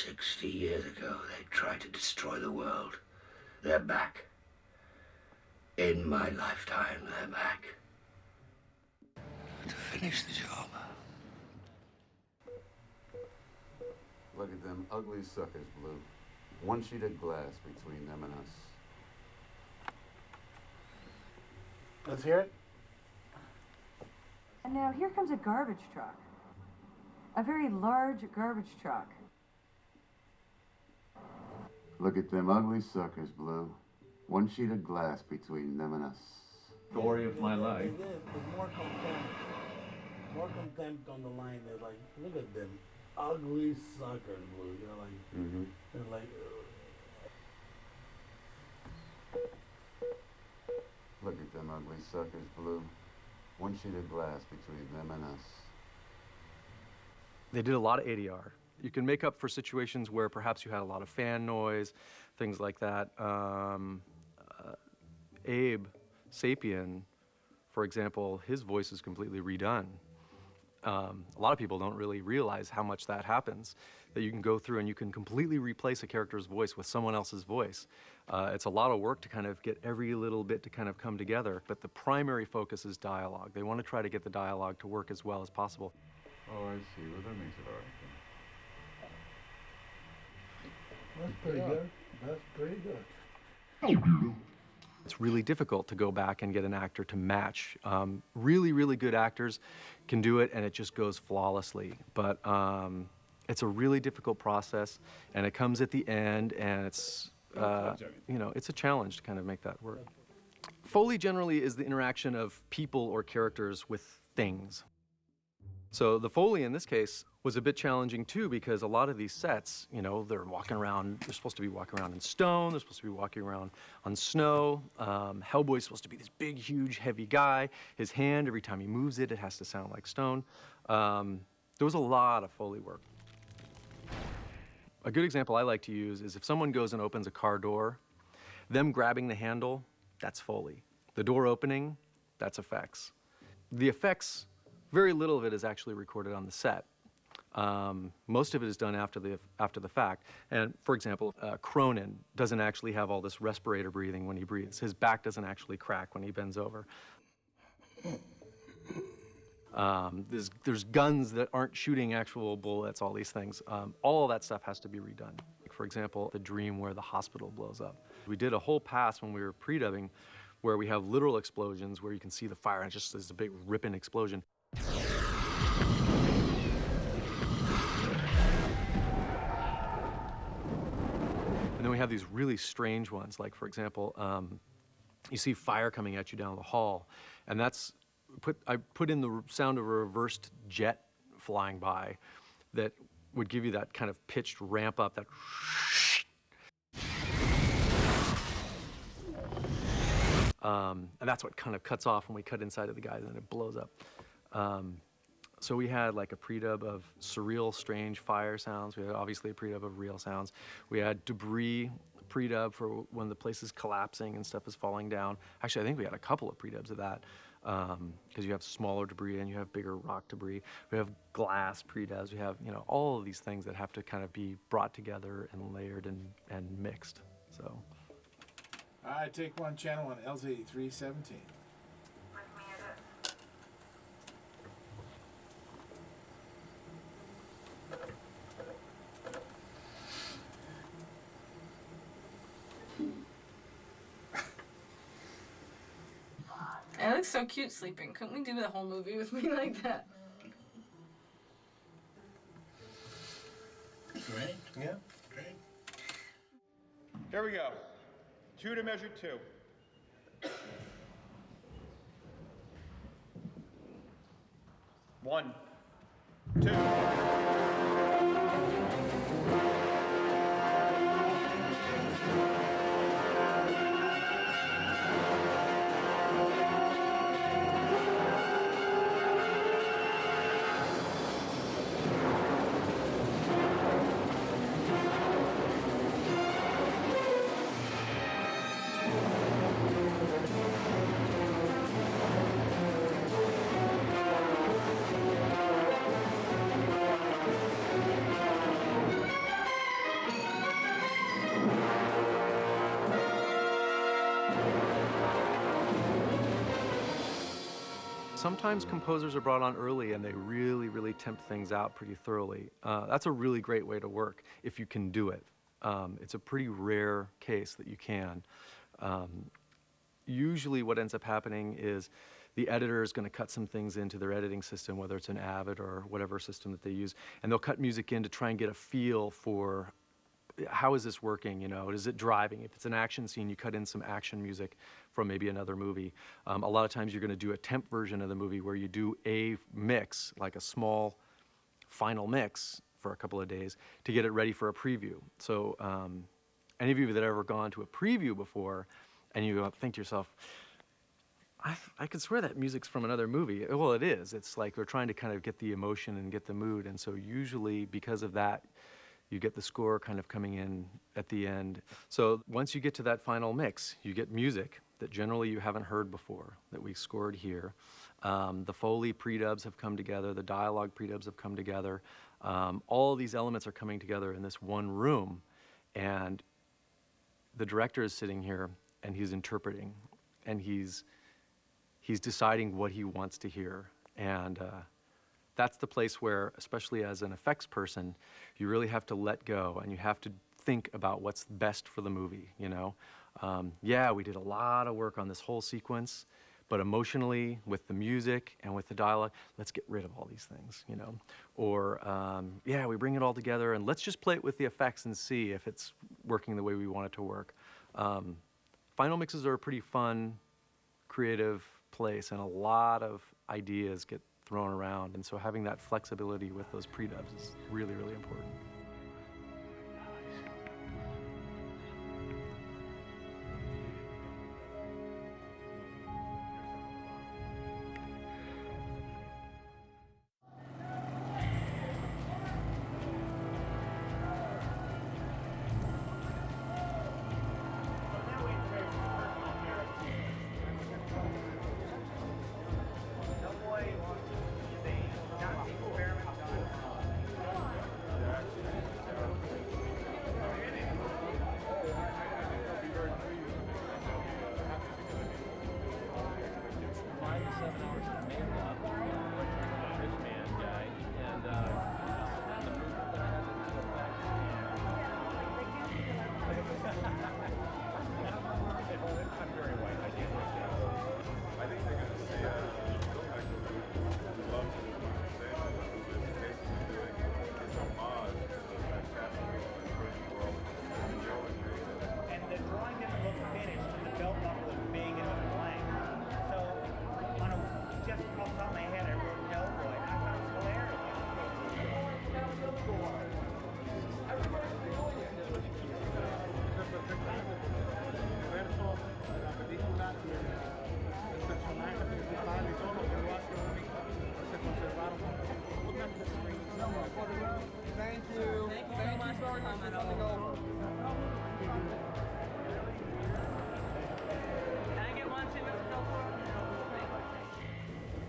60 years ago, they tried to destroy the world. They're back. In my lifetime, they're back. To finish the job. Look at them ugly suckers, Blue. One sheet of glass between them and us. Let's hear it. And now here comes a garbage truck. A very large garbage truck. Look at them ugly suckers, Blue. One sheet of glass between them and us. Story of my life. More contempt on the line. They're like, look at them ugly suckers, Blue. You're like, they're like. Look at them ugly suckers, Blue. One sheet of glass between them and us. They did a lot of ADR. You can make up for situations where perhaps you had a lot of fan noise, things like that. Abe Sapien, for example, his voice is completely redone. A lot of people don't really realize how much that happens, that you can go through and you can completely replace a character's voice with someone else's voice. It's a lot of work to kind of get every little bit to kind of come together, but the primary focus is dialogue. They want to try to get the dialogue to work as well as possible. Oh, I see. Well, that makes it all right then. That's pretty good. That's pretty good. It's really difficult to go back and get an actor to match. Really, really good actors can do it and it just goes flawlessly. But it's a really difficult process and it comes at the end and it's, you know, it's a challenge to kind of make that work. Foley generally is the interaction of people or characters with things. So the Foley in this case was a bit challenging too because a lot of these sets, you know, they're walking around, they're supposed to be walking around in stone, they're supposed to be walking around on snow. Hellboy's supposed to be this big, huge, heavy guy. His hand, every time he moves it, it has to sound like stone. There was a lot of Foley work. A good example I like to use is if someone goes and opens a car door, them grabbing the handle, that's Foley. The door opening, that's effects. The effects, very little of it is actually recorded on the set. Most of it is done after the fact. And for example, Cronin doesn't actually have all this respirator breathing when he breathes. His back doesn't actually crack when he bends over. There's guns that aren't shooting actual bullets, all these things. All of that stuff has to be redone. For example, the dream where the hospital blows up. We did a whole pass when we were pre-dubbing where we have literal explosions where you can see the fire and it's just this big ripping explosion. And then we have these really strange ones, like for example, you see fire coming at you down the hall, and that's, I put in the sound of a reversed jet flying by that would give you that kind of pitched ramp up, that and that's what kind of cuts off when we cut inside of the guys and it blows up. So we had like a pre-dub of surreal, strange fire sounds. We had obviously a pre-dub of real sounds. We had debris pre-dub for when the place is collapsing and stuff is falling down. Actually, I think we had a couple of pre-dubs of that because you have smaller debris and you have bigger rock debris. We have glass pre-dubs. We have, you know, all of these things that have to kind of be brought together and layered and mixed. So. All right, take one channel on LZ 317. I look so cute sleeping. Couldn't we do the whole movie with me like that? Great. Yeah. Great. Here we go. 2 to measure 2. 1, 2. Sometimes composers are brought on early and they really, really tempt things out pretty thoroughly. That's a really great way to work if you can do it. It's a pretty rare case that you can. usually what ends up happening is the editor is going to cut some things into their editing system, whether it's an Avid or whatever system that they use, and they'll cut music in to try and get a feel for how is this working, you know, is it driving? If it's an action scene, you cut in some action music from maybe another movie. A lot of times you're going to do a temp version of the movie where you do a mix, like a small final mix for a couple of days to get it ready for a preview. So any of you that have ever gone to a preview before and you think to yourself, I could swear that music's from another movie. Well, it is. It's like they're trying to kind of get the emotion and get the mood. And so usually because of that, you get the score kind of coming in at the end. So once you get to that final mix, you get music that generally you haven't heard before that we scored here. The Foley pre-dubs have come together. The dialogue pre-dubs have come together. All of these elements are coming together in this one room. And the director is sitting here and he's interpreting. And he's deciding what he wants to hear. And that's the place where, especially as an effects person, you really have to let go and you have to think about what's best for the movie, you know? Yeah, we did a lot of work on this whole sequence, but emotionally, with the music and with the dialogue, let's get rid of all these things, you know? Or, yeah, we bring it all together and let's just play it with the effects and see if it's working the way we want it to work. Final mixes are a pretty fun, creative place, and a lot of ideas get thrown around, and so having that flexibility with those pre-dubs is really, really important.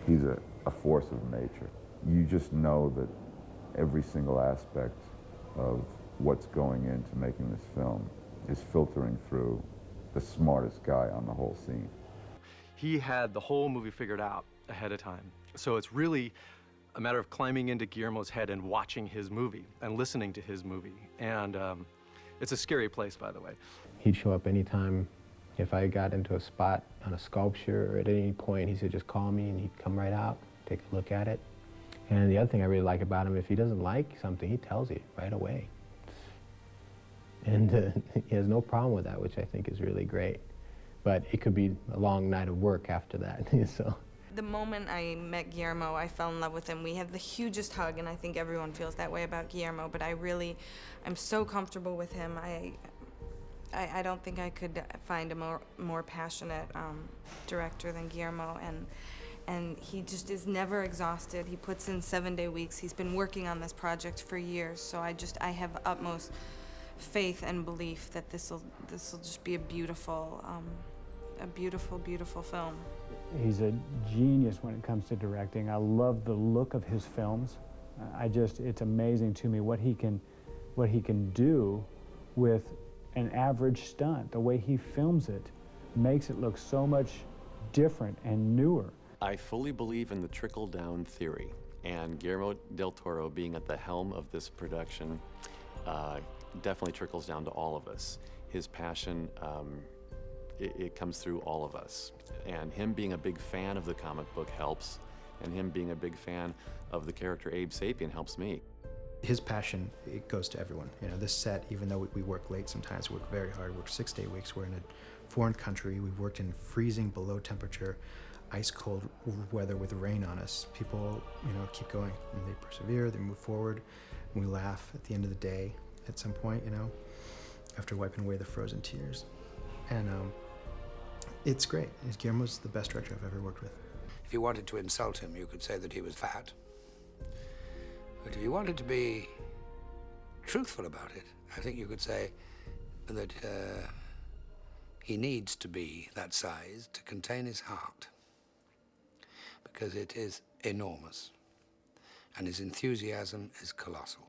He's a force of nature. You just know that every single aspect of what's going into making this film is filtering through the smartest guy on the whole scene. He had the whole movie figured out ahead of time. So it's really a matter of climbing into Guillermo's head and watching his movie and listening to his movie. And it's a scary place, by the way. He'd show up anytime. If I got into a spot on a sculpture or at any point, he said, just call me, and he'd come right out, take a look at it. And the other thing I really like about him, if he doesn't like something, he tells you right away. And he has no problem with that, which I think is really great. But it could be a long night of work after that, so. The moment I met Guillermo, I fell in love with him. We had the hugest hug, and I think everyone feels that way about Guillermo, but I'm so comfortable with him. I don't think I could find a more passionate director than Guillermo, and he just is never exhausted. He puts in 7-day weeks. He's been working on this project for years, so I have utmost faith and belief that this will just be a beautiful, beautiful film. He's a genius when it comes to directing. I love the look of his films. It's amazing to me what he can do with an average stunt. The way he films it makes it look so much different and newer. I fully believe in the trickle-down theory, and Guillermo del Toro being at the helm of this production definitely trickles down to all of us. His passion it comes through all of us. And him being a big fan of the comic book helps, and him being a big fan of the character Abe Sapien helps me. His passion, it goes to everyone. You know, this set, even though we work late sometimes, we work very hard, we work 6-day weeks, we're in a foreign country, we've worked in freezing below temperature, ice cold weather with rain on us. People, you know, keep going, and they persevere, they move forward, and we laugh at the end of the day at some point, you know, after wiping away the frozen tears. And it's great. Guillermo's the best director I've ever worked with. If you wanted to insult him, you could say that he was fat. But if you wanted to be truthful about it, I think you could say that he needs to be that size to contain his heart, because it is enormous, and his enthusiasm is colossal.